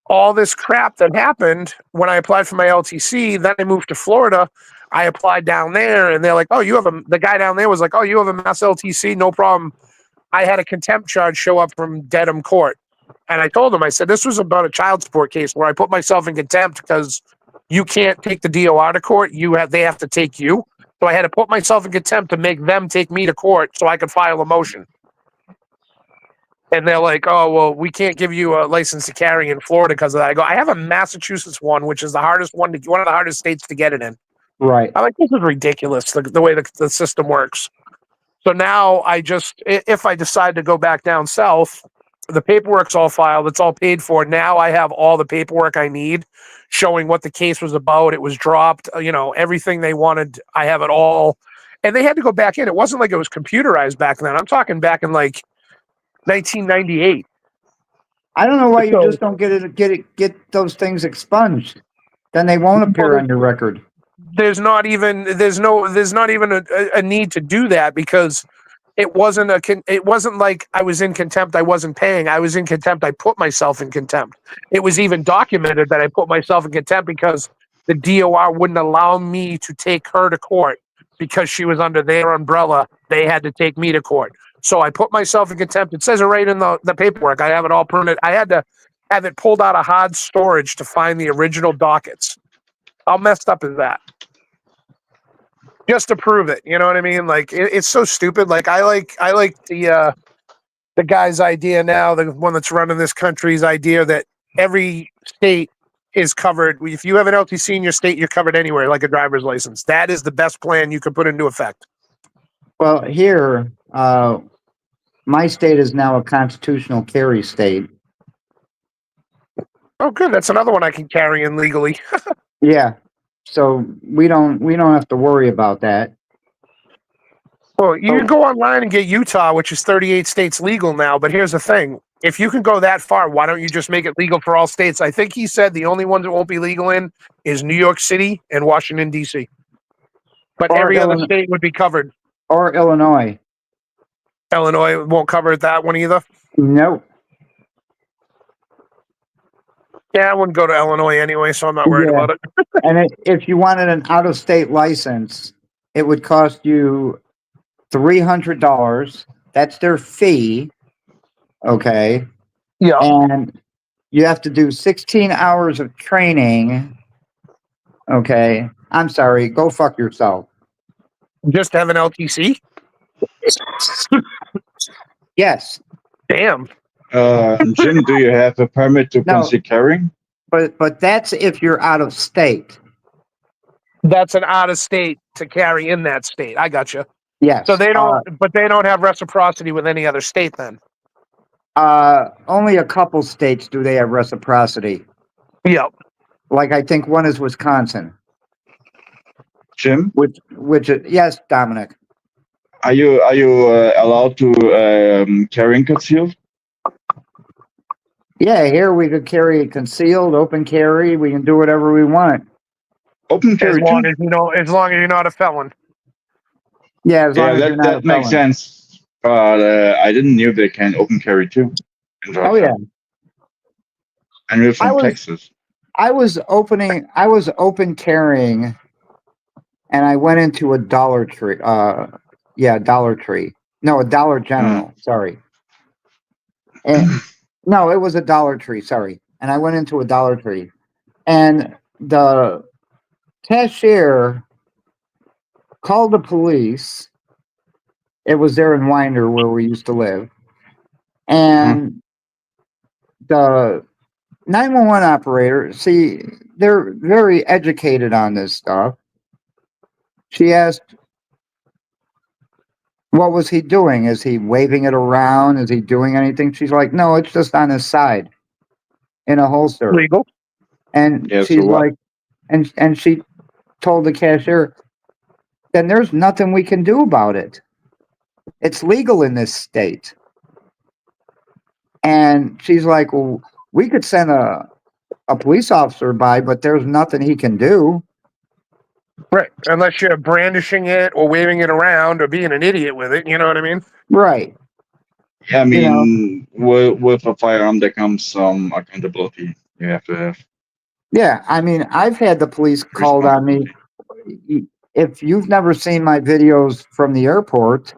all this crap that happened when I applied for my LTC, then I moved to Florida. I applied down there, and they're like, "Oh, the guy down there was like, oh, you have a mass LTC, no problem." I had a contempt charge show up from Dedham Court, and I told him, I said, this was about a child support case where I put myself in contempt because you can't take the DOR to court. They have to take you. So I had to put myself in contempt to make them take me to court so I could file a motion. And they're like, "Oh, well, we can't give you a license to carry in Florida because of that." I go, "I have a Massachusetts one, which is the hardest one, one of the hardest states to get it in." Right. I'm like, this is ridiculous, the way the system works. So now if I decide to go back down south, the paperwork's all filed. It's all paid for. Now I have all the paperwork I need showing what the case was about. It was dropped, everything they wanted. I have it all. And they had to go back in. It wasn't like it was computerized back then. I'm talking back in like 1998. I don't know why you So- just don't get those things expunged. Then they won't appear on your record. There's not even a need to do that because it wasn't like I was in contempt. I wasn't paying. I was in contempt. I put myself in contempt. It was even documented that I put myself in contempt because the DOR wouldn't allow me to take her to court because she was under their umbrella. They had to take me to court. So I put myself in contempt. It says it right in the paperwork. I have it all printed. I had to have it pulled out of hard storage to find the original dockets. How messed up is that? Just to prove it, you know what I mean? Like it's so stupid. Like I like the guy's idea now, the one that's running this country's idea that every state is covered. If you have an LTC in your state, you're covered anywhere, like a driver's license. That is the best plan you could put into effect. Well, here, my state is now a constitutional carry state. Oh, good. That's another one I can carry in legally. Yeah. So we don't have to worry about that. Well, you can go online and get Utah, which is 38 states legal now. But here's the thing. If you can go that far, why don't you just make it legal for all states? I think he said the only ones that won't be legal in is New York City and Washington, D.C. But Or every other Illinois. state would be covered. Or Illinois. Illinois won't cover that one either. Nope. Yeah, I wouldn't go to Illinois anyway, so I'm not worried Yeah. about it. And if you wanted an out-of-state license, it would cost you $300. That's their fee. Okay. Yeah. And you have to do 16 hours of training. Okay. I'm sorry. Go fuck yourself. Just to have an LTC? Yes. Damn. Jim, do you have a permit to No. conceal carrying? But that's if you're out of state. That's an out of state to carry in that state. I gotcha. Yes. So they don't have reciprocity with any other state then. Only a couple states do they have reciprocity. Yep. Like I think one is Wisconsin, Jim, yes, Dominic. are you allowed to carry and conceal? Yeah, here we could carry concealed, open carry. We can do whatever we want. Open As carry long too? as you're not a felon. Yeah, as long Yeah, as you're not that a makes felon. sense. But I didn't know they can open carry too. in Oh Georgia. yeah, And we're from I was- Texas. I was open carrying, and I went into a Dollar Tree. Dollar Tree. No, a Dollar General. Sorry. And no, it was a Dollar Tree. Sorry. And I went into a Dollar Tree, and the cashier called the police. It was there in Winder where we used to live, and the 911 operator, see, they're very educated on this stuff. She asked, what was he doing? Is he waving it around? Is he doing anything? She's like, no, it's just on his side in a holster. Legal. And Yeah, so she's what? like, and she told the cashier, then there's nothing we can do about it. It's legal in this state. And she's like, well, we could send a police officer by, but there's nothing he can do. Right. Unless you're brandishing it or waving it around or being an idiot with it. You know what I mean? Right. Yeah, I You know. mean, with a firearm, there comes some accountability you have to have. Yeah, I mean, I've had the police called on me. Responsibility. If you've never seen my videos from the airport,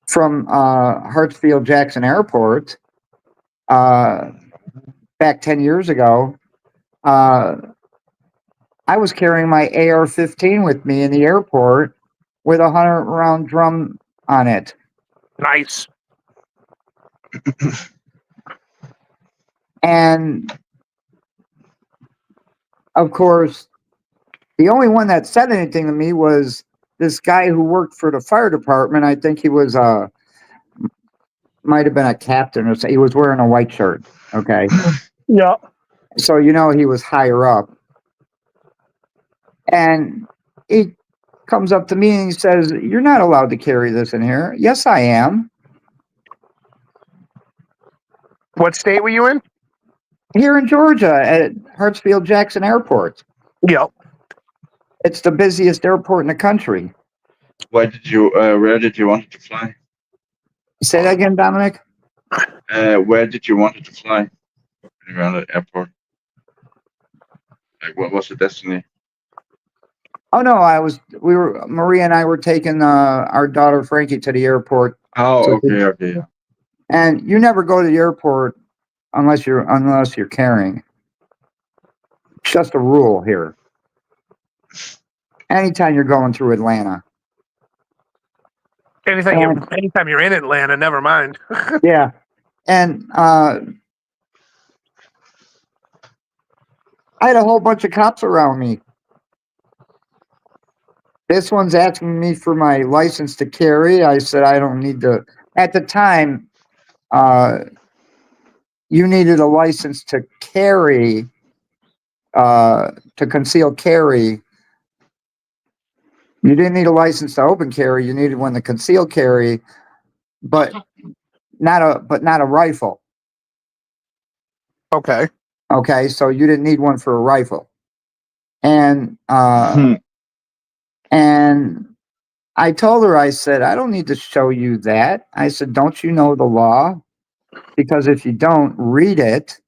from Hartsfield Jackson Airport, back 10 years ago, I was carrying my AR-15 with me in the airport with a 100-round drum on it. Nice. And of course, the only one that said anything to me was this guy who worked for the fire department. I think he was might have been a captain or so. He was wearing a white shirt. Okay. Yeah. So you know he was higher up. And he comes up to me and he says, "You're not allowed to carry this in here." Yes, I am. What state were you in? Here in Georgia at Hartsfield Jackson Airport. Yep. It's the busiest airport in the country. Where did you want it to fly? Say that again, Dominic? Where did you want it to fly? Around the airport. Like, what was the destiny? Oh no, Maria and I were taking our daughter Frankie to the airport. Oh, okay, yeah. And you never go to the airport unless you're carrying. It's just a rule here. Anytime you're going through Atlanta. Anytime you're in Atlanta, never mind. Yeah. And I had a whole bunch of cops around me. This one's asking me for my license to carry. I said I don't need to. At the time, you needed a license to carry, to conceal carry. You didn't need a license to open carry. You needed one to conceal carry, but not a rifle. Okay. Okay, so you didn't need one for a rifle. And and I told her, I said, I don't need to show you that. I said, don't you know the law? Because if you don't read it,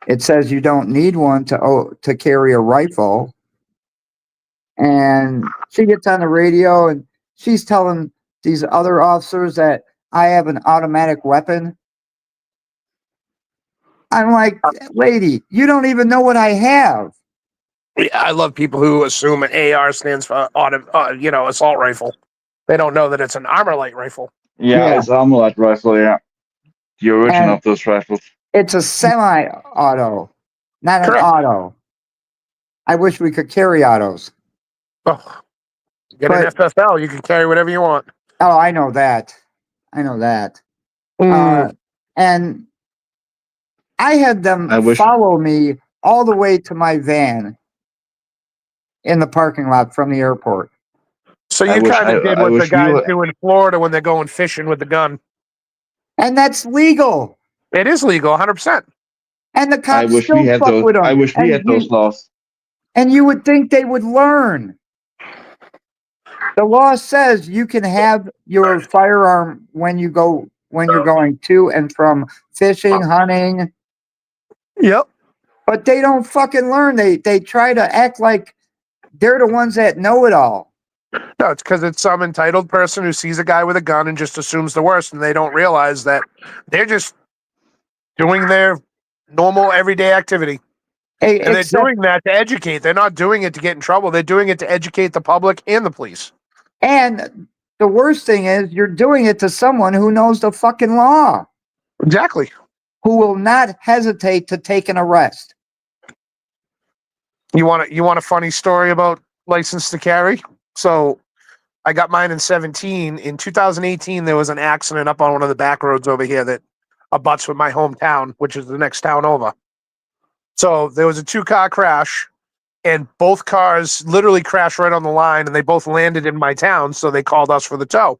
it says you don't need one to carry a rifle. And she gets on the radio and she's telling these other officers that I have an automatic weapon. I'm like, lady, you don't even know what I have. Yeah, I love people who assume an AR stands for assault rifle. They don't know that it's an Armalite rifle. Yeah, it's Armalite rifle, yeah. The origin of those rifles. It's a semi-auto, not Correct. an auto. I wish we could carry autos. Oh, get an FFL, you can carry whatever you want. Oh, I know that. And I had them follow me all the way to my van in the parking lot from the airport. So you kind of did what the guys do in Florida when they're going fishing with the gun. And that's legal. It is legal, 100%. And the cops still fuck with them. I wish we had those laws. And you would think they would learn. The law says you can have your firearm when you're going to and from fishing, hunting. Yep. But they don't fucking learn. They try to act like they're the ones that know it all. No, it's because it's some entitled person who sees a guy with a gun and just assumes the worst, and they don't realize that they're just doing their normal everyday activity. And they're doing that to educate. They're not doing it to get in trouble. They're doing it to educate the public and the police. And the worst thing is you're doing it to someone who knows the fucking law. Exactly. Who will not hesitate to take an arrest. You want a funny story about license to carry? So I got mine in 2017. In 2018, there was an accident up on one of the back roads over here that abuts with my hometown, which is the next town over. So there was a 2-car crash, and both cars literally crashed right on the line, and they both landed in my town, so they called us for the tow.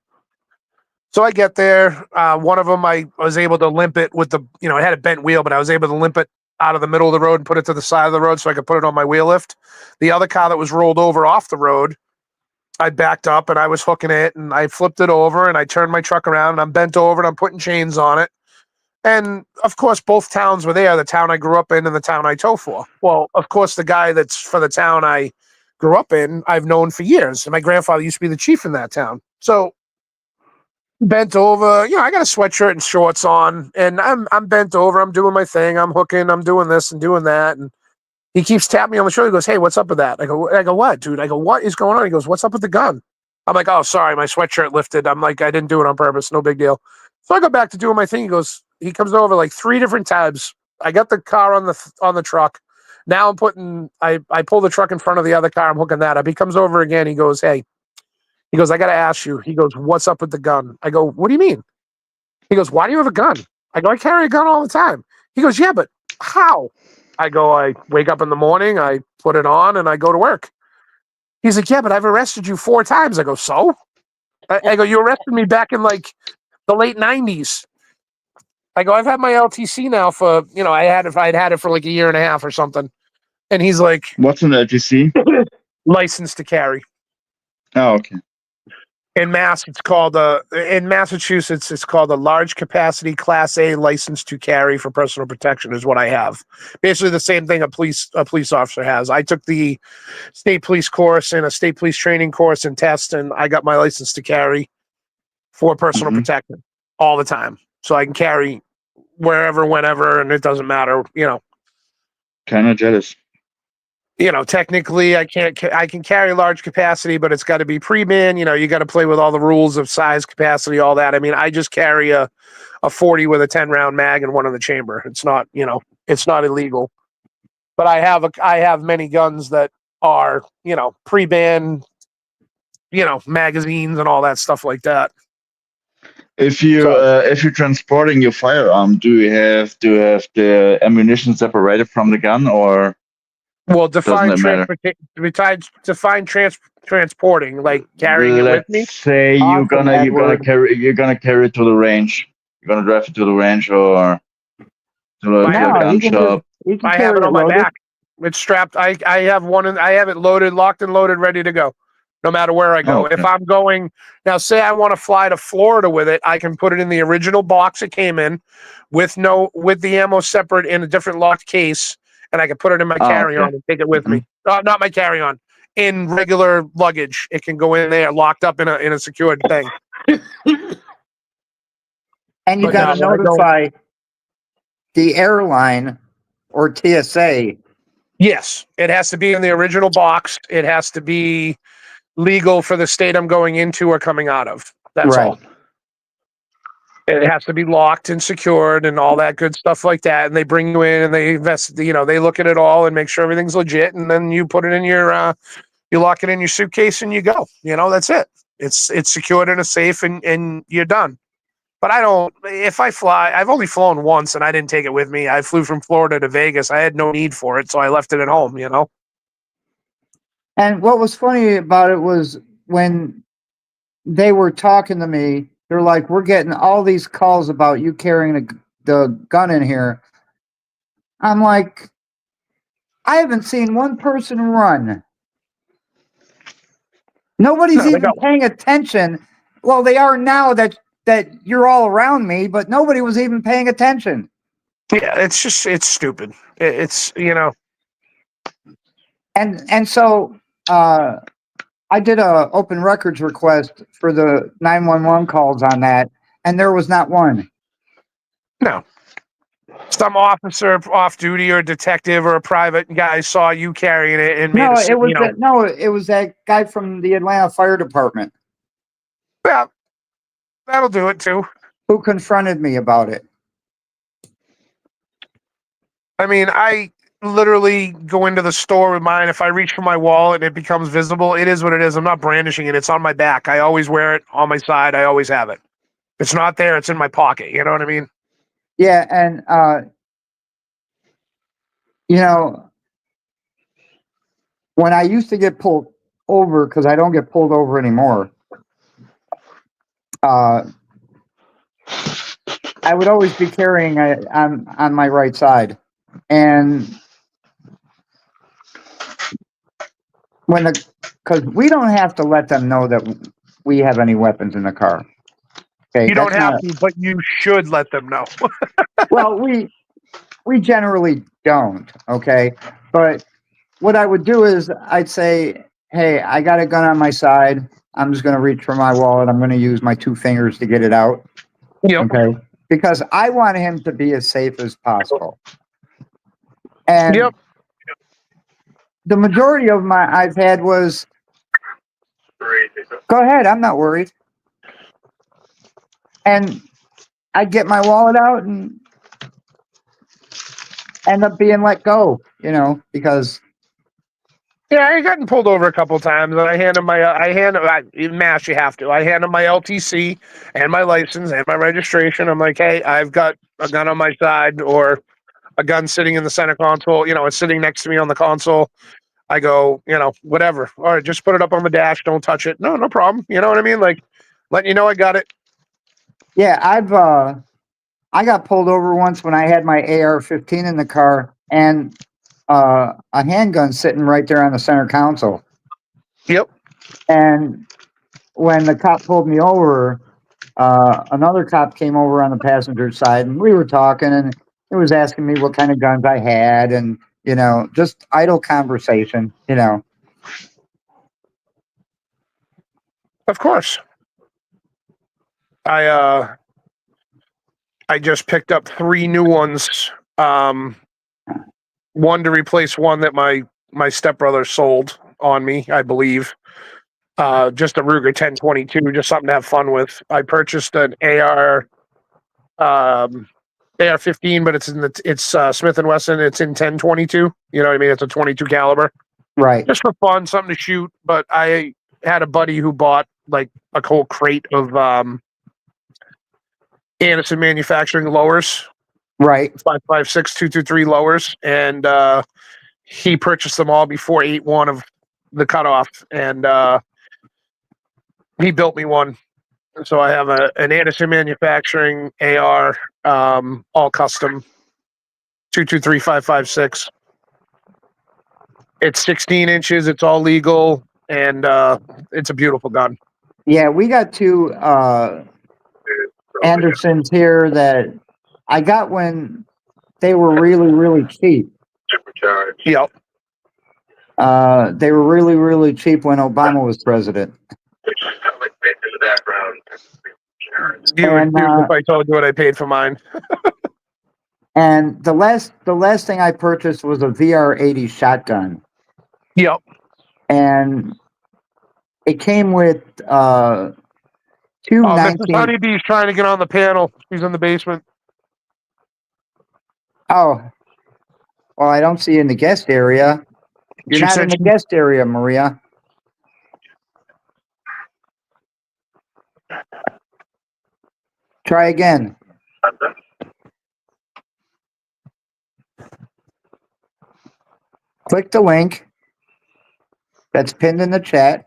So I get there. One of them, I was able to limp it with it had a bent wheel, but I was able to limp it out of the middle of the road and put it to the side of the road so I could put it on my wheel lift. The other car that was rolled over off the road, I backed up and I was hooking it and I flipped it over and I turned my truck around and I'm bent over and I'm putting chains on it. And of course, both towns were there, the town I grew up in and the town I tow for. Well, of course, the guy that's for the town I grew up in, I've known for years. And my grandfather used to be the chief in that town. So bent over, I got a sweatshirt and shorts on and I'm bent over, I'm doing my thing, I'm hooking, I'm doing this and doing that. And he keeps tapping me on the shoulder. He goes, "Hey, what's up with that?" I go, "What, dude?" I go, "What is going on?" He goes, "What's up with the gun?" I'm like, "Oh, sorry, my sweatshirt lifted." I'm like, "I didn't do it on purpose. No big deal." So I go back to doing my thing. He comes over like 3 different times. I got the car on the truck. Now I pull the truck in front of the other car. I'm hooking that up. He comes over again. He goes, "Hey," he goes, "I got to ask you." He goes, "What's up with the gun?" I go, "What do you mean?" He goes, "Why do you have a gun?" I go, "I carry a gun all the time." He goes, "Yeah, but how?" I go, "I wake up in the morning, I put it on, and I go to work." He's like, "Yeah, but I've arrested you 4 times." I go, "So?" I go, "You arrested me back in like the late 90s." I go, "I've had my LTC now for, I'd had it for like a year and a half or something." And he's like, What's an LTC? "License to carry." Oh, okay. In Massachusetts, it's called a large capacity Class A license to carry for personal protection is what I have. Basically the same thing a police officer has. I took the state police course and a state police training course and test, and I got my license to carry for personal Mhm. protection all the time. So I can carry wherever, whenever, and it doesn't matter, Kind of jealous. Technically I can carry large capacity, but it's got to be pre-ban. You got to play with all the rules of size, capacity, all that. I mean, I just carry a 40 with a 10 round mag and one in the chamber. It's not, it's not illegal, but I have many guns that are, pre-ban, magazines and all that stuff like that. If So, you're transporting your firearm, do you have the ammunition separated from the gun, or well, doesn't it matter? define transporting, like carrying it with Let's me. say Awesome, Edward. you're gonna carry it to the range. You're gonna drive it to the range or to I the have No, it. gun you can shop. I have carry it it on my loaded. back. It's strapped. I have one, and I have it loaded, locked and loaded, ready to go, no matter where I go. Oh, okay. If I'm going now, say I want to fly to Florida with it, I can put it in the original box it came in, with the ammo separate in a different locked case, and I can put it in my Oh, carry-on okay. and take it with Mhm. me. Not my carry-on, in regular luggage. It can go in there, locked up in a secured thing. And you But got now to when I go, notify the airline or TSA. yes, it has to be in the original box. It has to be legal for the state I'm going into or coming out of. That's Right. all. It has to be locked and secured and all that good stuff like that. And they bring you in and they invest, they look at it all and make sure everything's legit. And then you put it in you lock it in your suitcase and you go. That's it. It's secured in a safe and you're done. But if I fly, I've only flown once and I didn't take it with me. I flew from Florida to Vegas. I had no need for it. So I left it at home, And what was funny about it was when they were talking to me, they're like, "We're getting all these calls about you carrying the gun in here." I'm like, I haven't seen one person run. Nobody's No, they even got paying attention. Well, they are now that you're all around me, but nobody was even paying attention. Yeah, it's stupid. It's And so I did a open records request for the 911 calls on that, and there was not one. no. Some officer off duty or detective or a private guy saw you carrying it and made No, a, it was that guy from the Atlanta Fire Department well, that'll do it too. who confronted me about it. I mean, I literally go into the store with mine. If I reach for my wallet and it becomes visible, it is what it is. I'm not brandishing it. It's on my back. I always wear it on my side. I always have it. If it's not there, it's in my pocket. You know what I mean? Yeah, and when I used to get pulled over, because I don't get pulled over anymore, I would always be carrying it on my right side. And when because we don't have to let them know that we have any weapons in the car. Okay, You don't that's have not- to, but you should let them know. Well, we generally don't. Okay, but what I would do is I'd say, hey, I got a gun on my side. I'm just going to reach for my wallet. I'm going to use my 2 fingers to get it out. Yep. Okay, because I want him to be as safe as possible. And Yep. the majority of my I've had was, go ahead, I'm not worried. And I'd get my wallet out and end up being let go, because Yeah, I gotten pulled over a couple times, and I hand him in Mass, you have to. I hand him my LTC and my license and my registration. I'm like, hey, I've got a gun on my side or a gun sitting in the center console. It's sitting next to me on the console. I go, whatever. All right, just put it up on the dash. Don't touch it. No problem. You know what I mean? Like, letting you know I got it. yeah, I got pulled over once when I had my AR-15 in the car and a handgun sitting right there on the center console. Yep. And when the cop pulled me over, another cop came over on the passenger side and we were talking and he was asking me what kind of guns I had and, just idle conversation, Of course. I just picked up 3 new ones. One to replace one that my stepbrother sold on me, I believe. Just a Ruger 1022, just something to have fun with. I purchased an AR-15, but it's Smith and Wesson. It's in 1022. You know what I mean? It's a 22 caliber, right. just for fun, something to shoot. But I had a buddy who bought like a whole crate of Anderson Manufacturing lowers, Right. 5.56 223 lowers, and he purchased them all before 8/1 of the cutoff, and he built me one. So I have an Anderson Manufacturing AR, all custom, 223 5.56. It's 16 inches. It's all legal, and it's a beautiful gun. Yeah, we got 2 Andersons here that I got when they were really, really cheap. Yep. They were really, really cheap when Obama was president. You would And, if I told you what I paid for mine. And the last thing I purchased was a VR-80 shotgun, Yep. and it came with 2 Oh, Mrs. 19. Honeybee's trying to get on the panel. She's in the basement. Oh, well, I don't see you in the guest area. You're She not said in the she- guest area, Maria. Try again. Click the link that's pinned in the chat.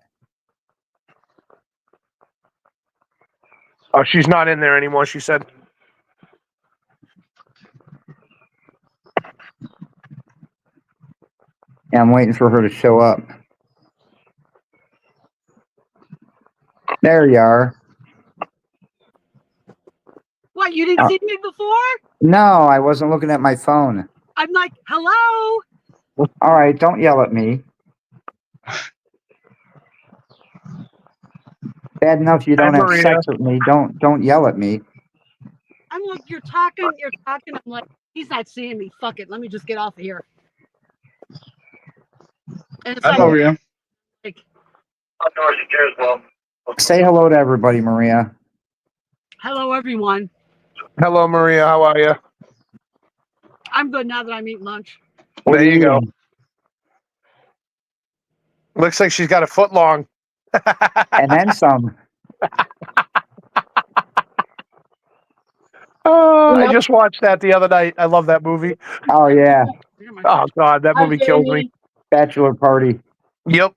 Oh, she's not in there anymore, she said. Yeah, I'm waiting for her to show up. There you are. What, you didn't see me before? No, I wasn't looking at my phone. I'm like, hello? All right, don't yell at me. Bad enough you don't Hi, have Maria. sex with me. Don't yell at me. I'm like, you're talking. I'm like, he's not seeing me. Fuck it. Let me just get off of here. And it's Hi, like, Maria. Say hello to everybody, Maria. hello, everyone. Hello, Maria. How are you? I'm good now that I'm eating lunch. What There are you go. eating? Looks like she's got a foot long. And then some. Oh, I just watched that the other night. I love that movie. Oh yeah, Oh God, that movie kills me. bachelor party. Yep.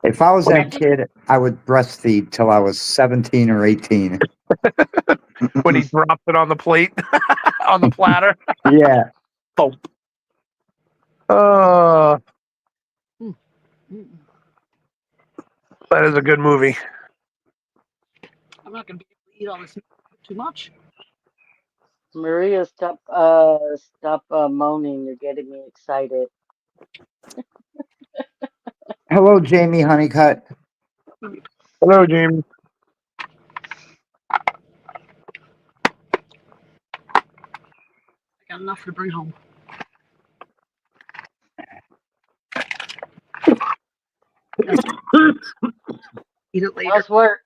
If I was When that kid, I would breastfeed till I was 17 or 18. When he drops it on the plate, on the platter. Yeah. Thump. Uh, That is a good movie. I'm not going to be able to eat all this too much. Maria, stop moaning. You're getting me excited. Hello, Jamie Honeycutt. Hello, James. I got enough to bring home. Eat it later. How's work?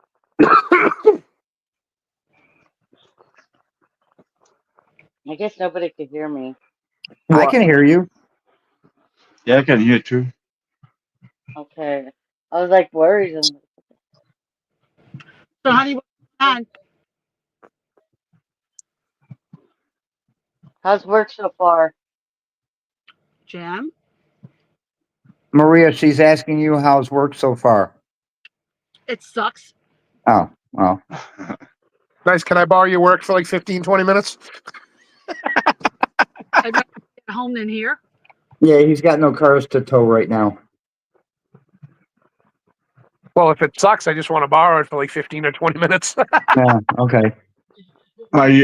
I guess nobody could hear me. I What? can hear you. Yeah, I can hear too. Okay. I was like worried. So, honey, what's going on? How's work so far? Jam? Maria, she's asking you how's work so far. It sucks. Oh, well. Nice. Can I borrow your work for like 15, 20 minutes? I'd rather be at home than here. Yeah, he's got no cars to tow right now. Well, if it sucks, I just want to borrow it for like 15 or 20 minutes. Yeah, okay.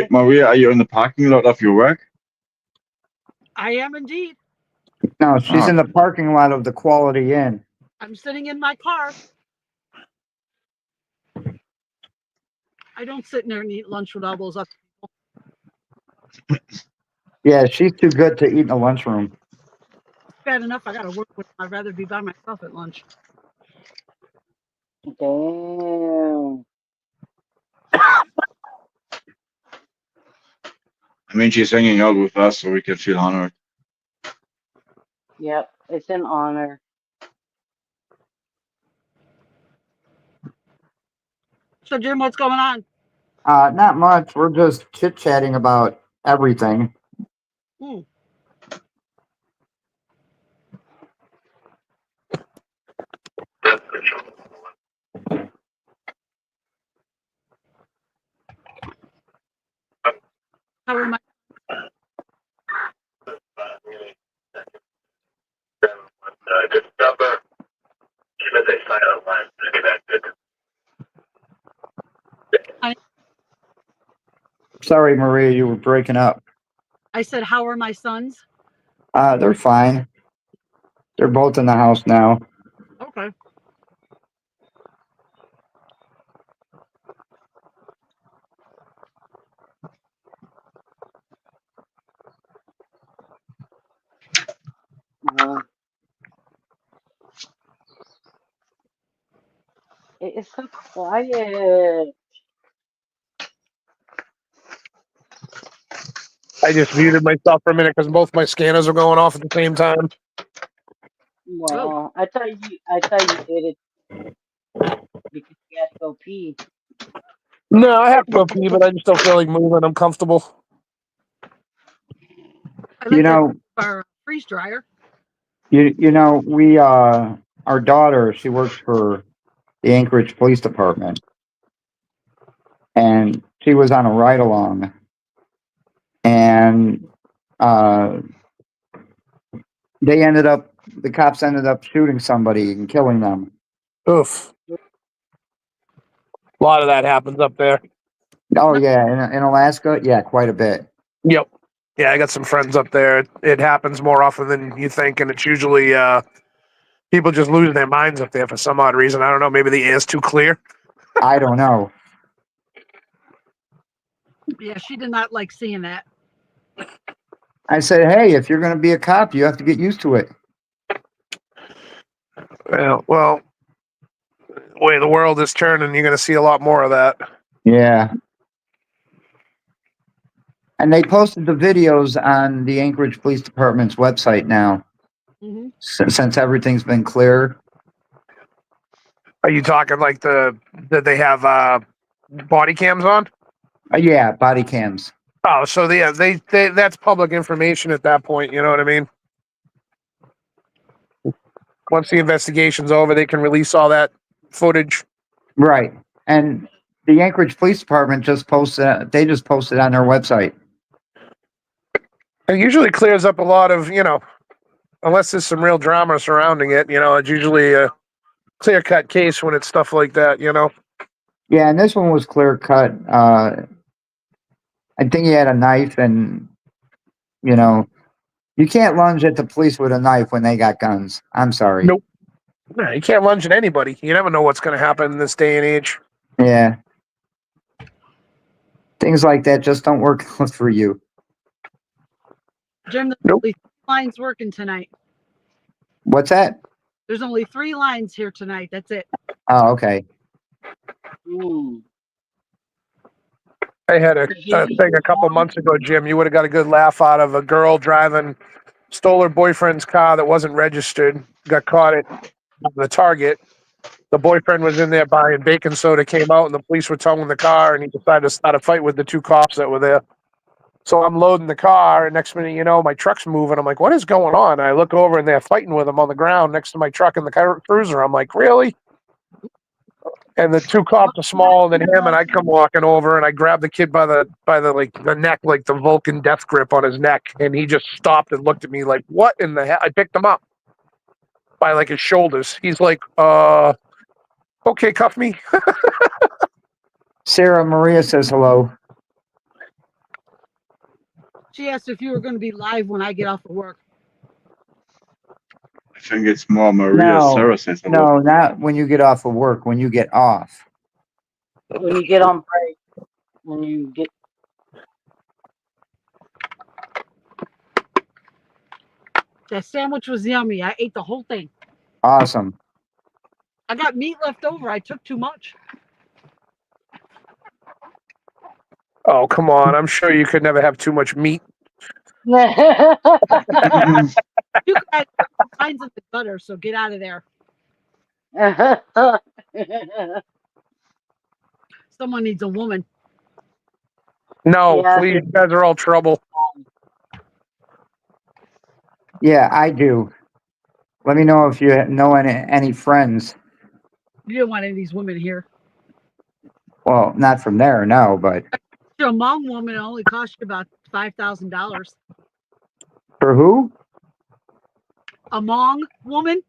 Maria, are you in the parking lot of your work? I am indeed. No, she's Oh. in the parking lot of the Quality Inn. I'm sitting in my car. I don't sit in there and eat lunch with all those other people. Yeah, she's too good to eat in the lunchroom. Bad enough I got to work with them. I'd rather be by myself at lunch. Damn. I mean, she's hanging out with us, so we can feel honored. Yep, it's an honor. So, Jim, what's going on? Not much. We're just chit-chatting about everything. Hmm. How are my Sorry, Maria, you were breaking up. I said, how are my sons? They're fine. They're both in the house now. Okay. Uh, it is so quiet. I just muted myself for a minute because both my scanners are going off at the same time. Well, I thought you did it because you had to go pee. No, I have to go pee, but I just don't feel like moving. I'm comfortable. I like You know, our freeze dryer. you know, our daughter, she works for the Anchorage Police Department, and she was on a ride along, and the cops ended up shooting somebody and killing them. Oof. A lot of that happens up there. Oh yeah, in Alaska, yeah, quite a bit. Yep. Yeah, I got some friends up there. It happens more often than you think, and it's usually people just lose their minds up there for some odd reason. I don't know. Maybe the air's too clear. I don't know. Yeah, she did not like seeing that. I said, hey, if you're going to be a cop, you have to get used to it. Well, the way the world is turning, you're going to see a lot more of that. Yeah. And they posted the videos on the Anchorage Police Department's website now, Mm-hmm. since everything's been cleared. Are you talking like that they have body cams on? Yeah, body cams. Oh, so they that's public information at that point. You know what I mean? Once the investigation's over, they can release all that footage. Right. And the Anchorage Police Department just posted on their website. It usually clears up a lot of, unless there's some real drama surrounding it, it's usually clear-cut case when it's stuff like that, you know? Yeah, and this one was clear cut. I think he had a knife, and you know, you can't lunge at the police with a knife when they got guns. I'm sorry. Nope. Yeah, you can't lunge at anybody. You never know what's going to happen in this day and age. Yeah. Things like that just don't work out for you. Jim, there's Nope. only 3 lines working tonight. What's that? There's only 3 lines here tonight. That's it. Oh, okay. Mm. I had a thing a couple months ago, Jim. You would have got a good laugh out of a girl stole her boyfriend's car that wasn't registered, got caught at the Target. The boyfriend was in there buying baking soda, came out, and the police were towing the car, and he decided to start a fight with the 2 cops that were there. So I'm loading the car, and next minute, you know, my truck's moving. I'm like, what is going on? I look over, and they're fighting with him on the ground next to my truck in the cruiser. I'm like, really? And the 2 cops are smaller than him, and I come walking over, and I grab the kid by the neck, like the Vulcan death grip on his neck, and he just stopped and looked at me like, what in the hell? I picked him up by like his shoulders. He's like, okay, cuff me. Sarah Maria says hello. She asked if you were going to be live when I get off of work. I think it's more Maria. No, Sarah says hello. No, not when you get off of work. When you get off. When you get on break, when you get That sandwich was yummy. I ate the whole thing. Awesome. I got meat left over. I took too much. Oh, come on. I'm sure you could never have too much meat. You guys lines in the gutter, so get out of there. Someone needs a woman. No, Yeah. please. You guys are all trouble. Yeah, I do. Let me know if you know any friends. You don't want any of these women here. Well, not from there, no, but You're a Hmong woman. It only cost you about $5,000. for who? A Hmong woman,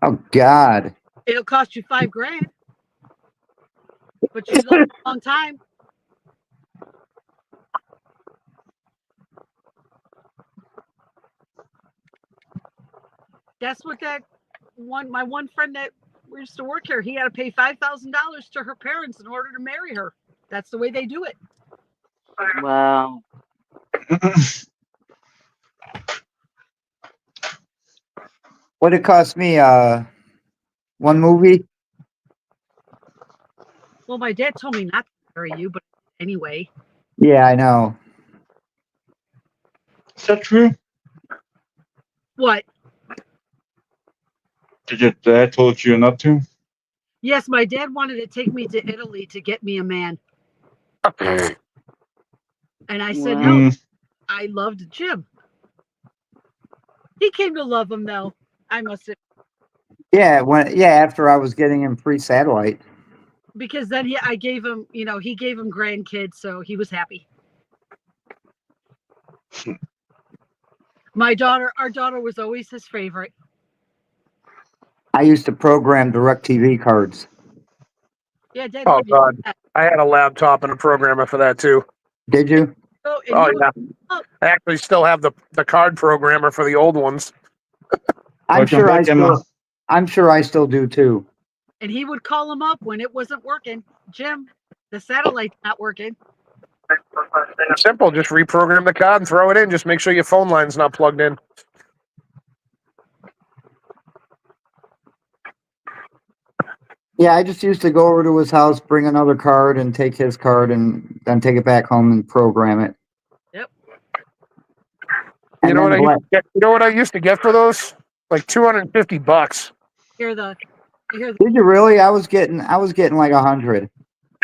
Oh God. it'll cost you $5,000. But she's a long time. That's what my one friend that used to work here, he had to pay $5,000 to her parents in order to marry her. That's the way they do it. Wow. What it cost me? One movie? Well, my dad told me not to marry you, but anyway. Yeah, I know. Is that true? What? Did your dad told you not to? Yes, my dad wanted to take me to Italy to get me a man. And I said, Wow. no, I loved Jim. He came to love him, though. I must have. Yeah, after I was getting him free satellite. Because then I gave him, he gave him grandkids, so he was happy. Our daughter was always his favorite. I used to program DirecTV cards. Yeah, Dad. Oh, God. I had a laptop and a programmer for that, too. Did you? Oh, Oh, yeah. I actually still have the card programmer for the old ones. I'm sure Emma. I still do too. And he would call him up when it wasn't working. Jim, the satellite's not working. Simple. Just reprogram the card and throw it in. Just make sure your phone line's not plugged in. Yeah, I just used to go over to his house, bring another card, and take his card, and then take it back home and program it. Yep. And You know then what I used to get for those? Like $250. Did you really? I was getting like 100.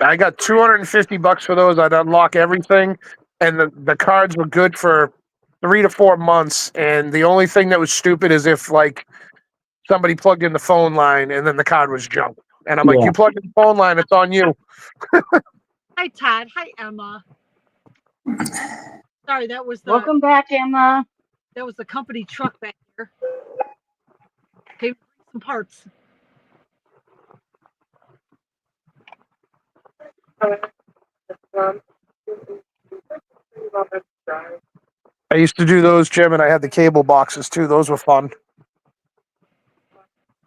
I got $250 for those. I'd unlock everything, and the cards were good for 3 to 4 months. And the only thing that was stupid is if like somebody plugged in the phone line and then the card was junk. And I'm like, Yeah. you plugged in the phone line, it's on you. Hi, Todd. Hi, Emma. Sorry, that was Welcome back, Emma. that was the company truck back here. Okay, some parts. I used to do those, Jim, and I had the cable boxes too. Those were fun.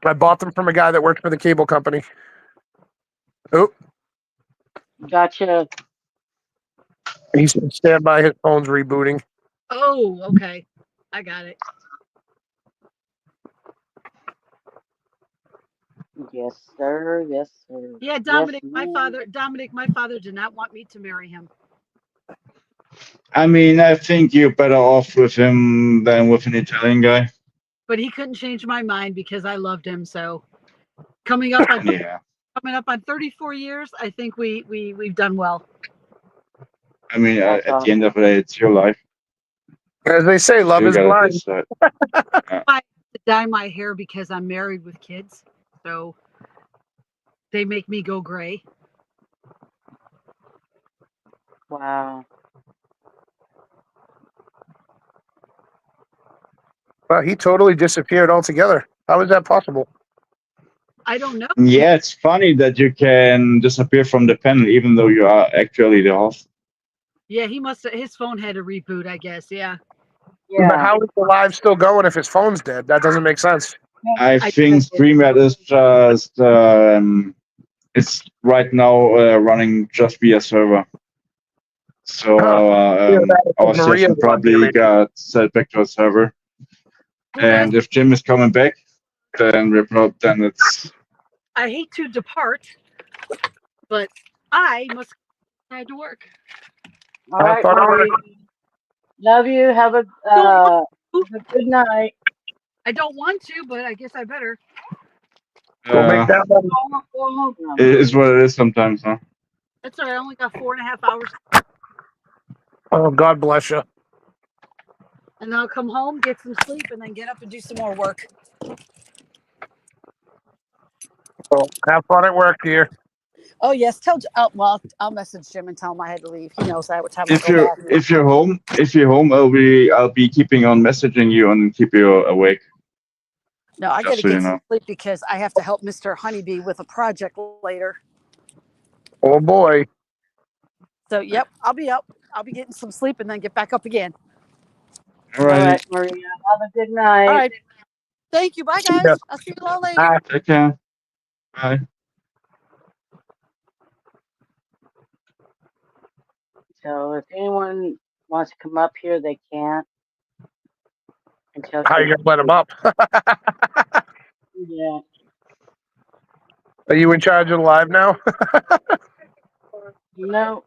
I bought them from a guy that worked for the cable company. Oh, Gotcha. he's been stand by. His phone's rebooting. Oh, okay. I got it. Yes, sir. Yes, sir. Yeah, Yes, Dominic, ma'am. my father did not want me to marry him. I mean, I think you're better off with him than with an Italian guy. But he couldn't change my mind because I loved him. So coming up on Yeah. 34 years, I think we've done well. I mean, That's at the end awesome. of the day, it's your life. As they say, love You is gotta blind. decide. I have to dye my hair because I'm married with kids. So they make me go gray. Wow. Well, he totally disappeared altogether. How is that possible? I don't know. Yeah, it's funny that you can disappear from the panel even though you are actually the host. Yeah, he must have, his phone had to reboot, I guess. Yeah. But Yeah. how is the live still going if his phone's dead? That doesn't make sense. I I- think StreamYard is just it's right now running just via server. So Yeah, that our is Maria session probably wondering. got set back to a server. Well, guys, And if Jim is coming back, then then it's I hate to depart, but I must go to work. All Have right, fun at Marie. work. Love you. Have a good night. I don't want to, but I guess I better. Go make that money. it is what it is sometimes, huh? That's all right. I only got 4.5 hours, Oh, God bless you. and then I'll come home, get some sleep, and then get up and do some more work. Well, have fun at work, dear. Oh yes, well, I'll message Jim and tell him I had to leave. He knows that what time I If go you're back. if you're home, I'll be keeping on messaging you and keep you awake. No, I got Just to so get you some know. sleep because I have to help Mr. Honeybee with a project later. Oh, boy. So yep, I'll be up. I'll be getting some sleep and then get back up again. All All right. right, Maria. Have a good night. All right. Thank you. Bye guys. Yeah. I'll see you all later. Bye. Take care. Bye. So if anyone wants to come up here, they can. Until How you going to let him up? Yeah. Are you in charge of the live now? No.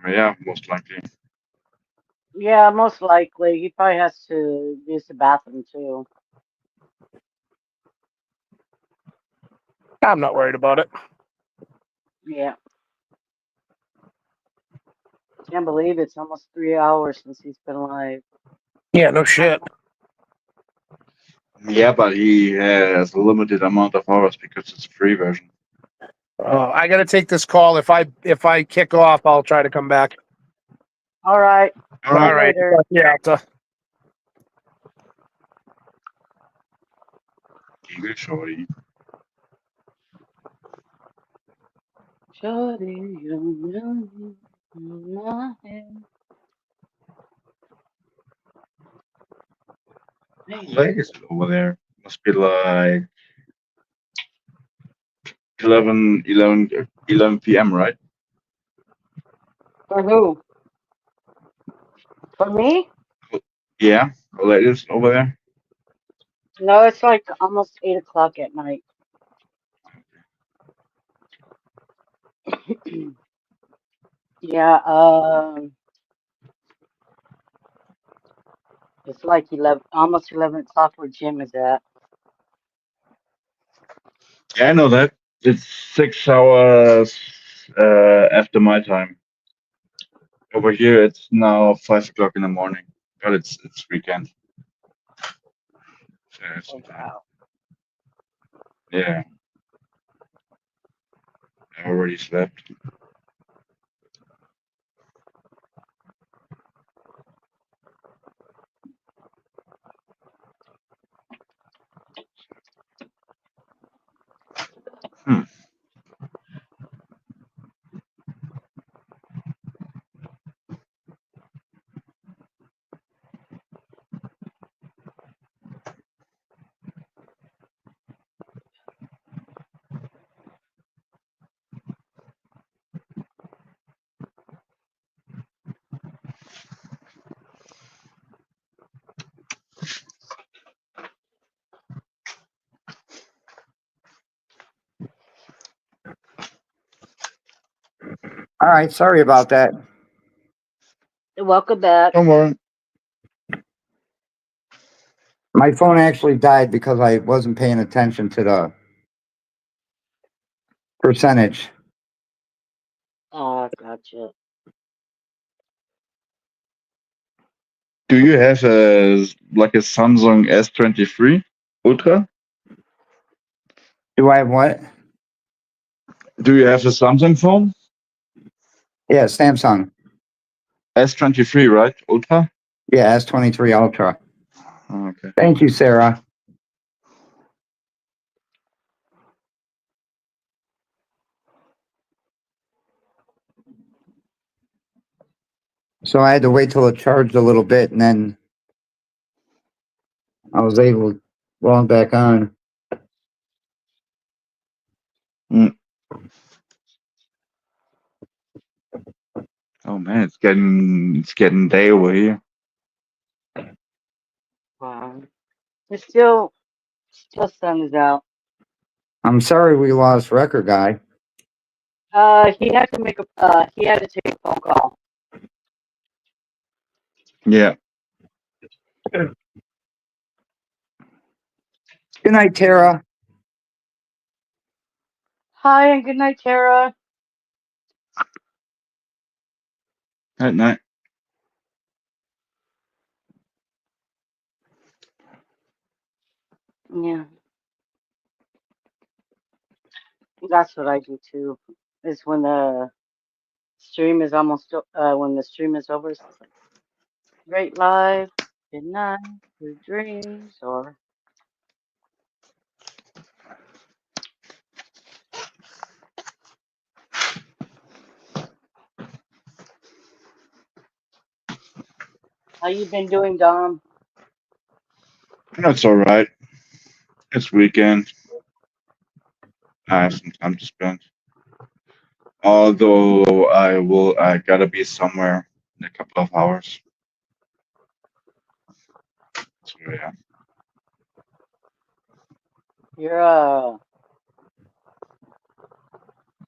Yeah, most likely. Yeah, most likely. He probably has to use the bathroom too. I'm not worried about it. Yeah. Can't believe it's almost 3 hours since he's been alive. Yeah, no shit. Yeah, but he has a limited amount of hours because it's a free version. I got to take this call. If I kick off, I'll try to come back. All right. All right. All right. Later. Yeah. Keep it shorty. Shorty, you know my head. How late is it over there? Must be like 11 p.m., right? For who? For me? Yeah. How late is it over there? No, it's like almost 8 o'clock at night. Yeah, it's like almost 11 o'clock where Jim is at. Yeah, I know that. It's 6 hours after my time. Over here, it's now 5 o'clock in the morning, but it's weekend. So I have some time. Wow. Yeah. I already slept. All right, sorry about that. Welcome back. Don't worry. My phone actually died because I wasn't paying attention to the percentage. Oh, gotcha. Do you have a Samsung S23 Ultra? Do I have what? Do you have a Samsung phone? Yeah, Samsung. S23, right? Ultra? Yeah, S23 Ultra. Oh, okay. Thank you, Sarah. So I had to wait till it charged a little bit, and then I was able to log back on. Oh man, it's getting day over here. Wow. It's still sun is out. I'm sorry we lost Record Guy. He had to he had to take a phone call. Yeah. Good night, Tara. Hi and good night, Tara. At night. Yeah, that's what I do too. Is when the stream is when the stream is over. It's like, great live, good night, good dreams, or how you been doing, Dom? That's alright. It's weekend. I have some time to spend. Although I gotta be somewhere in a couple of hours. So yeah.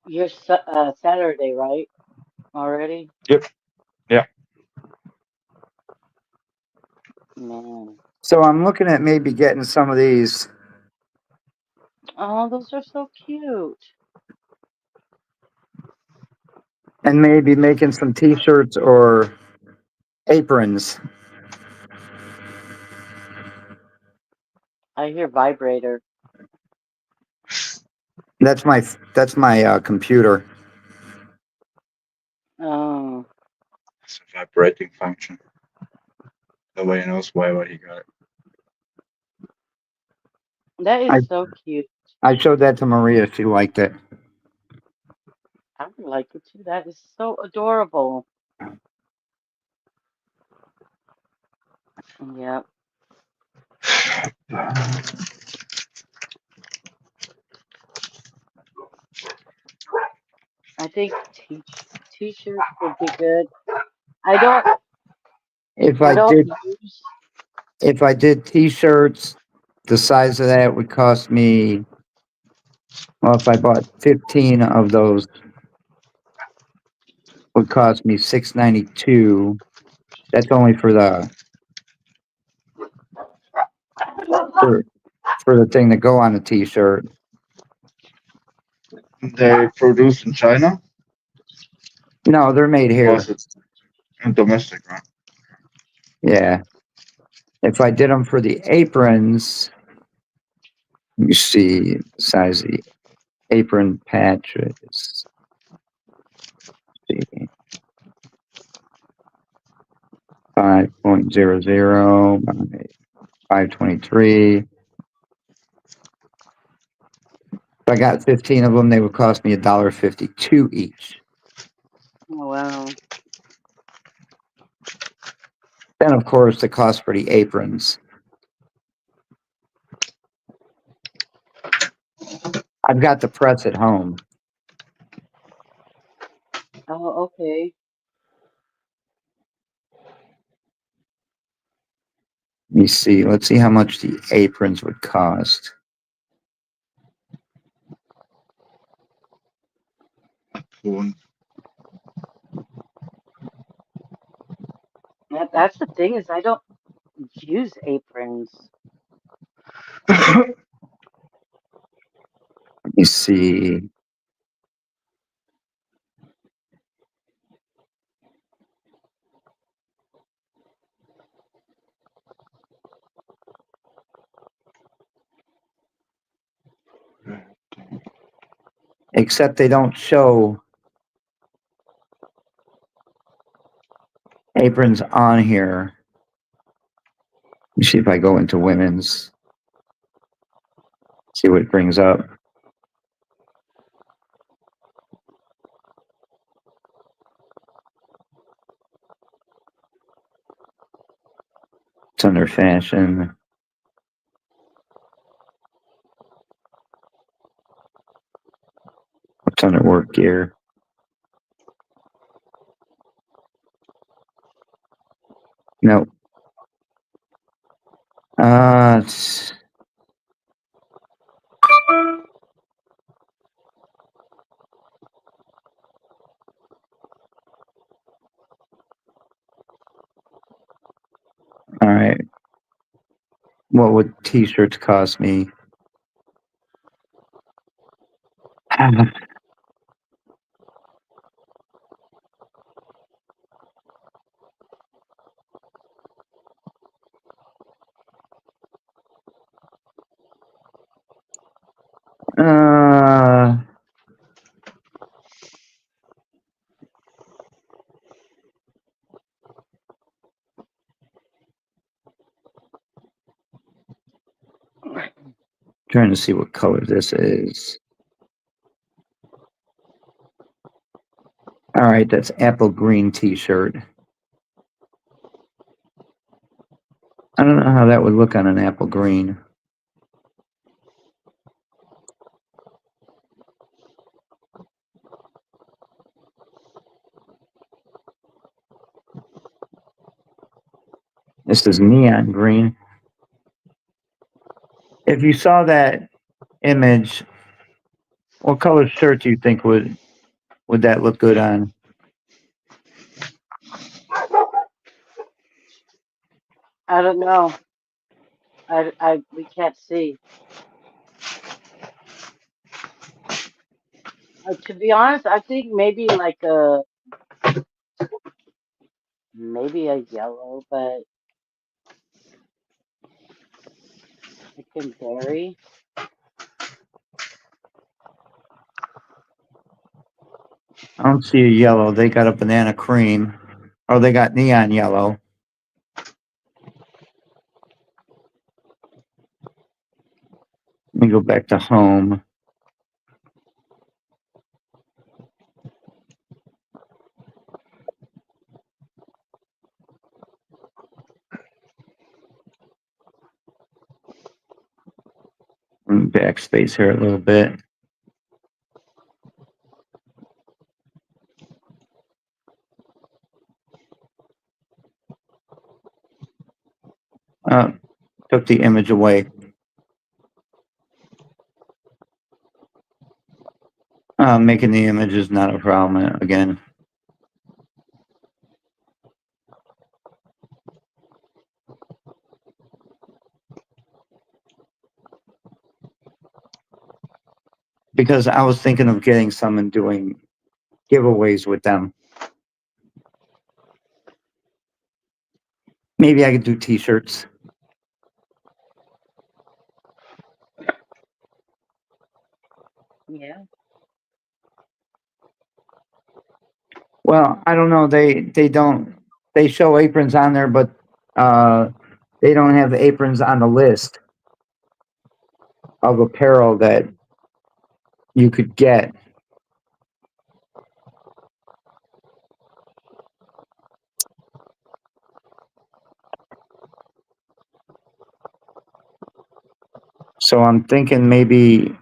You're Saturday, right? Already? Yep. Yeah. Man. So I'm looking at maybe getting some of these. Oh, those are so cute. And maybe making some t-shirts or aprons. I hear vibrator. That's my computer. Oh, It's a vibrating function. Nobody knows why he got it. that I is so cute. I showed that to Maria. She liked it. I would like it too. That is so adorable. Yep. I think t-shirts would be good. I don't If I I don't did use if I did t-shirts, the size of that would cost me. Well, if I bought 15 of those, would cost me $6.92. That's only for the for, for the thing to go on a t-shirt. They produce in China? No, they're made Or here. is it domestic, right? Yeah. If I did them for the aprons, let me see size of the apron patches. See, 5.00 by 523. If I got 15 of them, they would cost me $1.52 each. oh wow. Then, of course, the cost for the aprons. I've got the press at home. Oh, okay. Let me see. Let's see how much the aprons would cost. Cool. That's the thing is I don't use aprons. Let me see. Except they don't show aprons on here. Let me see if I go into women's. See what it brings up. It's under fashion. It's under work gear. No. It's, all right. What would t-shirts cost me? Uh, trying to see what color this is. All right, that's apple green t-shirt. I don't know how that would look on an apple green. This is neon green. If you saw that image, what color shirt do you think would that look good on? I don't know. We can't see. To be honest, I think maybe like maybe a yellow, but it can vary. I don't see a yellow. They got a banana cream. Oh, they got neon yellow. Let me go back to home. Backspace here a little bit. Took the image away. Making the image is not a problem again. Because I was thinking of getting some and doing giveaways with them. Maybe I could do t-shirts. Yeah. Well, I don't know. They show aprons on there, but they don't have aprons on the list of apparel that you could get. So I'm thinking maybe,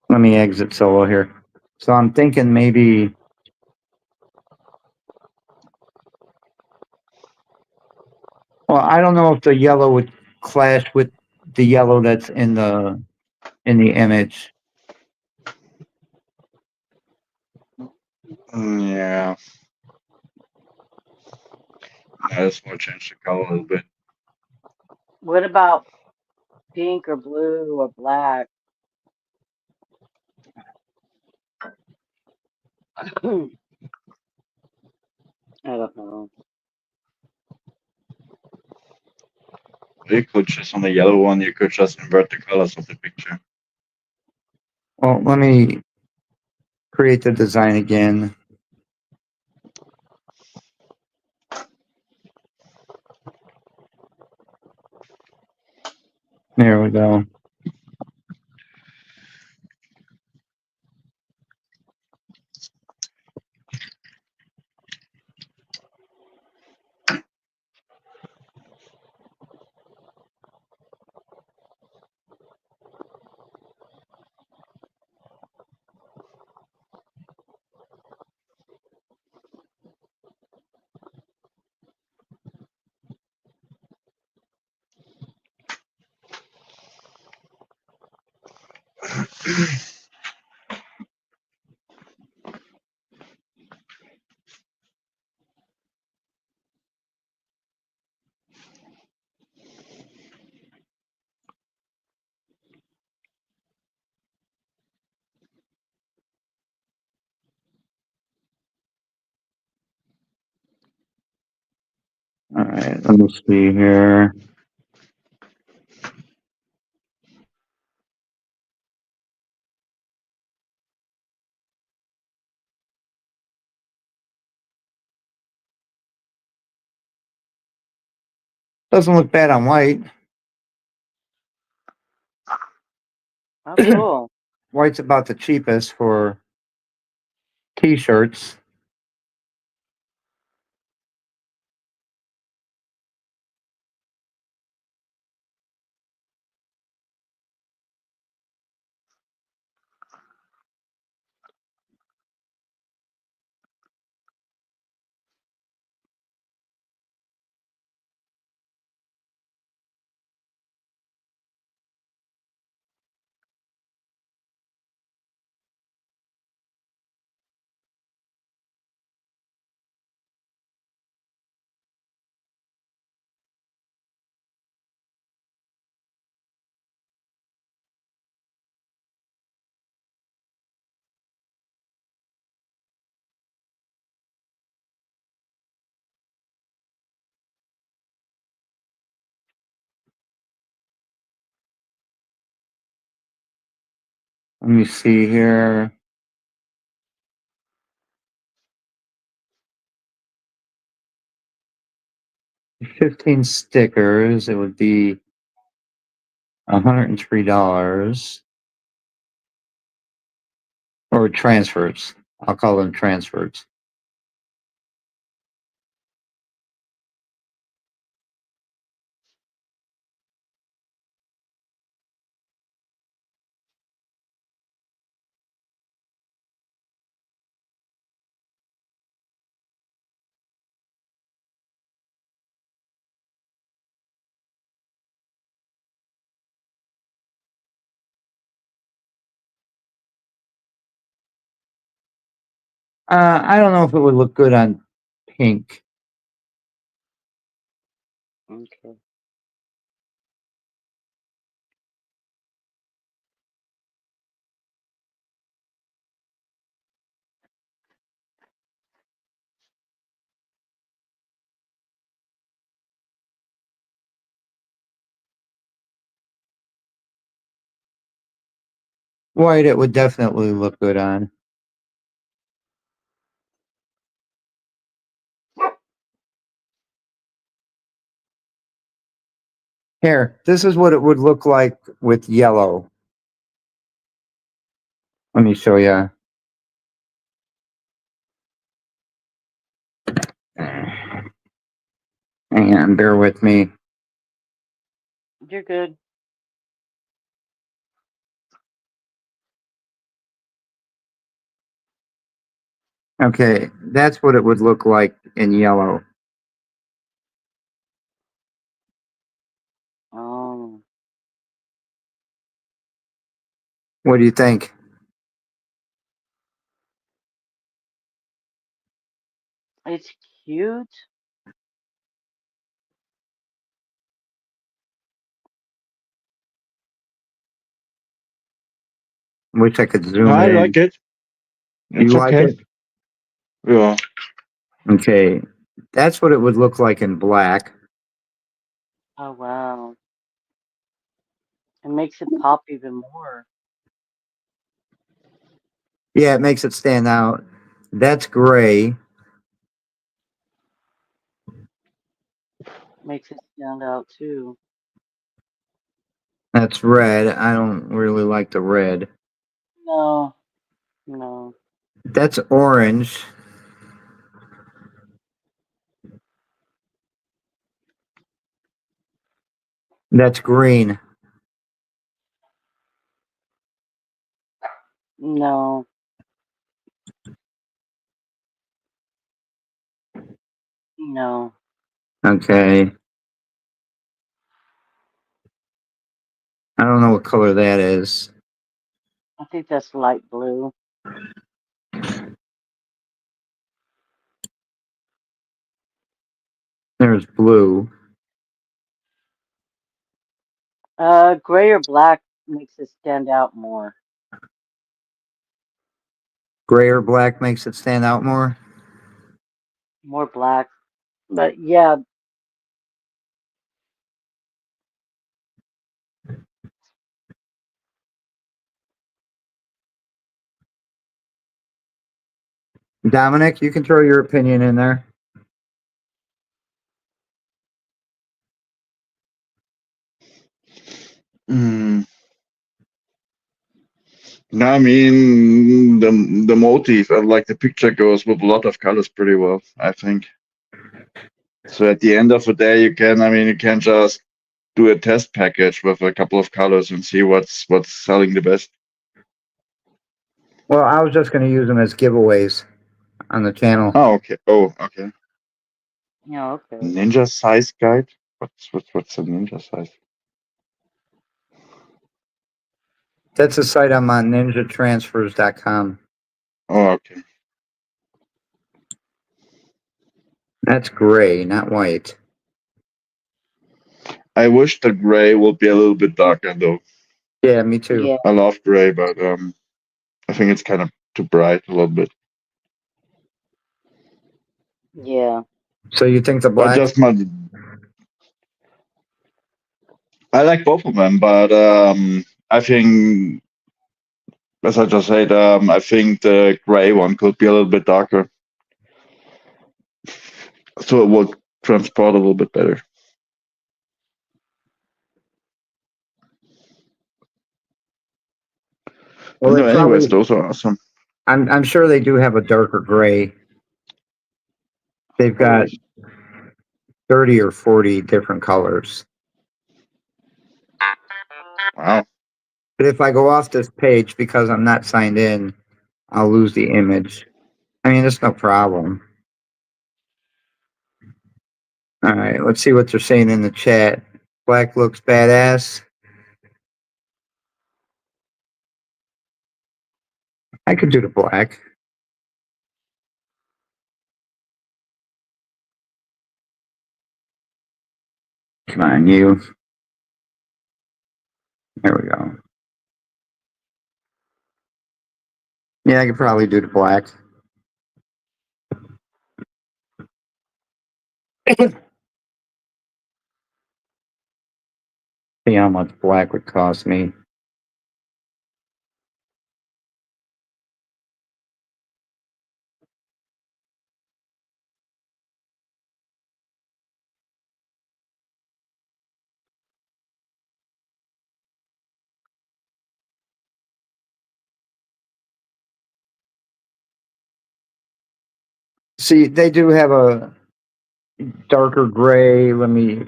let me exit solo here. So I'm thinking maybe, well, I don't know if the yellow would clash with the yellow that's in the image. Yeah. Yeah. I just want to change the color a little bit. What about pink or blue or black? I don't know. You could just on the yellow one, you could just invert the colors of the picture. Well, let me create the design again. There we go. All right, let me see here. Doesn't look bad on white. Oh, cool. White's about the cheapest for t-shirts. Let me see here. $15 stickers. It would be $103. Or transfers. I'll call them transfers. I don't know if it would look good on pink. Okay. White, it would definitely look good on. Here, this is what it would look like with yellow. Let me show you. Hang on, bear with me. You're good. Okay, that's what it would look like in yellow. Oh. What do you think? It's cute. Wish I could zoom I in. like it. It's You like okay. it? Yeah. Okay. That's what it would look like in black. Oh wow. It makes it pop even more. Yeah, it makes it stand out. That's gray. Makes it stand out too. That's red. I don't really like the red. No, no. That's orange. That's green. No. No. Okay. I don't know what color that is. I think that's light blue. There's blue. Gray or black makes it stand out more. Gray or black makes it stand out more. More black. But yeah, Dominic, you can throw your opinion in there. Mm. No, I mean the motif and like the picture goes with a lot of colors pretty well, I think. So at the end of the day, you can just do a test package with a couple of colors and see what's selling the best. Well, I was just going to use them as giveaways on the channel. Oh, okay. Oh, okay. yeah, okay. Ninja size guide. What's a ninja size? That's a site I'm on ninjatransfers.com. Oh, okay. That's gray, not white. I wish the gray would be a little bit darker though. Yeah, me too. Yeah, I love gray, but I think it's kind of too bright a little bit. yeah. So you think the But black? just my, I like both of them, but I think, as I just said, I think the gray one could be a little bit darker, so it will transport a little bit better. Well, No, they anyways, probably. those are awesome. I'm sure they do have a darker gray. They've got 30 or 40 different colors. Wow. But if I go off this page because I'm not signed in, I'll lose the image. I mean, it's no problem. All right, let's see what they're saying in the chat. Black looks badass. I could do the black. Come on, you. There we go. Yeah, I could probably do the black. See how much black would cost me. See, they do have a darker gray. Let me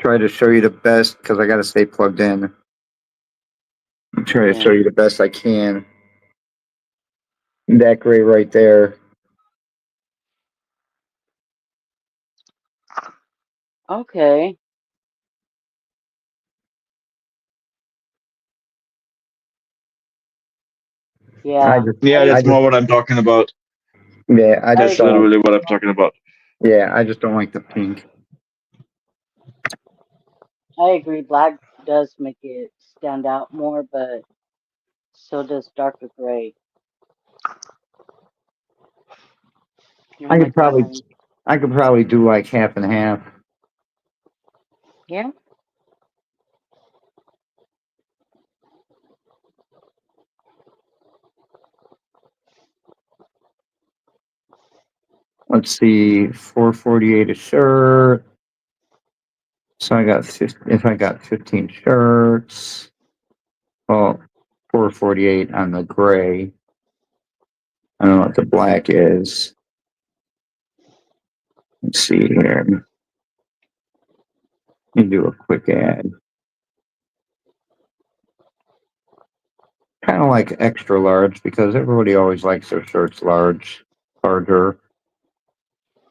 try to show you the best because I got to stay plugged in. I'm trying to show you the best I can. That gray right there. Okay. I Yeah. just, Yeah, I that's just, more what I'm talking about. Yeah, I That's just don't. literally what I'm talking about. Yeah, I just don't like the pink. I agree. Black does make it stand out more, but so does darker gray. Oh I my could probably, God. I could probably do like half and half. Yeah. Let's see, 448 a shirt. So I got 50, if I got 15 shirts, well, 448 on the gray. I don't know what the black is. Let's see here. Let me do a quick ad. Kind of like extra large because everybody always likes their shirts larger.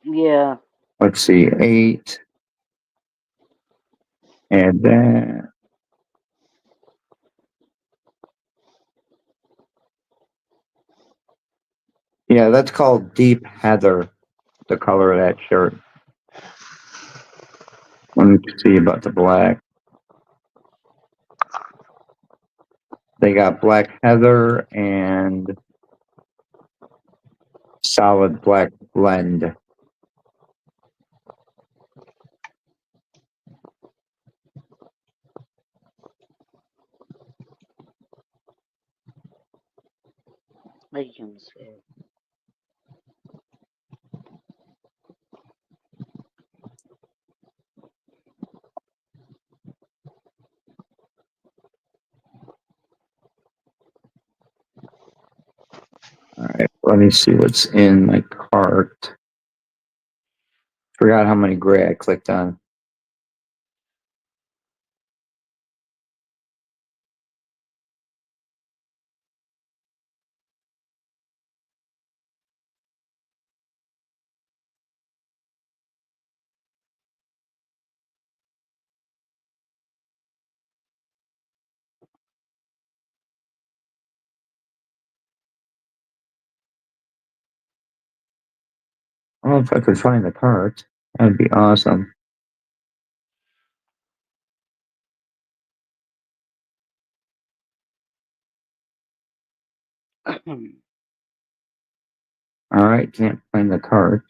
Yeah. Let's see, 8. And then, yeah, that's called Deep Heather, the color of that shirt. Let me see about the black. They got Black Heather and Solid Black Blend. I can say. All right, let me see what's in my cart. Forgot how many gray I clicked on. Oh, if I could find the cart, that'd be awesome. All right, can't find the cart.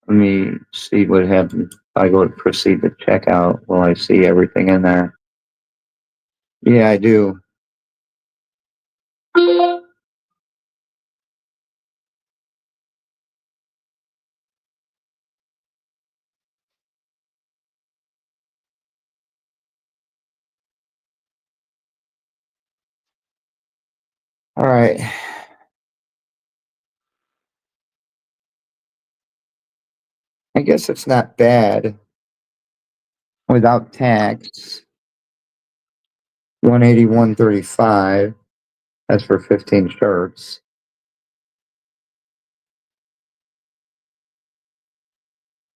Let me see what happens if I go to proceed to checkout. Will I see everything in there? Yeah, I do. All right. I guess it's not bad without tax. 181.35. That's for 15 shirts.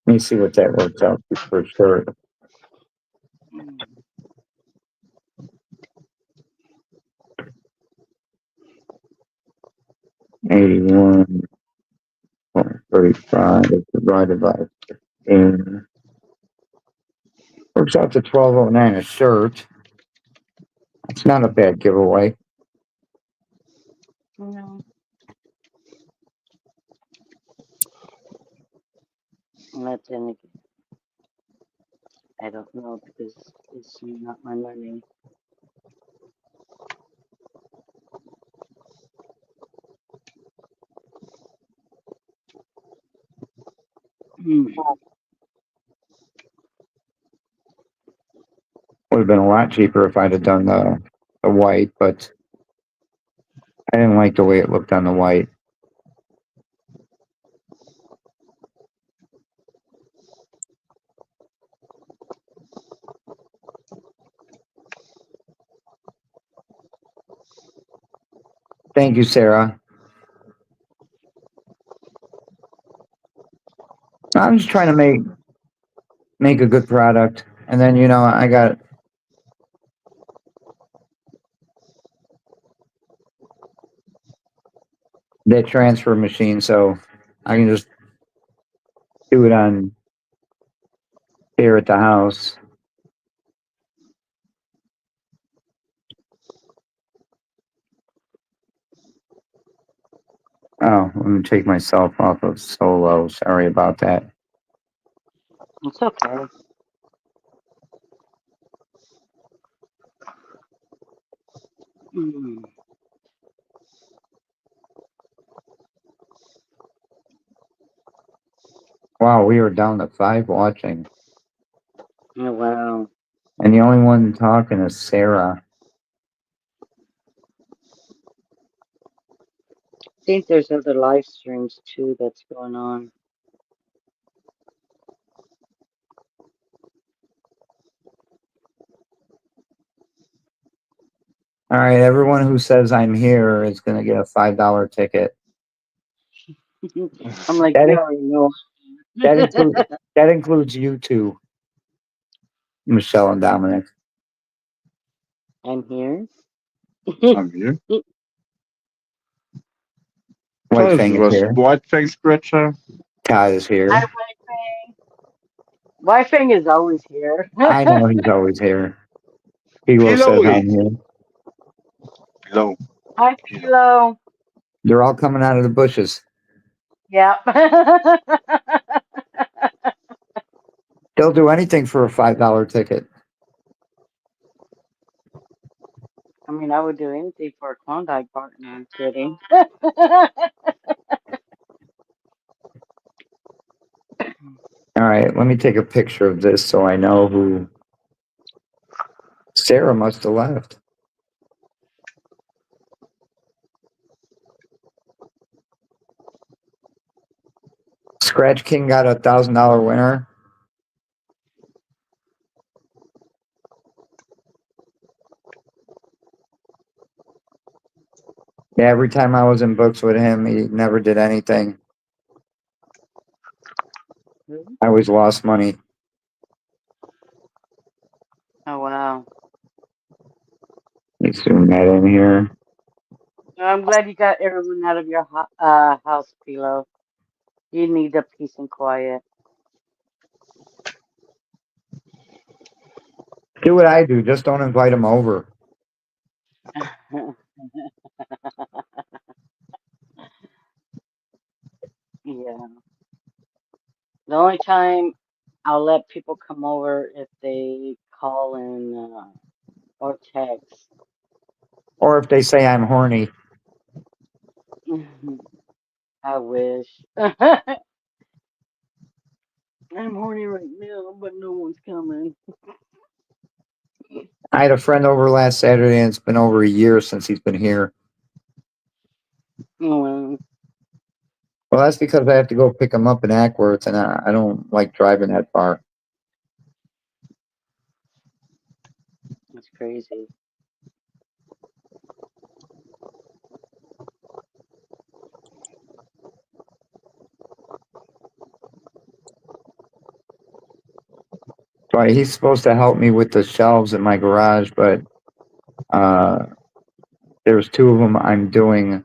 Let me see what that works out to per shirt. 81.35 divided by 15. Works out to 1209 a shirt. It's not a bad giveaway. No. Not then again. I don't know because it's not my money. Would have been a lot cheaper if I'd have done the white, but I didn't like the way it looked on the white. Thank you, Sarah. I'm just trying to make a good product, and then I got that transfer machine, so I can just do it on here at the house. Oh, let me take myself off of solo. Sorry about that. It's okay. Mm. Wow, we are down to 5 watching, Oh, wow. and the only one talking is Sarah. I think there's other live streams too that's going on. All right, everyone who says I'm here is going to get a $5 ticket. I'm like, That you in- already know. that includes you two, Michelle and Dominic. I'm here. I'm here. White This Fang is was here. White Fang Scratcher. Todd is here. Hi, Wi-Fi. Wi-Fi is always here. I know he's always here. Philo says Philo I'm is here. below. Hi, Philo. They're all coming out of the bushes. Yep. They'll do anything for a $5 ticket. I mean, I would do anything for a Klondike partner. I'm kidding. All right, let me take a picture of this so I know who. Sarah must have left. Scratch King got a $1,000 winner. Yeah, every time I was in books with him, he never did anything. I always lost money. Oh, wow. Let's zoom that in here. I'm glad you got everyone out of your house, Philo. You need the peace and quiet. Do what I do. Just don't invite them over. Yeah. The only time I'll let people come over if they call in or text. Or if they say I'm horny. I wish. I'm horny right now, but no one's coming. I had a friend over last Saturday, and it's been over a year since he's been here. Well, Well, that's because I have to go pick him up in Ackworth, and I don't like driving that far. that's crazy. Right, he's supposed to help me with the shelves in my garage, but there's 2 of them I'm doing.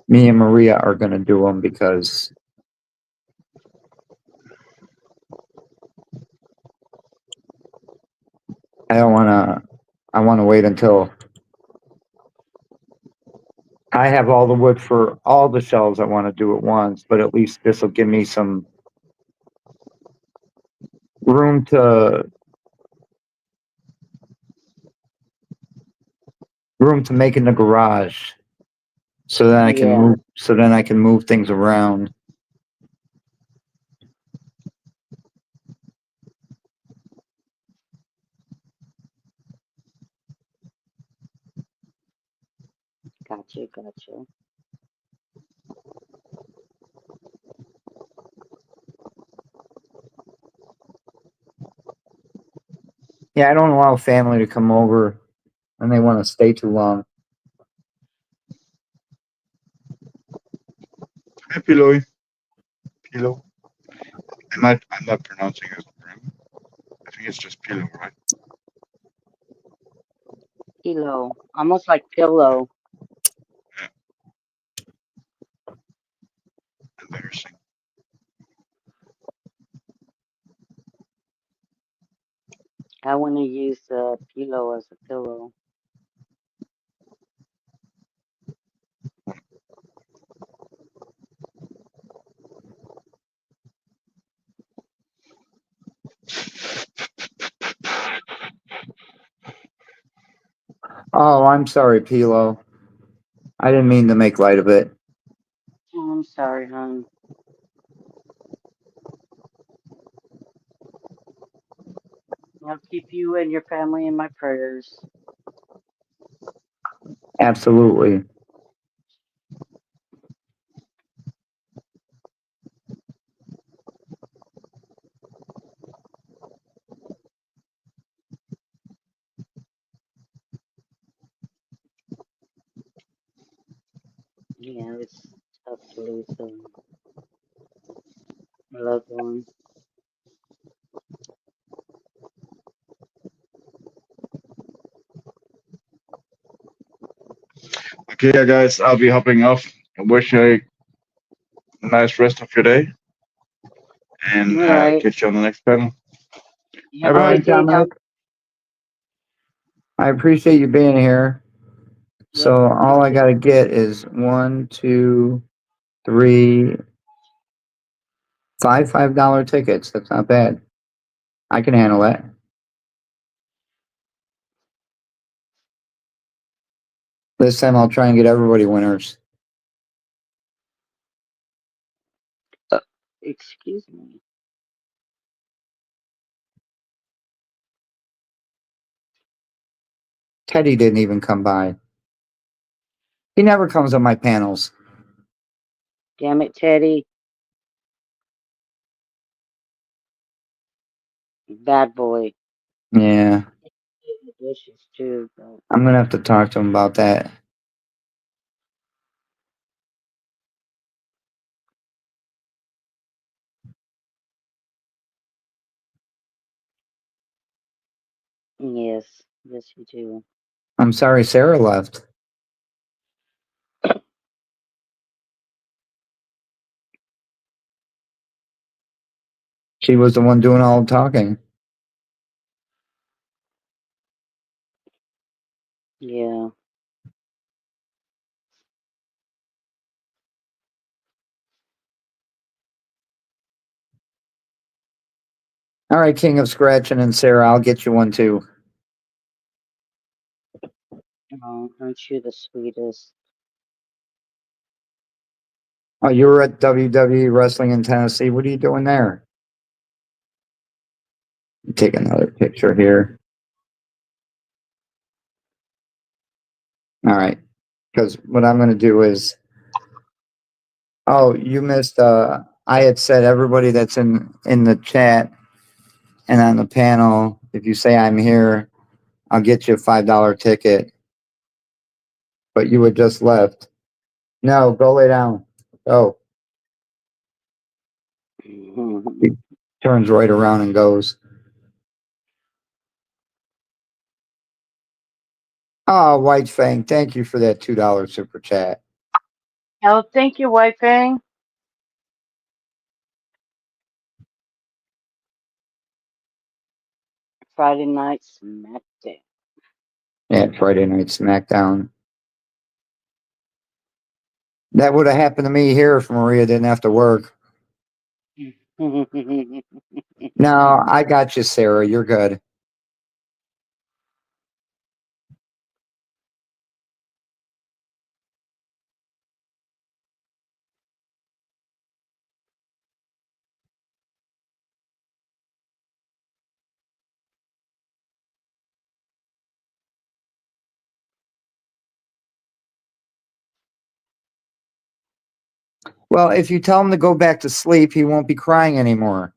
Me and Maria are going to do them because I don't want to. I want to wait until I have all the wood for all the shelves I want to do at once, but at least this will give me some room to make in the garage, so then I can Yeah, move. So then I can move things around. gotcha. Yeah, I don't allow family to come over and they want to stay too long. Hi, Pillow. Pillow. I'm not pronouncing it wrong. I think it's just Pillow, right? Pillow, almost like pillow. Embarrassing. I want to use pillow as a pillow. Oh, I'm sorry, Pilo. I didn't mean to make light of it. Oh, I'm sorry, hon. I'll keep you and your family in my prayers. Absolutely. Yeah, it's tough to lose a loved one. Okay, guys, I'll be hopping off. I wish you a nice rest of your day, and All right. catch you on the next panel. You Bye have All a bye. good right, day, Dom. Dominic. I appreciate you being here. Yep, So you all I too. got to get is 1, 2, 3, 5 $5 tickets. That's not bad. I can handle that. This time I'll try and get everybody winners. Excuse me. Teddy didn't even come by. He never comes on my panels. Damn it, Teddy. Bad boy. Yeah, The dishes too, but I'm gonna have to talk to him about that. yes, yes, you do. I'm sorry Sarah left. She was the one doing all the talking. Yeah. All right, King of Scratching and Sarah, I'll get you one too. Oh, aren't you the sweetest? Oh, you were at WWE Wrestling in Tennessee. What are you doing there? Take another picture here. All right. Because what I'm going to do is, oh, you missed. I had said everybody that's in the chat and on the panel, if you say I'm here, I'll get you a $5 ticket. But you had just left. No, go lay down. Oh, he turns right around and goes. Oh, White Fang, thank you for that $2 super chat. Oh, thank you, White Fang. Friday night SmackDown. Yeah, Friday Night SmackDown. That would have happened to me here if Maria didn't have to work. No, I got you, Sarah. You're good. Well, if you tell him to go back to sleep, he won't be crying anymore.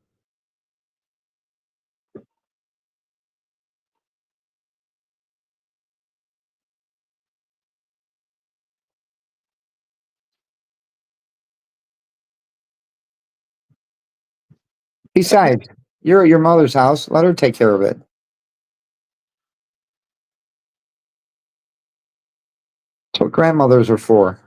Besides, you're at your mother's house. Let her take care of it. That's what grandmothers are for.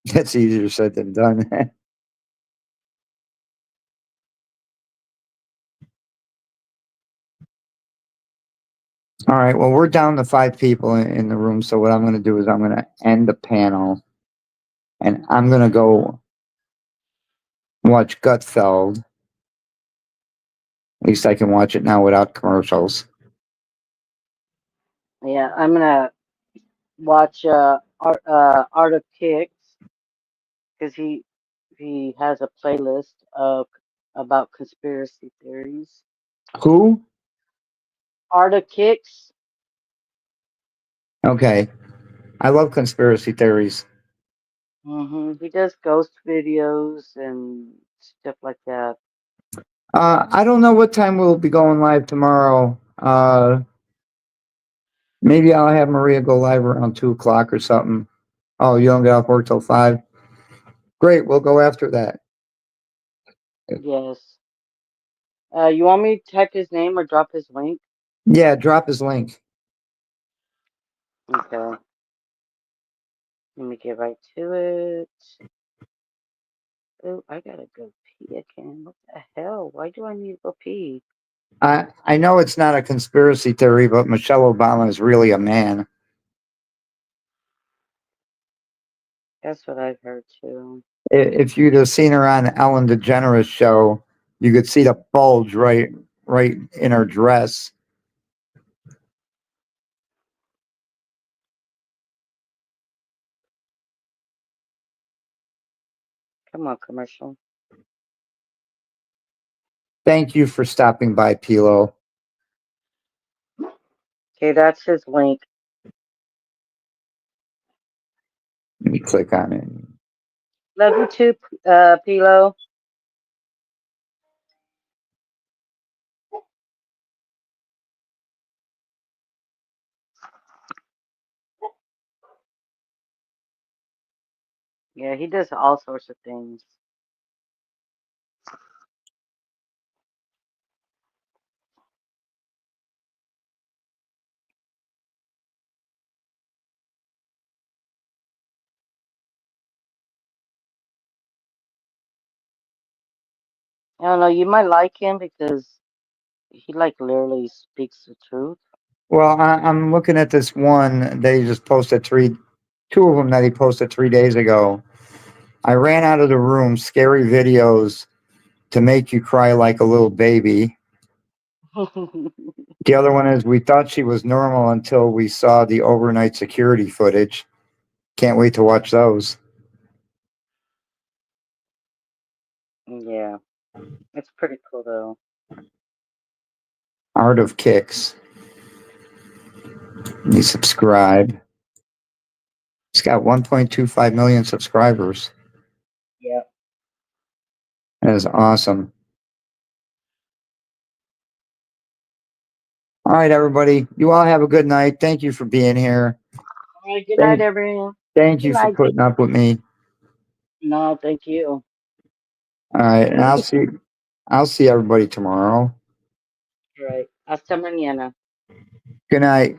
That's easier said than done. All right. Well, we're down to 5 people in the room. So what I'm going to do is I'm going to end the panel, and I'm going to go watch Gutfeld. At least I can watch it now without commercials. Yeah, I'm gonna watch Art of Kicks because he has a playlist of about conspiracy theories. Who? Art of Kicks. Okay. I love conspiracy theories. He does ghost videos and stuff like that. I don't know what time we'll be going live tomorrow. Maybe I'll have Maria go live around 2 o'clock or something. Oh, you don't get off work till 5? Great. We'll go after that. Yes. You want me to type his name or drop his link? Yeah, drop his link. Okay. Let me get right to it. Oh, I gotta go pee again. What the hell? Why do I need to go pee? I know it's not a conspiracy theory, but Michelle Obama is really a man. That's what I've heard too. If you'd have seen her on Ellen DeGeneres show, you could see the bulge right in her dress. Come on, commercial. Thank you for stopping by, Pilo. Okay, that's his link. Let me click on it. Love you too, Pilo. Yeah, he does all sorts of things. I don't know, you might like him because he like literally speaks the truth. Well, I'm looking at this one they just posted 2 of them that he posted 3 days ago. I ran out of the room. Scary videos to make you cry like a little baby. The other one is we thought she was normal until we saw the overnight security footage. Can't wait to watch those. Yeah, it's pretty cool though. Art of Kicks. Let me subscribe. It's got 1.25 million subscribers. Yeah. That is awesome. All right, everybody. You all have a good night. Thank you for being here. All right, good night, everyone. Thank Good you for night. putting up with me. No, thank you. All right, and I'll see everybody tomorrow. All right. Hasta mañana. Good night.